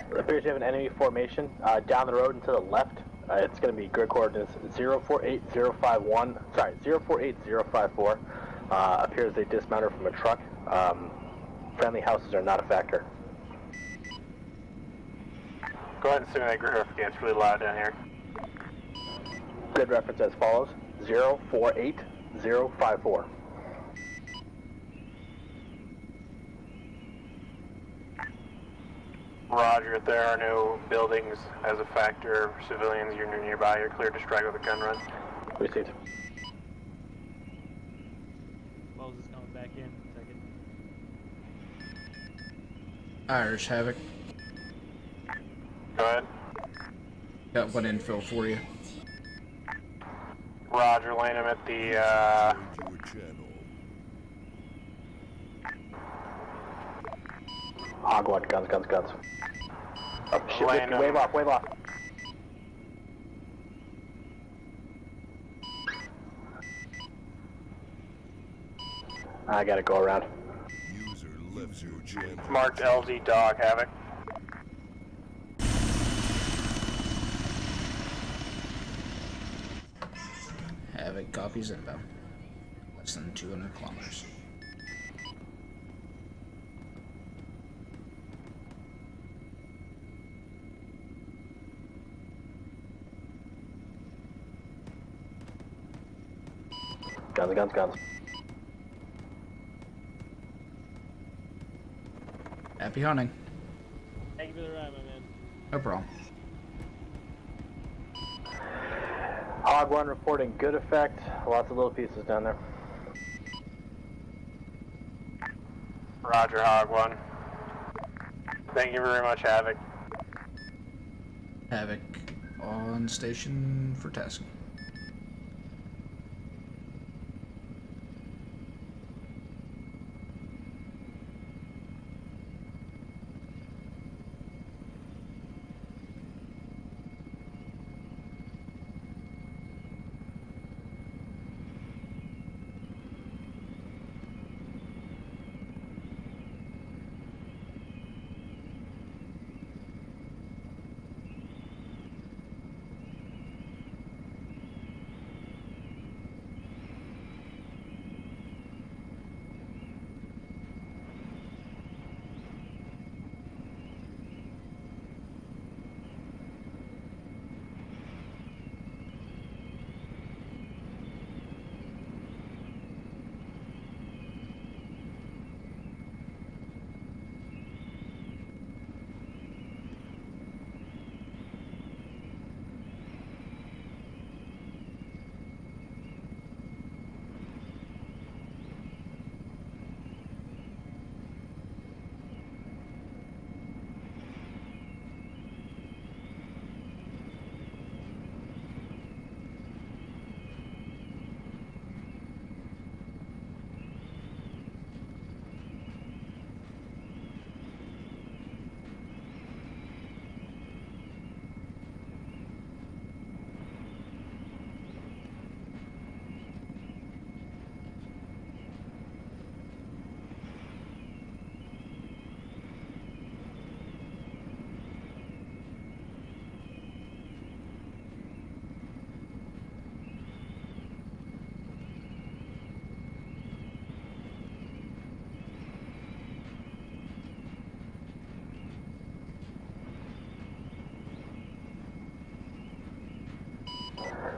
It appears you have an enemy formation down the road and to the left. It's going to be grid coordinates 048051, sorry, 048054. Appears they dismounted from a truck. Friendly houses are not a factor. Go ahead and simulate grid again. It's really loud down here. Grid reference as follows, 048054. Roger, if there are no buildings as a factor, civilians you're nearby, you're cleared to strike with a gun run. Received. Wells is coming back in. Second. Irish Havoc. Go ahead. Got one infill for you. Roger, land him at the, Hog one, guns. Oh, shit, Land whiskey, wave off. I gotta go around. User left your channel. marked LZ Dog Havoc. Havoc copies inbound. Less than 200 kilometers. Guns. Happy hunting. Thank you for the ride, my man. No problem. Hog 1 reporting good effect. Lots of little pieces down there. Roger, Hog 1. Thank you very much, Havoc. Havoc on station for tasking.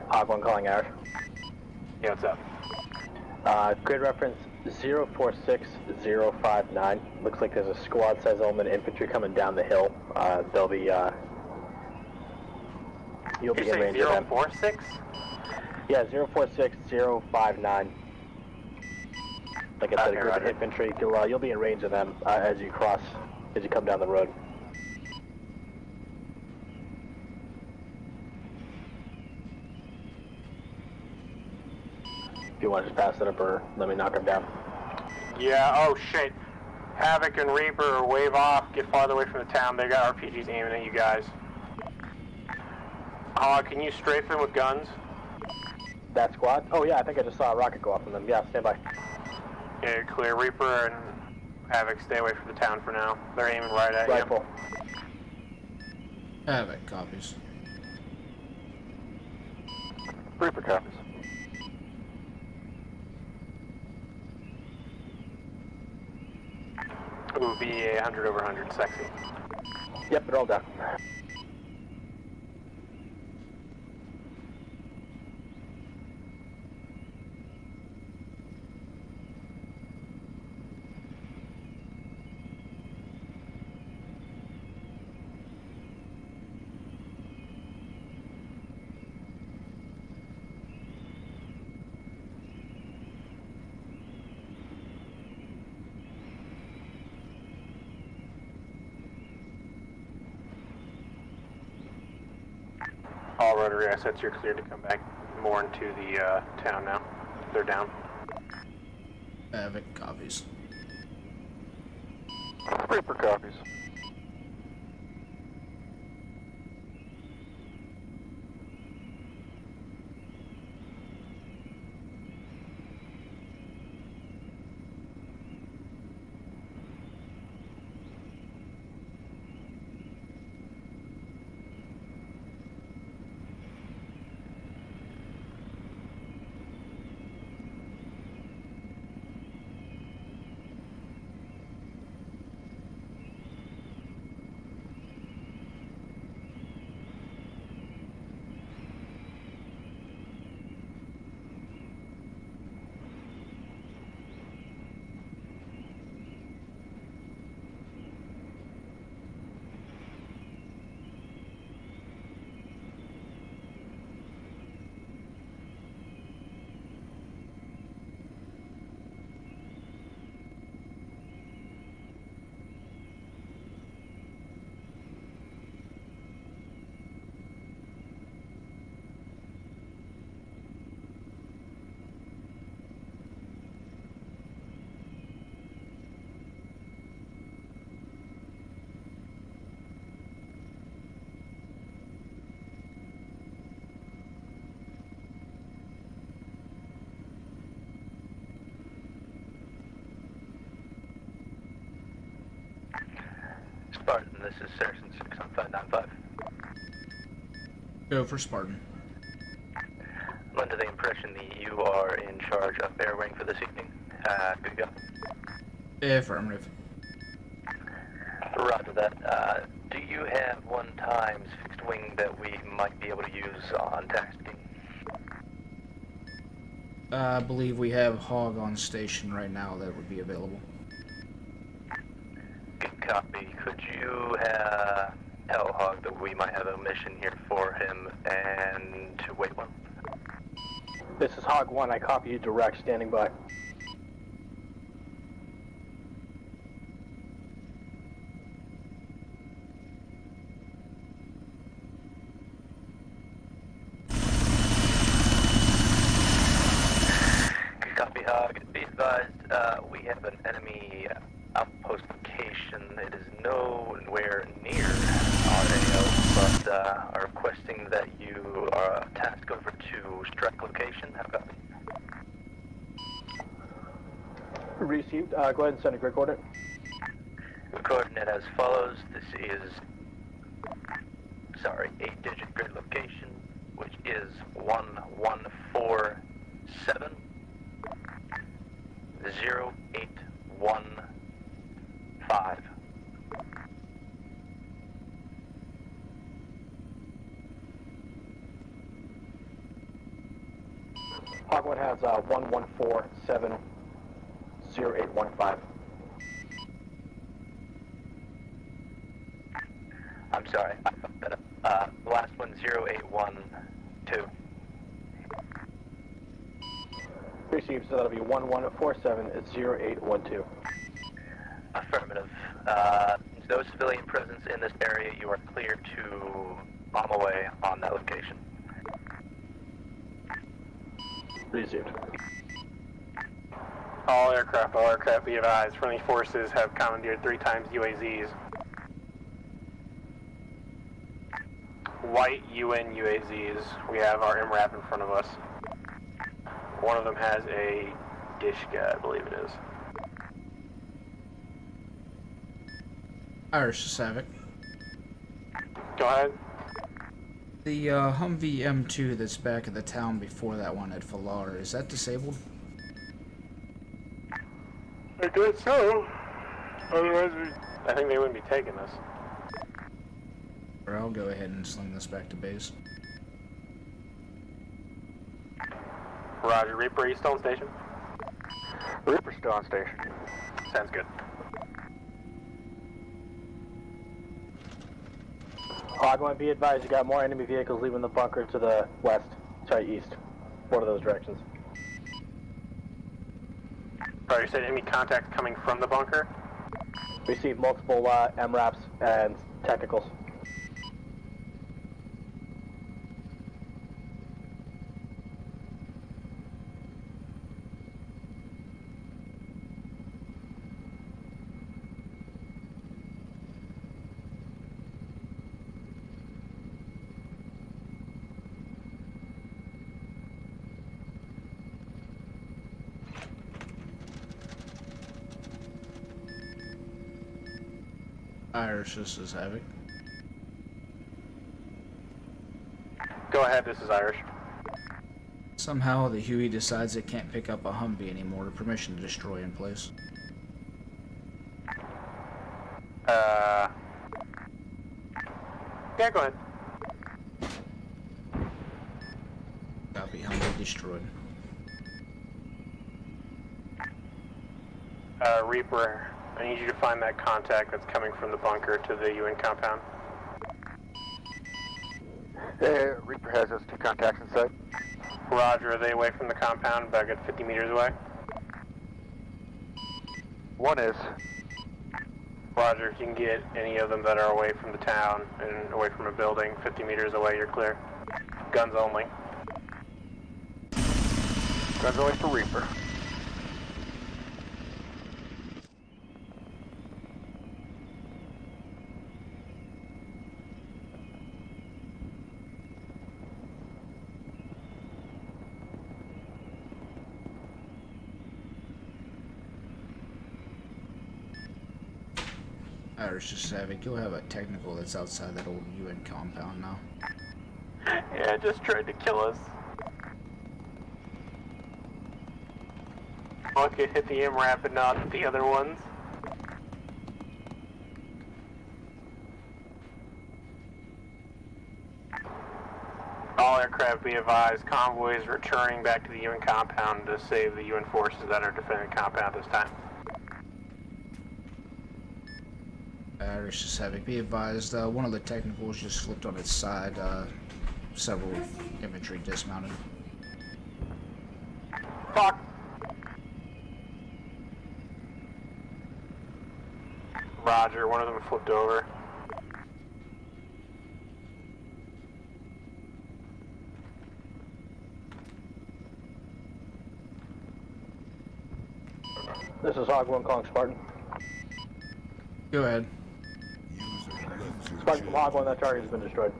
Hog 1 calling Irish. Yeah, what's up? Grid reference 046059. Looks like there's a squad size element of infantry coming down the hill. They'll be, you'll be in range of them. 046? Yeah, 046059. Like I said, a group of infantry. You'll be in range of them as you come down the road. If you want to just pass it up or let me knock him down. Yeah, oh shit. Havoc and Reaper, wave off, get farther away from the town. They got RPGs aiming at you guys. Can you strafe them with guns? That squad? Oh yeah, I think I just saw a rocket go off on them. Yeah, stand by. Yeah, clear. Reaper and Havoc, stay away from the town for now. They're aiming right at Rifle. Havoc copies. Reaper copies. Ooh, BA 100 over 100, sexy. Yep, they're all down. All rotary assets, you're cleared to come back more into the town now. They're down. Havoc copies. Reaper copies. Spartan, this is Saracen 6 on 595. Go for Spartan. I'm under the impression that you are in charge of air wing for this evening. Good go. Affirmative. Roger that. Do you have 1x fixed wing that we might be able to use on tactics? I believe we have Hog on station right now that would be available. Good copy. Could you tell Hog that we might have a mission here for him and to wait one? This is Hog 1. I copy you direct, standing by. Good copy, Hog. Be advised, we have an enemy outpost location. It is nowhere near our AO, but are requesting that you are tasked over to strike location. How about it? Received. Go ahead and send a grid coordinate. The coordinate as follows. This is, 8-digit grid location, which is 1147 0815. Hog 1 has 1147 0815. I'm sorry, I fucked that up. The last one, 0812. Received, so that'll be 1147 0812. Affirmative. No civilian presence in this area. You are clear to bomb away on that location. Received. All aircraft, be advised. Friendly forces have commandeered 3 times UAZs. White UN UAZs. We have our MRAP in front of us. One of them has a Dishka, I believe it is. Irish Savic. Go ahead. The Humvee M2 that's back at the town before that one at Falar, is that disabled? I guess so. Otherwise, I think they wouldn't be taking this. Or I'll go ahead and sling this back to base. Roger. Reaper, are you still on station? Reaper's still on station. Sounds good. Hog 1, be advised, you got more enemy vehicles leaving the bunker to the west, east. One of those directions. Roger, you said enemy contact coming from the bunker? Received multiple MRAPs and technicals. Irish, this is Havoc. Go ahead, this is Irish. Somehow the Huey decides it can't pick up a Humvee anymore. Permission to destroy in place. Yeah, go ahead. Copy, Humvee destroyed. Reaper, I need you to find that contact that's coming from the bunker to the UN compound. Reaper has those 2 contacts inside. Roger, are they away from the compound, about a good 50 meters away? One is. Roger, if you can get any of them that are away from the town and away from a building, 50 meters away, you're clear. Guns only. Guns only for Reaper. Irish, just Havoc. You'll have a technical that's outside that old UN compound now. Yeah, just tried to kill us. Lucky it hit the MRAP and not the other ones. All aircraft be advised, convoys returning back to the UN compound to save the UN forces that are defending the compound this time. Irish, just Havoc. Be advised, one of the technicals just flipped on its side. Several infantry dismounted. Fuck! Roger, one of them flipped over. This is Hog 1 calling Spartan. Go ahead. Spartan from Hog 1, that target has been destroyed.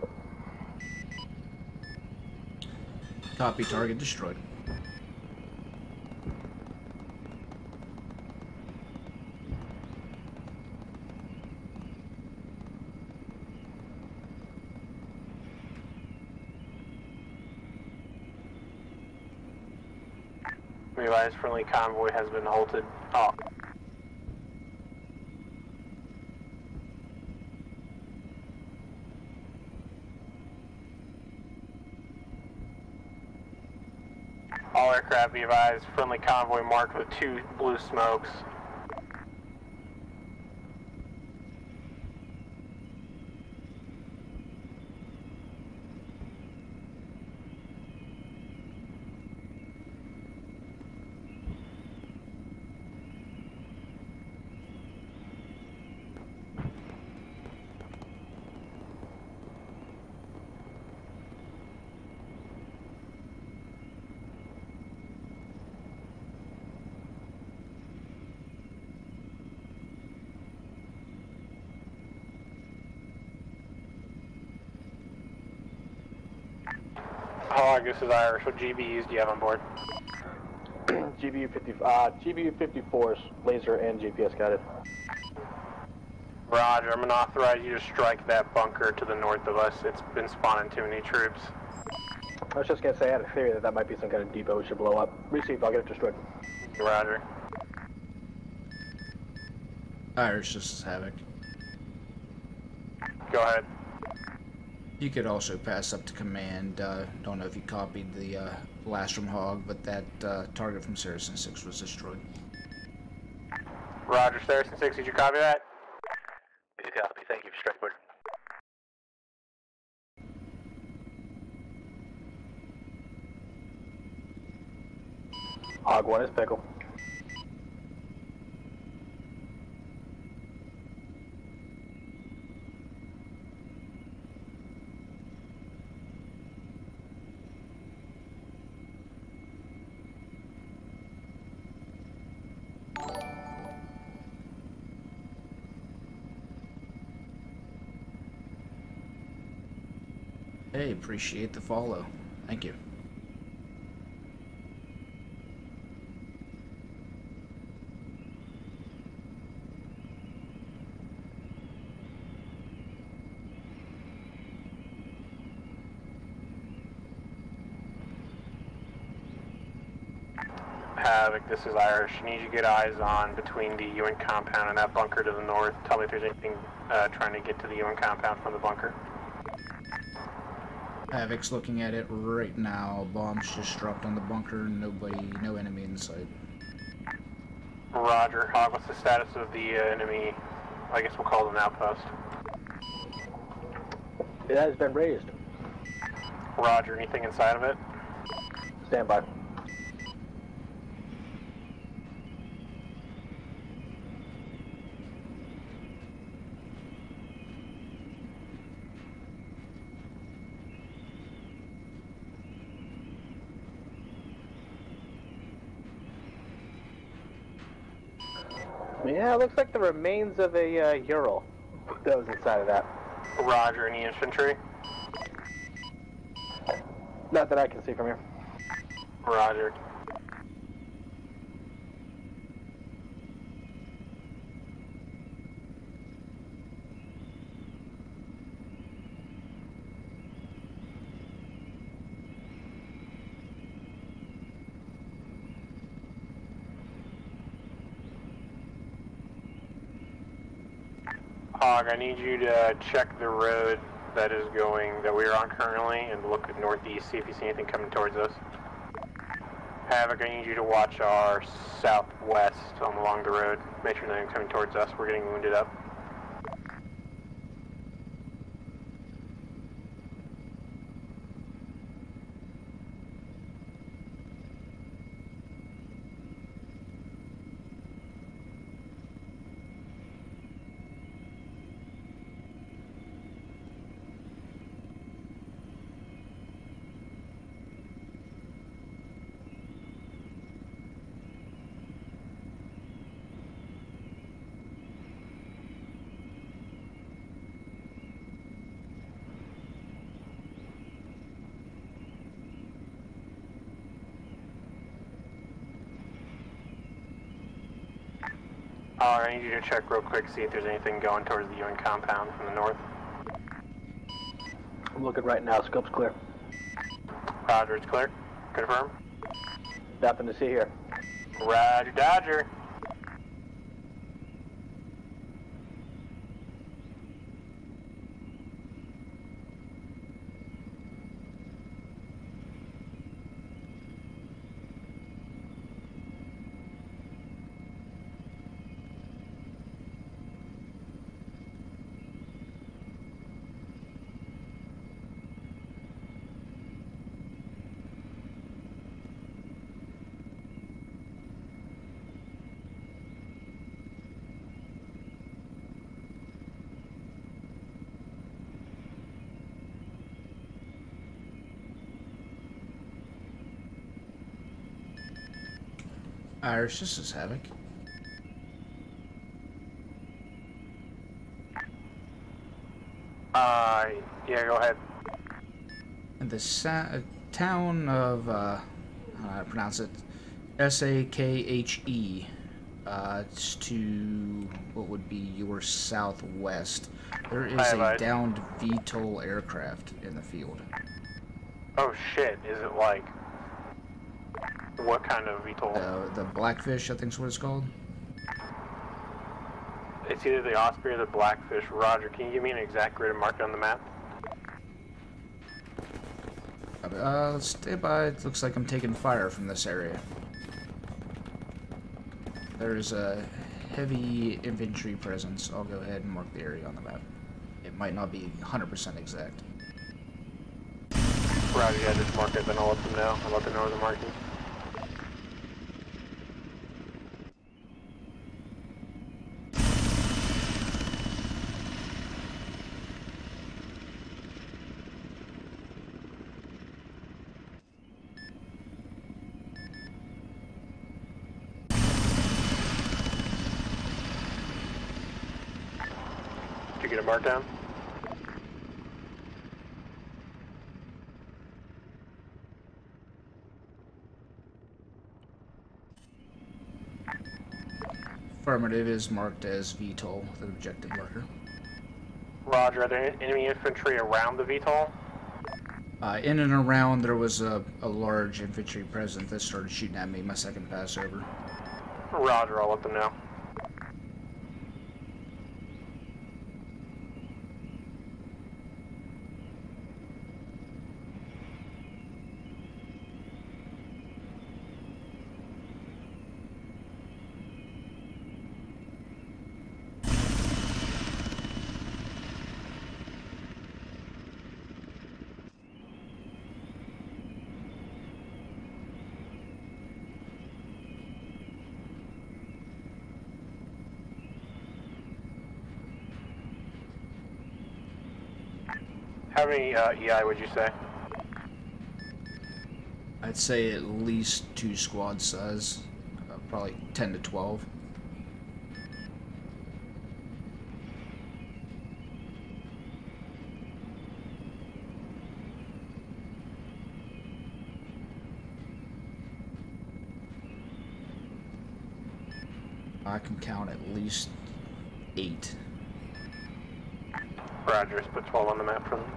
Copy, target destroyed. Realized friendly convoy has been halted. Oh. All aircraft be advised, friendly convoy marked with 2 blue smokes. Hog, this is Irish. What GBUs do you have on board? GBU 54s, laser and GPS guided. Roger, I'm going to authorize you to strike that bunker to the north of us. It's been spawning too many troops. I was just going to say, I had a theory that that might be some kind of depot we should blow up. Receive, I'll get it destroyed. Roger. Irish, this is Havoc. Go ahead. You could also pass up to command. Don't know if you copied the blast from Hog, but that target from Saracen 6 was destroyed. Roger, Saracen 6, did you copy that? Good copy, thank you for strike order. Hog 1 is Pickle. Hey, appreciate the follow. Thank you. Havoc, this is Irish. Need you to get eyes on between the UN compound and that bunker to the north. Tell me if there's anything trying to get to the UN compound from the bunker. Havoc's looking at it right now. Bombs just dropped on the bunker. No enemy in sight. Roger. Hog, what's the status of the enemy? I guess we'll call it an outpost. It has been raised. Roger. Anything inside of it? Stand by. Yeah, it looks like the remains of a Ural that was inside of that. Roger. Any infantry? Not that I can see from here. Roger. Hog, I need you to check the road that we're on currently and look at northeast, see if you see anything coming towards us. Havoc, I need you to watch our southwest along the road. Make sure nothing's coming towards us. We're getting wounded up. I need you to check real quick, see if there's anything going towards the UN compound from the north. I'm looking right now. Scope's clear. Roger, it's clear. Confirm. Nothing to see here. Roger, Dodger. Irish, this is Havoc. Yeah, go ahead. The town of, how do I pronounce it? Sakhe. It's to what would be your southwest. There is a downed VTOL aircraft in the field. Oh shit, is it like... What kind of VTOL? The Blackfish, I think is what it's called. It's either the Osprey or the Blackfish. Roger, can you give me an exact grid and mark it on the map? Let's stay by. It looks like I'm taking fire from this area. There's a heavy infantry presence. I'll go ahead and mark the area on the map. It might not be 100% exact. Roger, yeah, just mark it, then I'll let them know about the northern marking. Did you get a mark down? Affirmative is marked as VTOL, the objective marker. Roger, are there enemy infantry around the VTOL? In and around, there was a large infantry presence that started shooting at me my second pass over. Roger, I'll let them know. How many EI would you say? I'd say at least 2 squad size, probably 10 to 12. I can count at least 8. Roger, just put 12 on the map for them.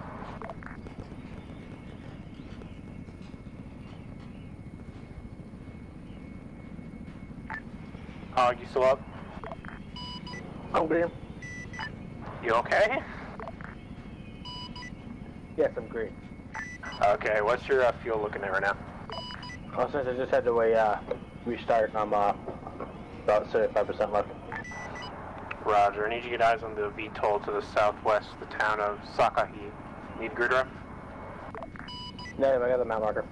Hog, you still up? I'm green. You okay? Yes, I'm green. Okay, what's your fuel looking at right now? Oh, since I just had to restart, I'm about 75% left. Roger, I need you to get eyes on the VTOL to the southwest, the town of Sakahi. Need grid rep? No, I got the map marker.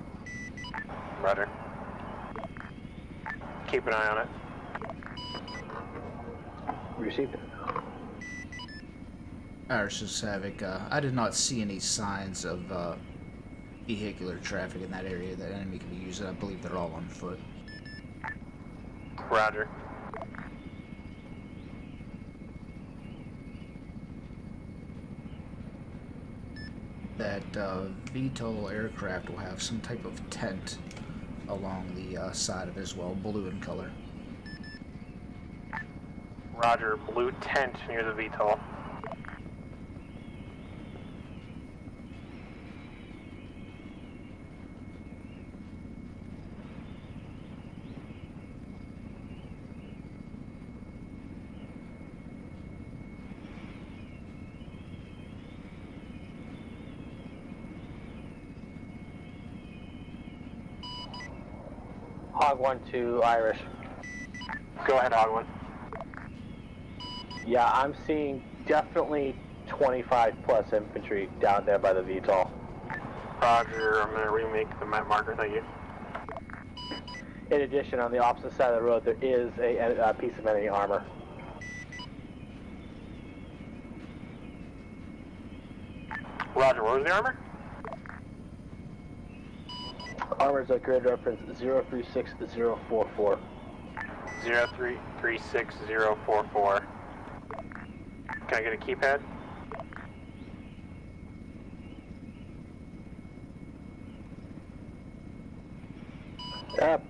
Roger. Keep an eye on it. Received. Irish Havoc, I did not see any signs of vehicular traffic in that area that enemy could be using. I believe they're all on foot. Roger. That VTOL aircraft will have some type of tent along the side of it as well, blue in color. Roger, blue tent near the VTOL. Hog 1 to Irish. Go ahead, Hog 1. Yeah, I'm seeing definitely 25 plus infantry down there by the VTOL. Roger, I'm going to remake the map marker, thank you. In addition, on the opposite side of the road, there is a piece of enemy armor. Roger, what was the armor? Armor's a grid reference 036044. 036044. Can I get a keypad?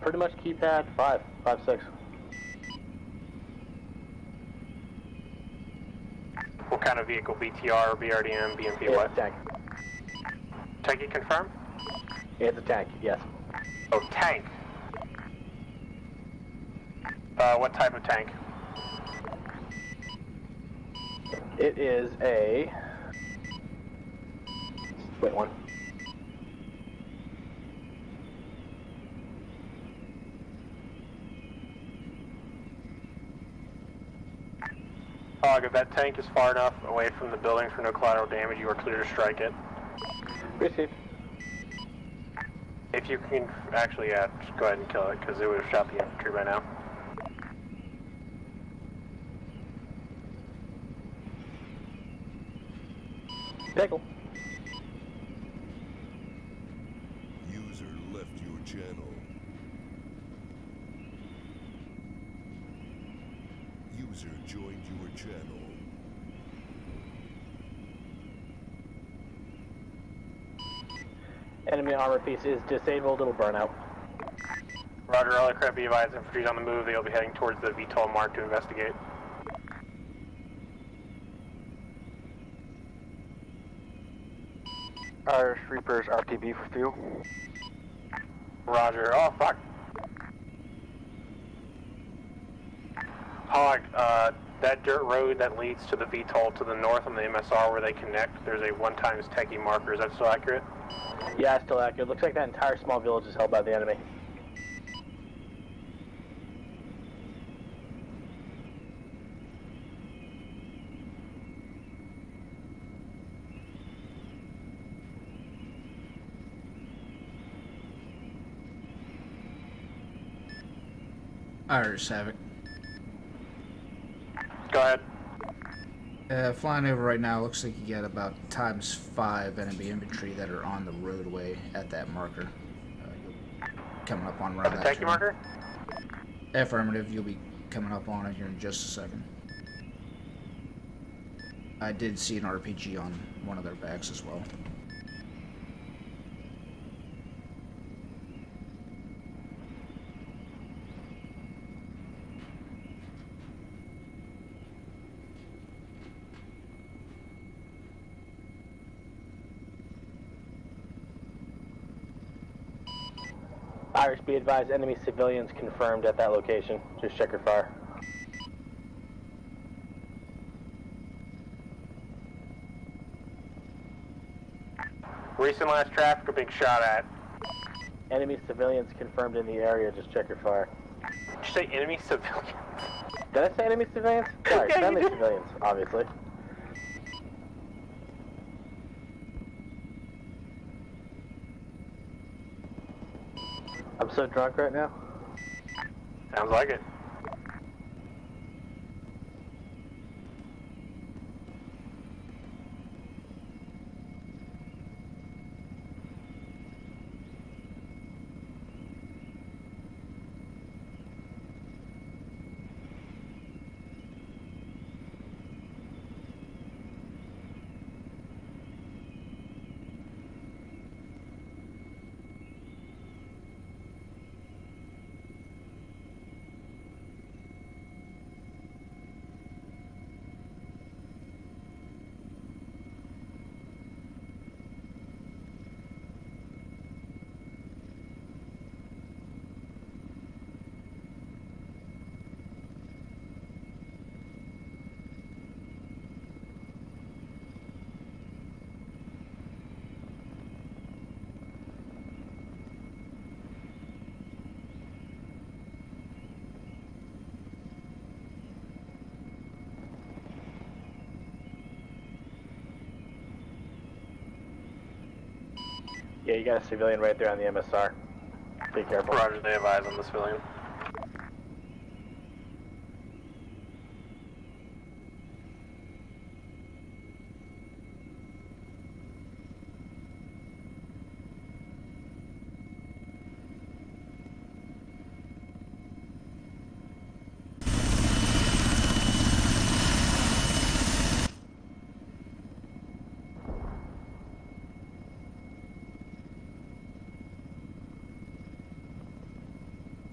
Pretty much keypad 556. What kind of vehicle? BTR, BRDM, BMP, what? Tank. Tank, you confirm? It's a tank, yes. Oh, tank. What type of tank? It is a... Wait, one. If that tank is far enough away from the building for no collateral damage, you are clear to strike it. Received. If you can, actually, yeah, just go ahead and kill it, because it would have shot the infantry by now. Pickle. User left your channel. User joined your channel. Enemy armor piece is disabled, it'll burn out. Roger, all aircraft be advised, infantry's on the move, they'll be heading towards the VTOL mark to investigate. Irish Reapers RTB for fuel. Roger. Oh, fuck. Hog, that dirt road that leads to the VTOL to the north on the MSR where they connect, there's a 1x techie marker. Is that still accurate? Yeah, it's still accurate. Looks like that entire small village is held by the enemy. Irish Havoc. Go ahead. Flying over right now, looks like you got about ×5 enemy infantry that are on the roadway at that marker. Coming up on around that techie turn. marker? Affirmative, you'll be coming up on it here in just a second. I did see an RPG on one of their backs as well. Irish, be advised, enemy civilians confirmed at that location. Just check your fire. Recent last traffic are being shot at. Enemy civilians confirmed in the area. Just check your fire. Did you say enemy civilians? Did I say enemy civilians? Sorry, Yeah, you friendly did. civilians, obviously. I'm so drunk right now. Sounds like it. Yeah, you got a civilian right there on the MSR. Be careful. Roger, they have eyes on the civilian.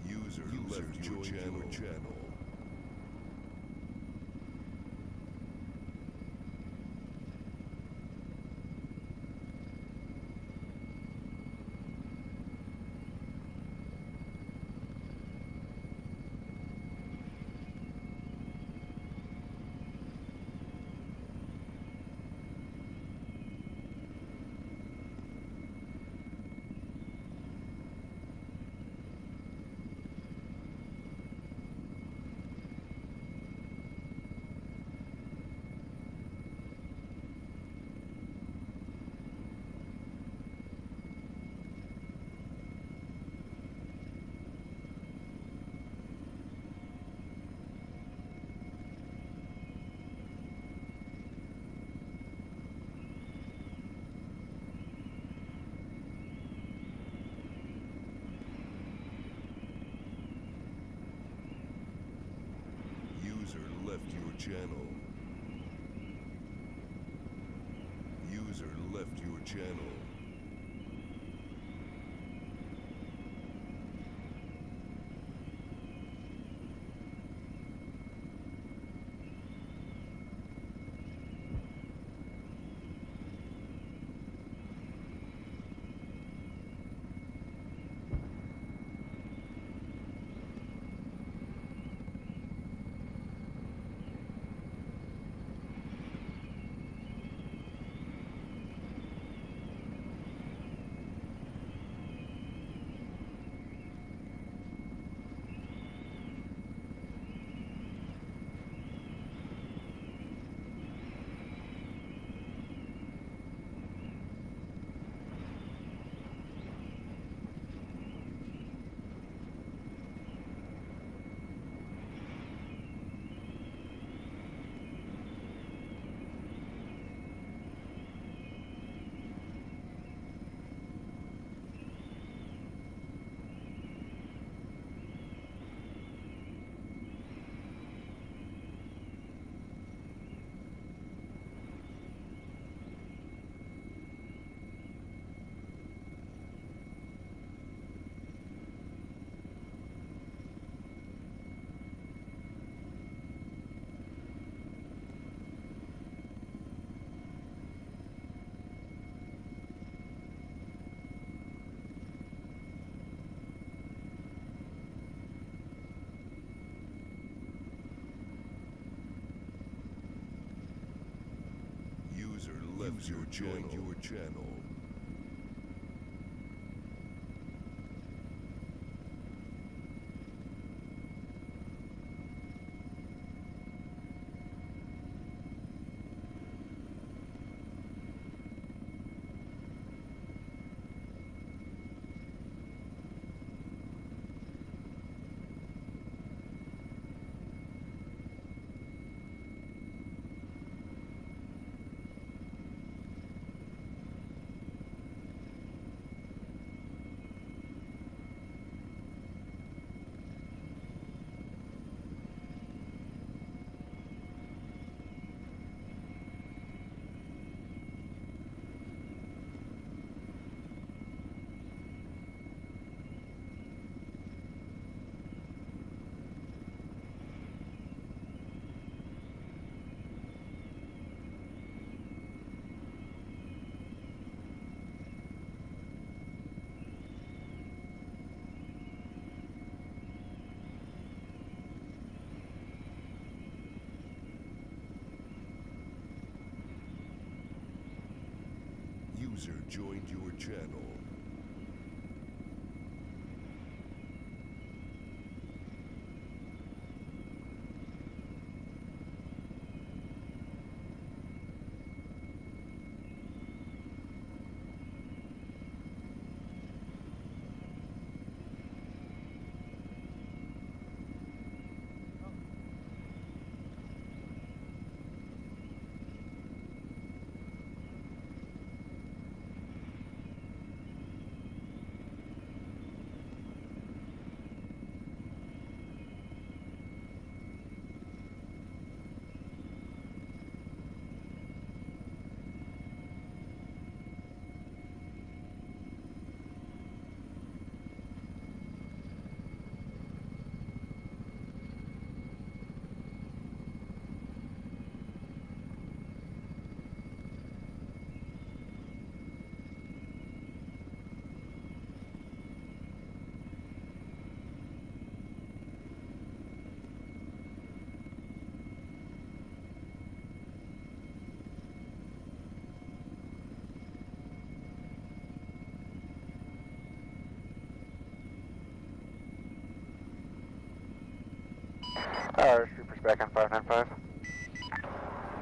User left your channel. User left your channel. User left your channel. User left your joined your channel. User joined your channel. Reaper's back on 595.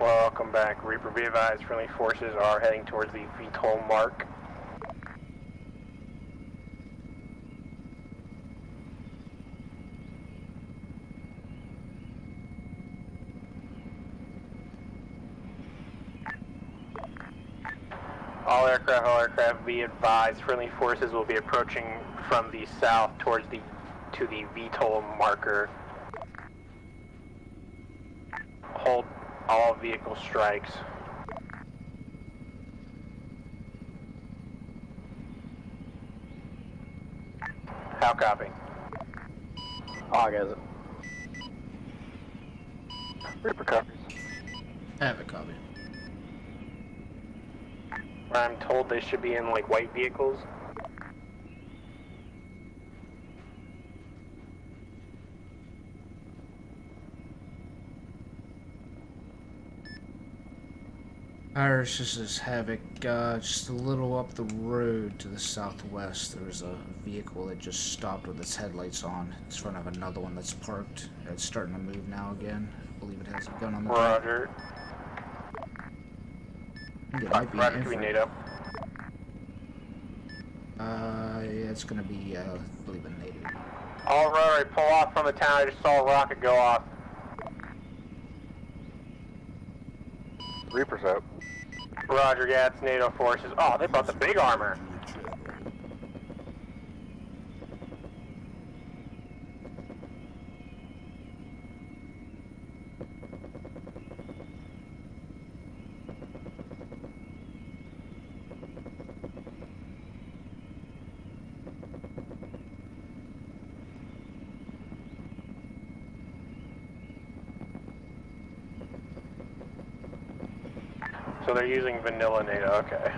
Welcome back. Reaper, be advised, friendly forces are heading towards the VTOL mark. All aircraft, be advised, friendly forces will be approaching from the south towards the VTOL marker. Hold all vehicle strikes. How copy? I guess it. Reaper copies. Have it copy. I'm told they should be in like white vehicles. Irish, this is Havoc. Just a little up the road to the southwest, there's a vehicle that just stopped with its headlights on. It's in front of another one that's parked. It's starting to move now again. I believe it has a gun on the back. Roger. It might be Roger, to be NATO. Yeah, it's gonna be, I believe a native. All right, pull off from the town. I just saw a rocket go off. Reaper's out. Roger, yeah, it's NATO forces. Oh, they brought the big armor. So they're using vanilla NATO, okay.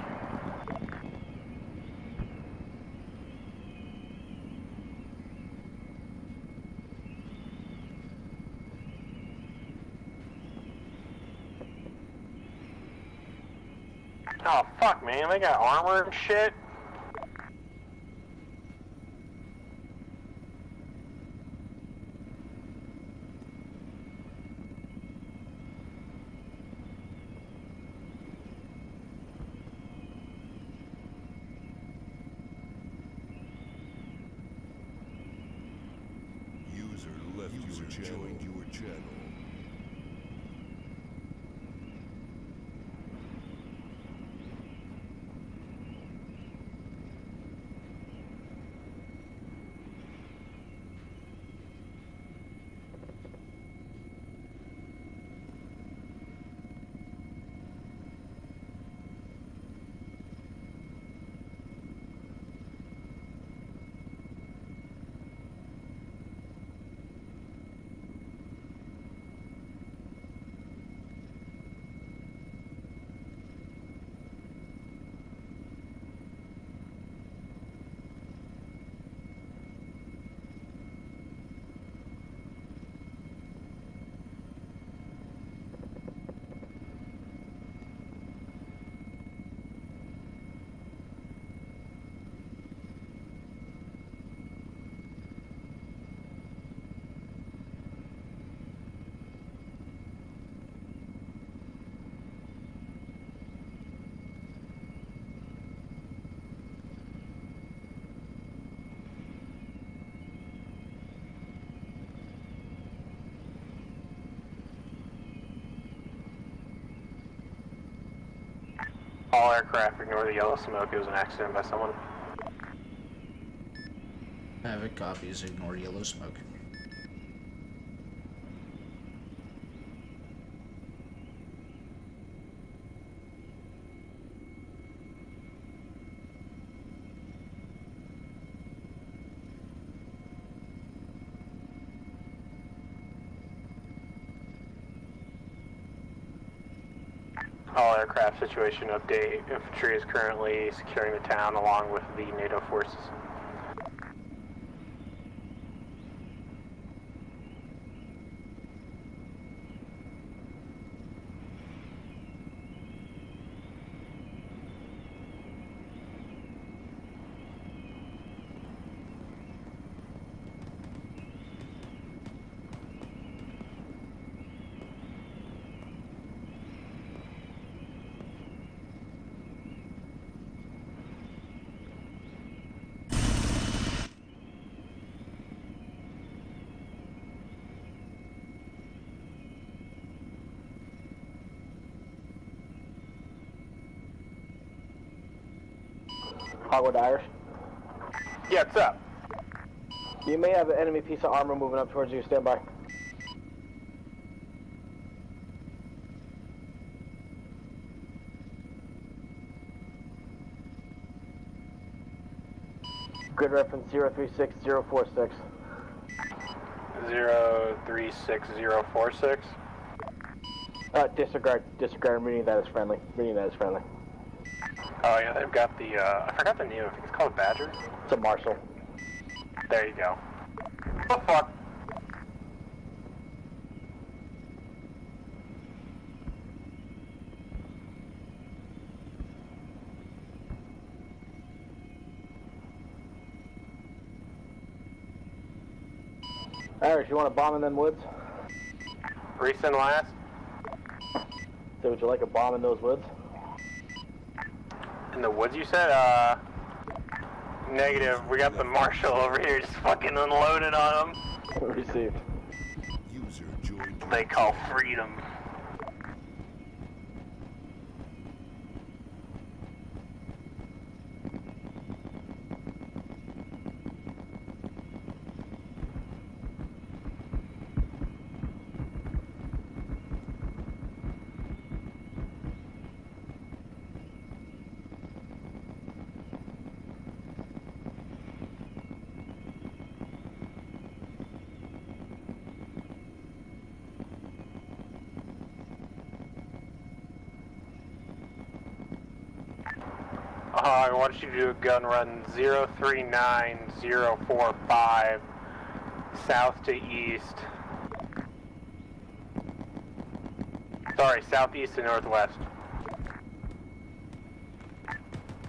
Oh, fuck, man. They got armor and shit. User left joined your channel. All aircraft ignore the yellow smoke. It was an accident by someone. Havoc copies, ignore yellow smoke. All aircraft situation update. Infantry is currently securing the town along with the NATO forces. Hogwood Irish. Yeah, what's up? You may have an enemy piece of armor moving up towards you. Stand by. Grid reference 036046. 036046. Disregard. I'm reading that as friendly. Oh yeah, they've got the, I forgot the name, I think it's called Badger? It's a Marshal. There you go. Oh fuck. Irish, you want a bomb in them woods? Recent last? So would you like a bomb in those woods? In the woods, you said? Negative. We got the Marshal over here just fucking unloading on them. Received. They call freedom. I want you to do a gun run 039045 south to east. Sorry, southeast to northwest.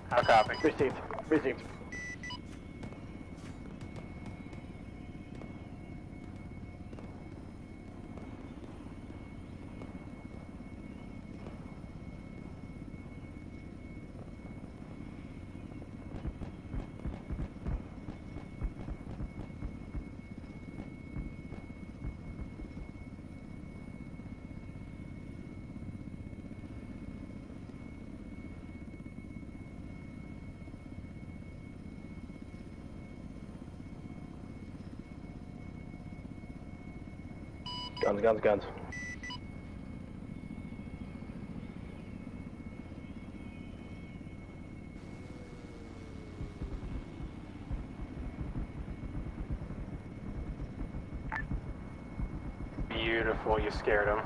How copy? Received. Received. Guns, guns, guns. Beautiful, you scared him.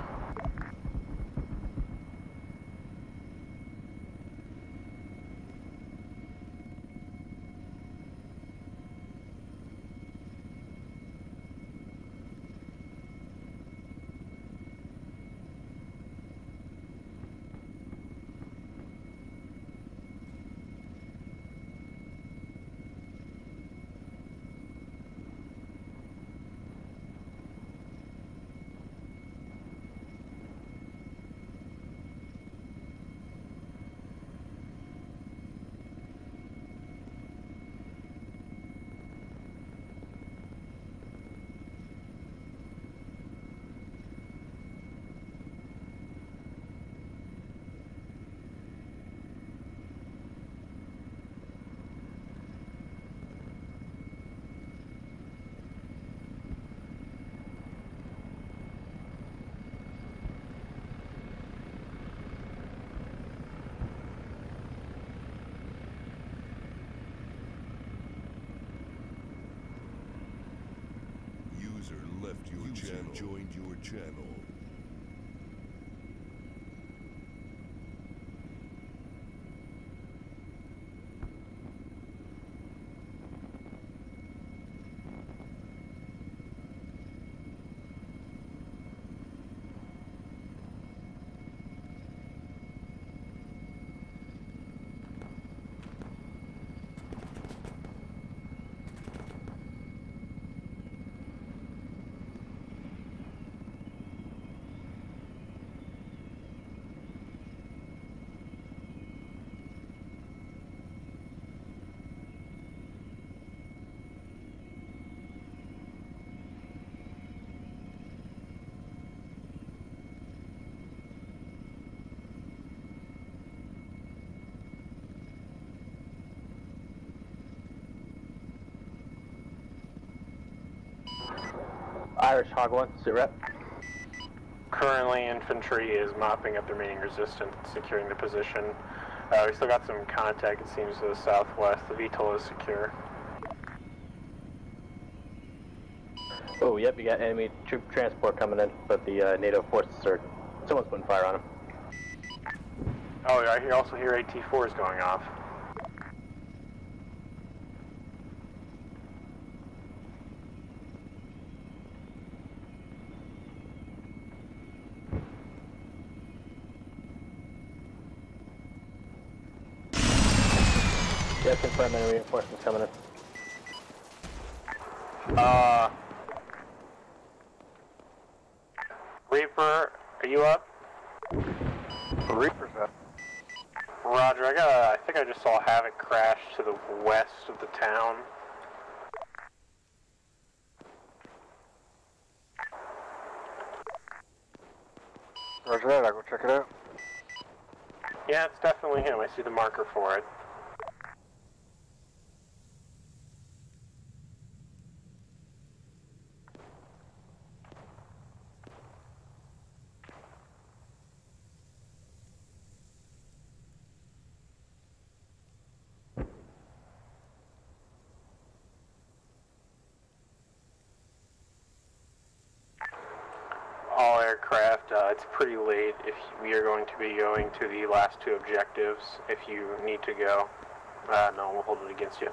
User left your channel. Joined your channel. Irish Hog 1, sit rep. Currently, infantry is mopping up the remaining resistance, securing the position. We still got some contact, it seems, to the southwest. The VTOL is secure. Oh, yep, you got enemy troop transport coming in, but the NATO forces are... Someone's putting fire on them. Oh, I also hear AT-4s going off. Yeah, confirm enemy reinforcements coming in. Reaper, are you up? Reaper's up. Roger, I think I just saw Havoc crash to the west of the town. Roger that, I'll go check it out. Yeah, it's definitely him. I see the marker for it. All aircraft, it's pretty late. If we are going to be going to the last two objectives, if you need to go, no one will hold it against you.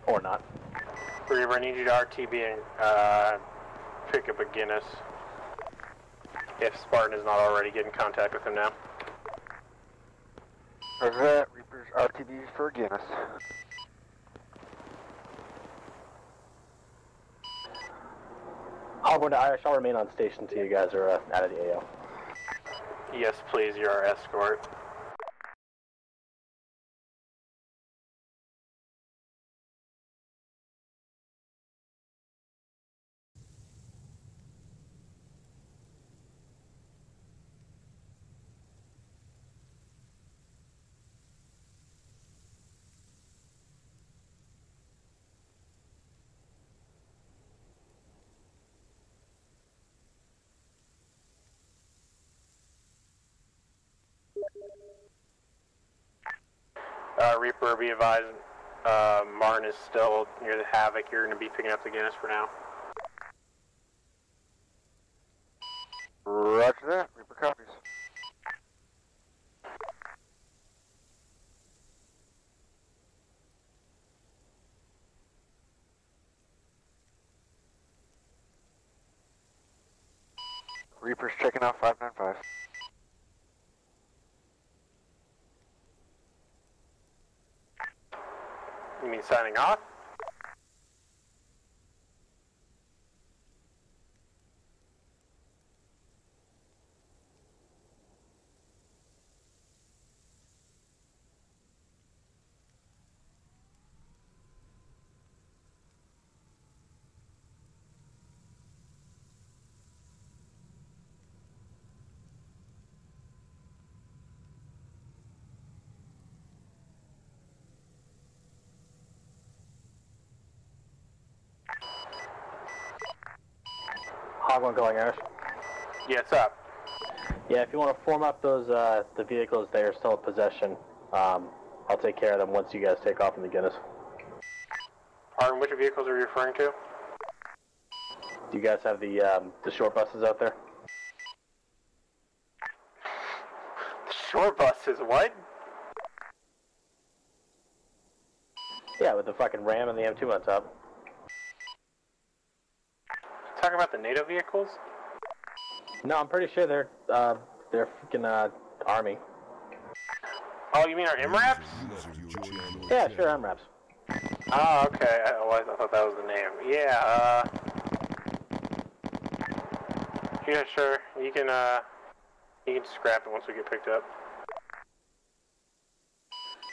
Or not. Reaver, I need you to RTB and pick up a Guinness. If Spartan is not already getting contact with him now. Roger that. Reaper's RTB for Guinness. I shall remain on station until you guys are out of the AO. Yes, please, you're our escort. Reaper, be advised, Martin is still near the Havoc. You're going to be picking up the Guinness for now. Roger that. Reaper copies. Reaper's checking out 595. You mean signing off? Hog1 calling Ash. Yeah, it's up. Yeah, if you want to form up those the vehicles that are still in possession, I'll take care of them once you guys take off in the Guinness. Pardon, which vehicles are you referring to? Do you guys have the short buses out there? The short buses, what? Yeah, with the fucking Ram and the M2 on top. Talking about the NATO vehicles? No, I'm pretty sure they're freaking Army. Oh, you mean our MRAPs? Yeah, sure, MRAPs. Oh, okay. I thought that was the name. Yeah, yeah, sure. You can scrap it once we get picked up.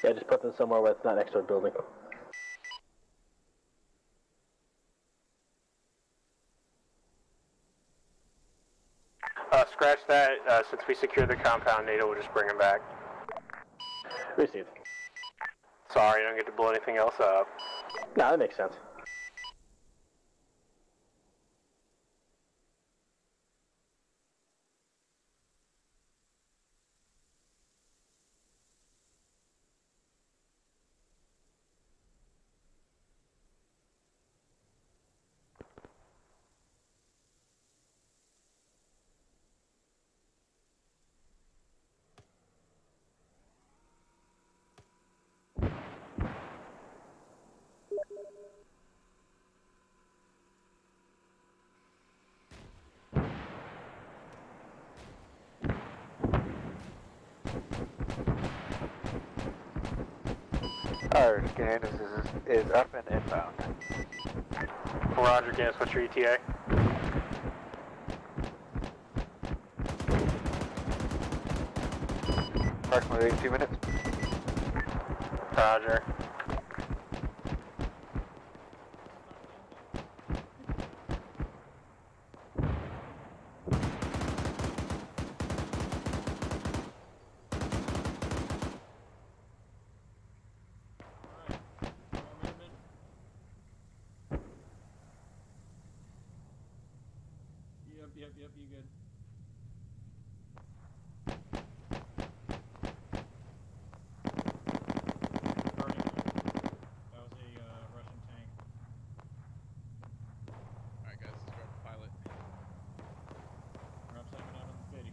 Yeah, just put them somewhere where it's not next to a building. Scratch that. Since we secured the compound, NATO will just bring him back. Received. Sorry, I don't get to blow anything else up. No, that makes sense. Alright, Guinness is up and inbound. Roger, Guinness, what's your ETA? Approximately 2 minutes. Roger. Yep, you good. That was a Russian tank. Alright guys, let's grab the pilot. We're upside down on the 50.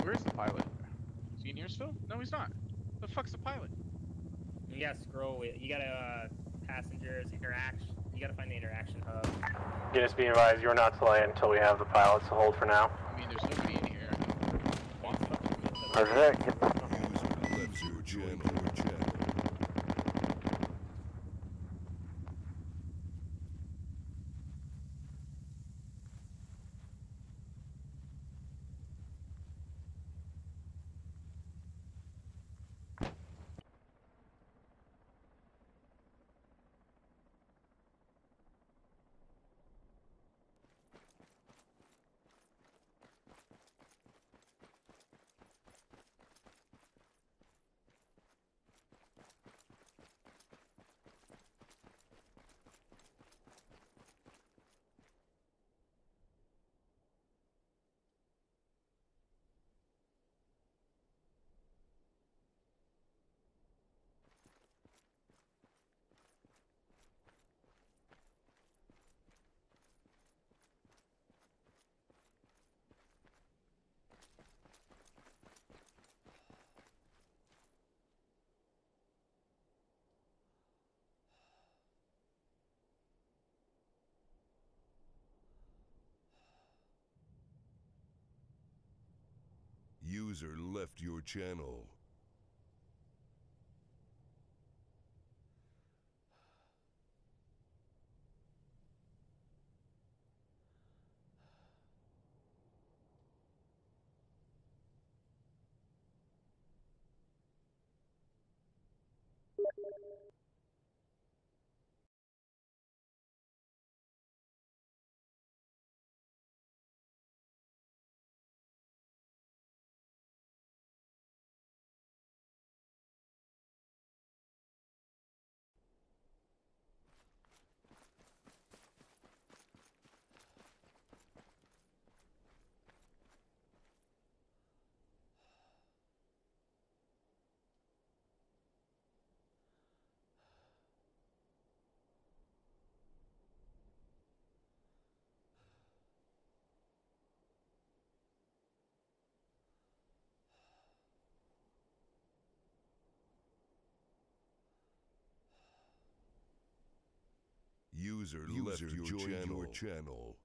Where's the pilot? Is he in Earsville? No, he's not. The fuck's the pilot? You gotta scroll with. You gotta passengers interaction. You gotta find the interaction hub. Guinness, be advised, you're not to land until we have the pilots to hold for now. I mean, there's nobody in here. Roger that. Get the User left your channel. User left your channel. User left your channel.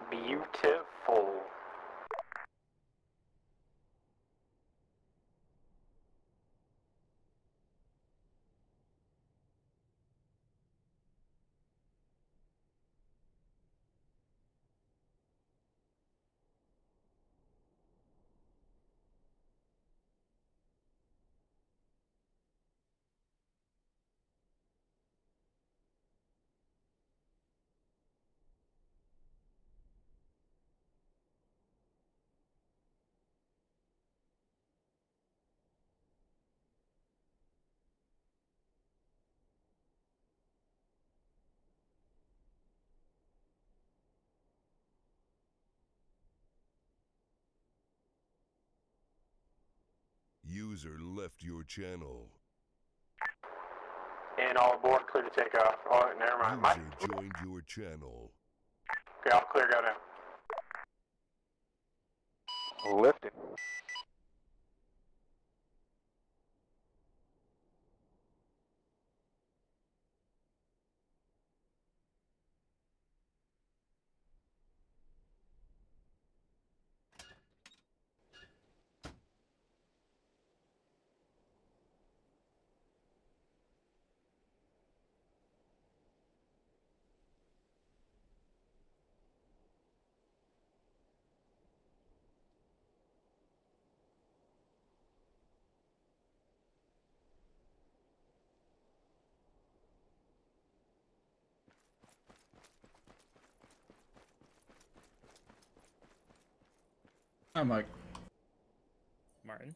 Beautiful. User left your channel. And all aboard, clear to take off. Oh, never mind. User joined your channel. Okay, all clear, go now. Lifting. Hi, Mike. Martin.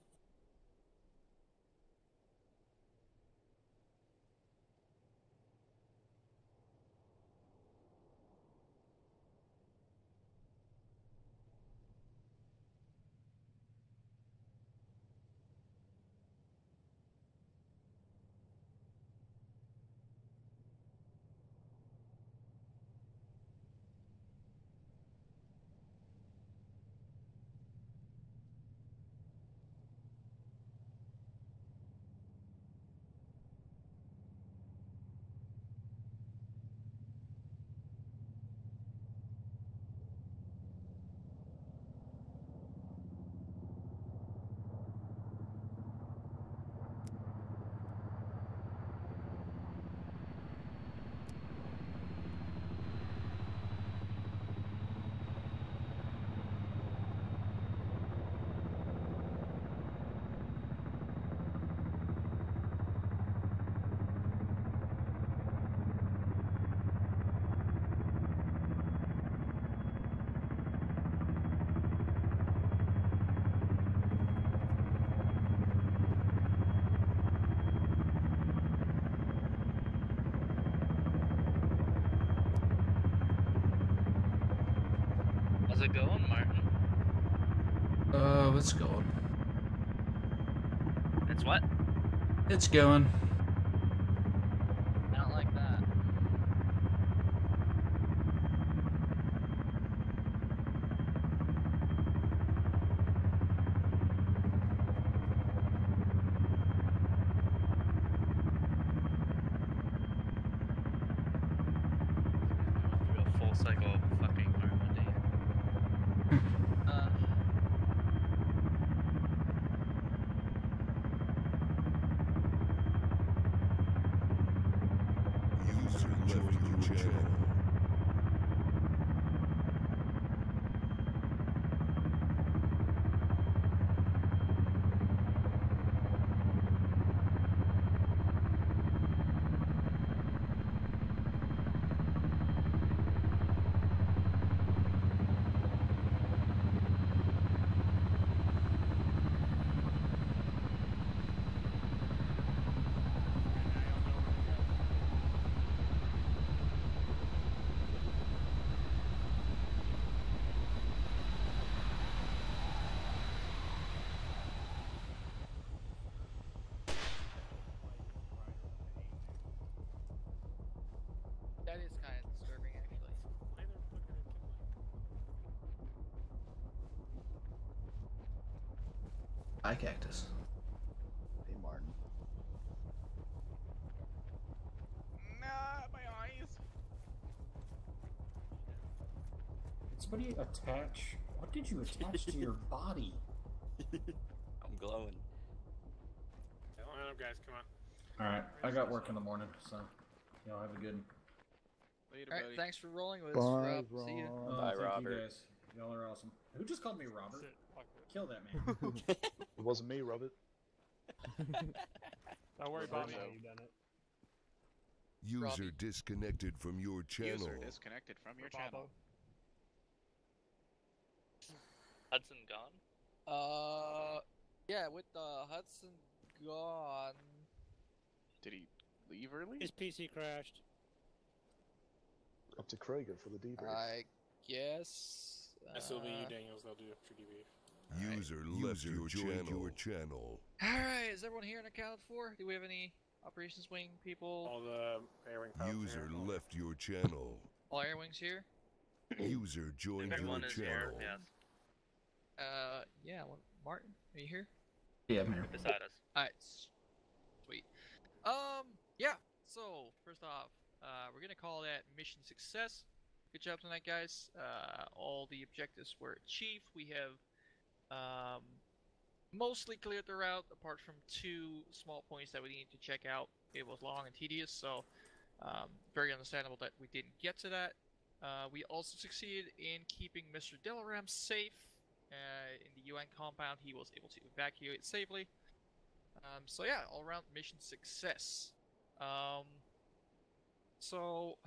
How's it going, Martin? It's going. It's what? It's going. I don't like that. Through a full cycle of fucking Normandy. User left your channel. That is kind of disturbing, actually. Hi, Cactus. Hey, Martin. Nah, my eyes. Did somebody attach? What did you attach to your body? I'm glowing. Line up, guys. Come on. All right, I got work in the morning, so y'all have a good. Later, buddy. Thanks for rolling with Bye, us, Rob. See you. Bye, thank Robert. you guys. Y'all are awesome. Who just called me Robert? Kill that man. It wasn't me, Robert. Don't worry, Bobby. So. You done it. User Robbie. disconnected from your channel. User disconnected from your channel. Hudson gone? Yeah, with Hudson gone. Did he leave early? His PC crashed. Up to Krager for the debrief. I guess. SLB Daniels, they'll do after debrief. User left your channel. Alright, is everyone here and accounted for? Do we have any operations wing people? All the air wing pilots User here. left your channel. All air wings here? User joined your Everyone is here, channel. yes. Yeah, Martin, are you here? Yeah, I'm here. Beside us. Alright, sweet. Yeah, so, first off, we're gonna call that mission success. Good job tonight, guys. All the objectives were achieved. We have, mostly cleared the route, apart from 2 small points that we needed to check out. It was long and tedious, so, very understandable that we didn't get to that. We also succeeded in keeping Mr. Delaram safe. In the UN compound, he was able to evacuate safely. So yeah, all-around mission success. So,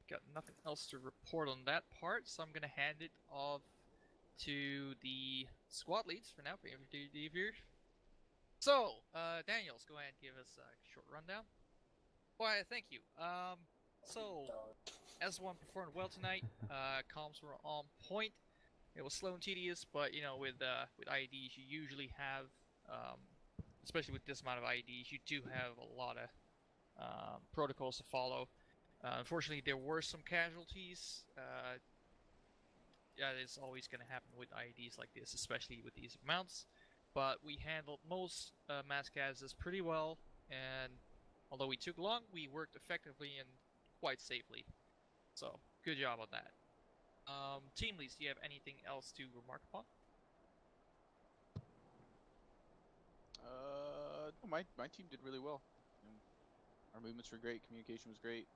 got nothing else to report on that part, so I'm gonna hand it off to the squad leads for now, for interview. So, Daniels, go ahead and give us a short rundown. Why, thank you. So, S1 performed well tonight. Comms were on point. It was slow and tedious, but you know, with IEDs, you usually have, especially with this amount of IEDs, you do have a lot of protocols to follow. Unfortunately, there were some casualties. Yeah, it's always going to happen with IEDs like this, especially with these amounts. But we handled most mass casualties pretty well, and although we took long, we worked effectively and quite safely. So, good job on that. Team leads, do you have anything else to remark upon? My team did really well. Our movements were great, communication was great.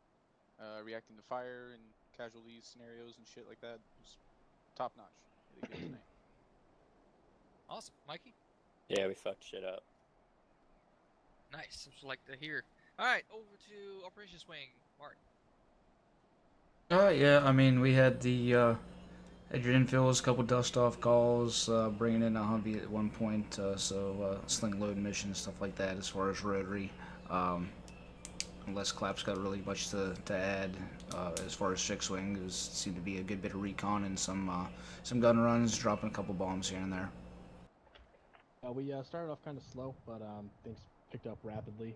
Reacting to fire and casualties scenarios and shit like that was top notch. Really good tonight. Awesome, Mikey. Yeah, we fucked shit up. Nice. I'd like to hear. All right, over to operations wing, Martin. Yeah, I mean, we had the Adrian Fills, a couple dust-off calls, bringing in a Humvee at one point, so sling load missions, stuff like that as far as rotary. Unless Clap's got really much to add as far as fixed wing, there seemed to be a good bit of recon and some gun runs, dropping a couple bombs here and there. We started off kind of slow, but things picked up rapidly.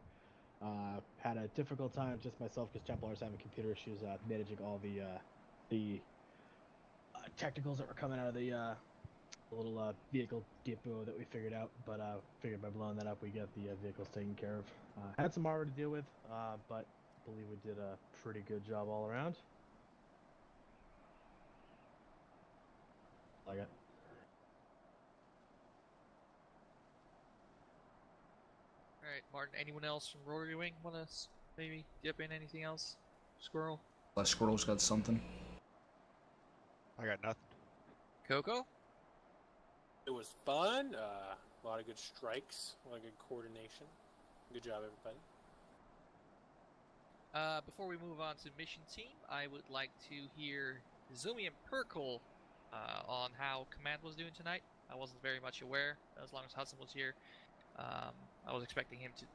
Had a difficult time, just myself, because Templar's having computer issues, managing all the technicals that were coming out of the little vehicle depot that we figured out. But figured by blowing that up, we get the vehicles taken care of. Had some armor to deal with, but I believe we did a pretty good job all around. Like it. Alright, Martin, anyone else from Rotary Wing want to maybe dip in anything else? Squirrel? Squirrel's got something. I got nothing. Coco? It was fun. A lot of good strikes. A lot of good coordination. Good job, everybody. Before we move on to mission team, I would like to hear Zumi and Perkle on how command was doing tonight. I wasn't very much aware, as long as Hudson was here. I was expecting him to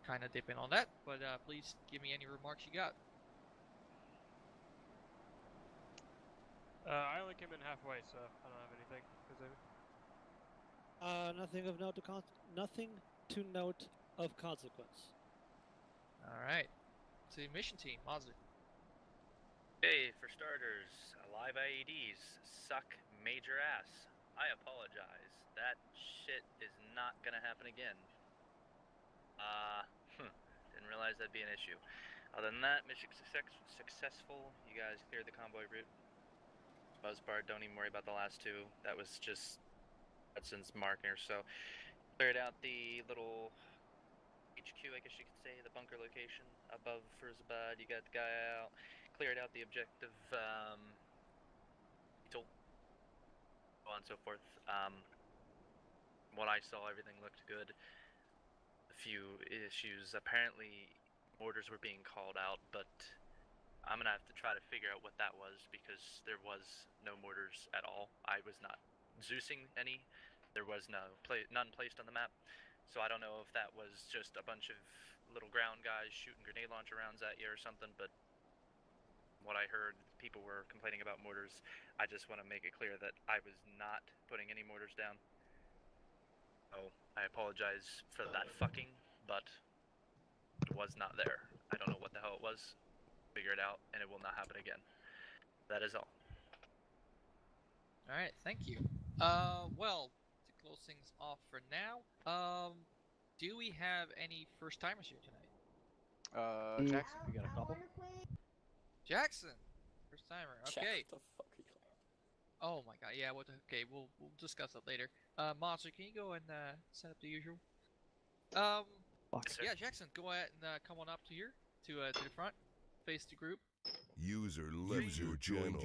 kind of dip in on that, but please give me any remarks you got. I only came in halfway, so I don't have anything. Nothing of note. Nothing to note of consequence. All right. To mission team, Mazda. Hey, for starters, live IEDs suck major ass. I apologize. That shit is not gonna happen again. Didn't realize that'd be an issue. Other than that, mission successful. You guys cleared the convoy route. Buzzbar, don't even worry about the last 2. That was just Hudson's marker. So, cleared out the little HQ, I guess you could say, the bunker location above Furzabad. You got the guy out. Cleared out the objective. So on and so forth. What I saw, everything looked good. A few issues. Apparently, orders were being called out, but I'm gonna have to try to figure out what that was, because there was no mortars at all. I was not Zeusing any. There was none placed on the map. So I don't know if that was just a bunch of little ground guys shooting grenade launcher rounds at you or something, but what I heard, people were complaining about mortars. I just want to make it clear that I was not putting any mortars down. Oh, I apologize for that fucking, but it was not there. I don't know what the hell it was. Figure it out, and it will not happen again. That is all. Alright, thank you. Well, to close things off for now, do we have any first timers here tonight? Jackson, you got a couple? Jackson! First timer, okay. Jack, what the fuck are you? Oh my god, yeah, okay, we'll discuss that later. Monster, can you go and set up the usual? Yeah, Jackson, go ahead and come on up to here, to the front, face the group. User left your channel.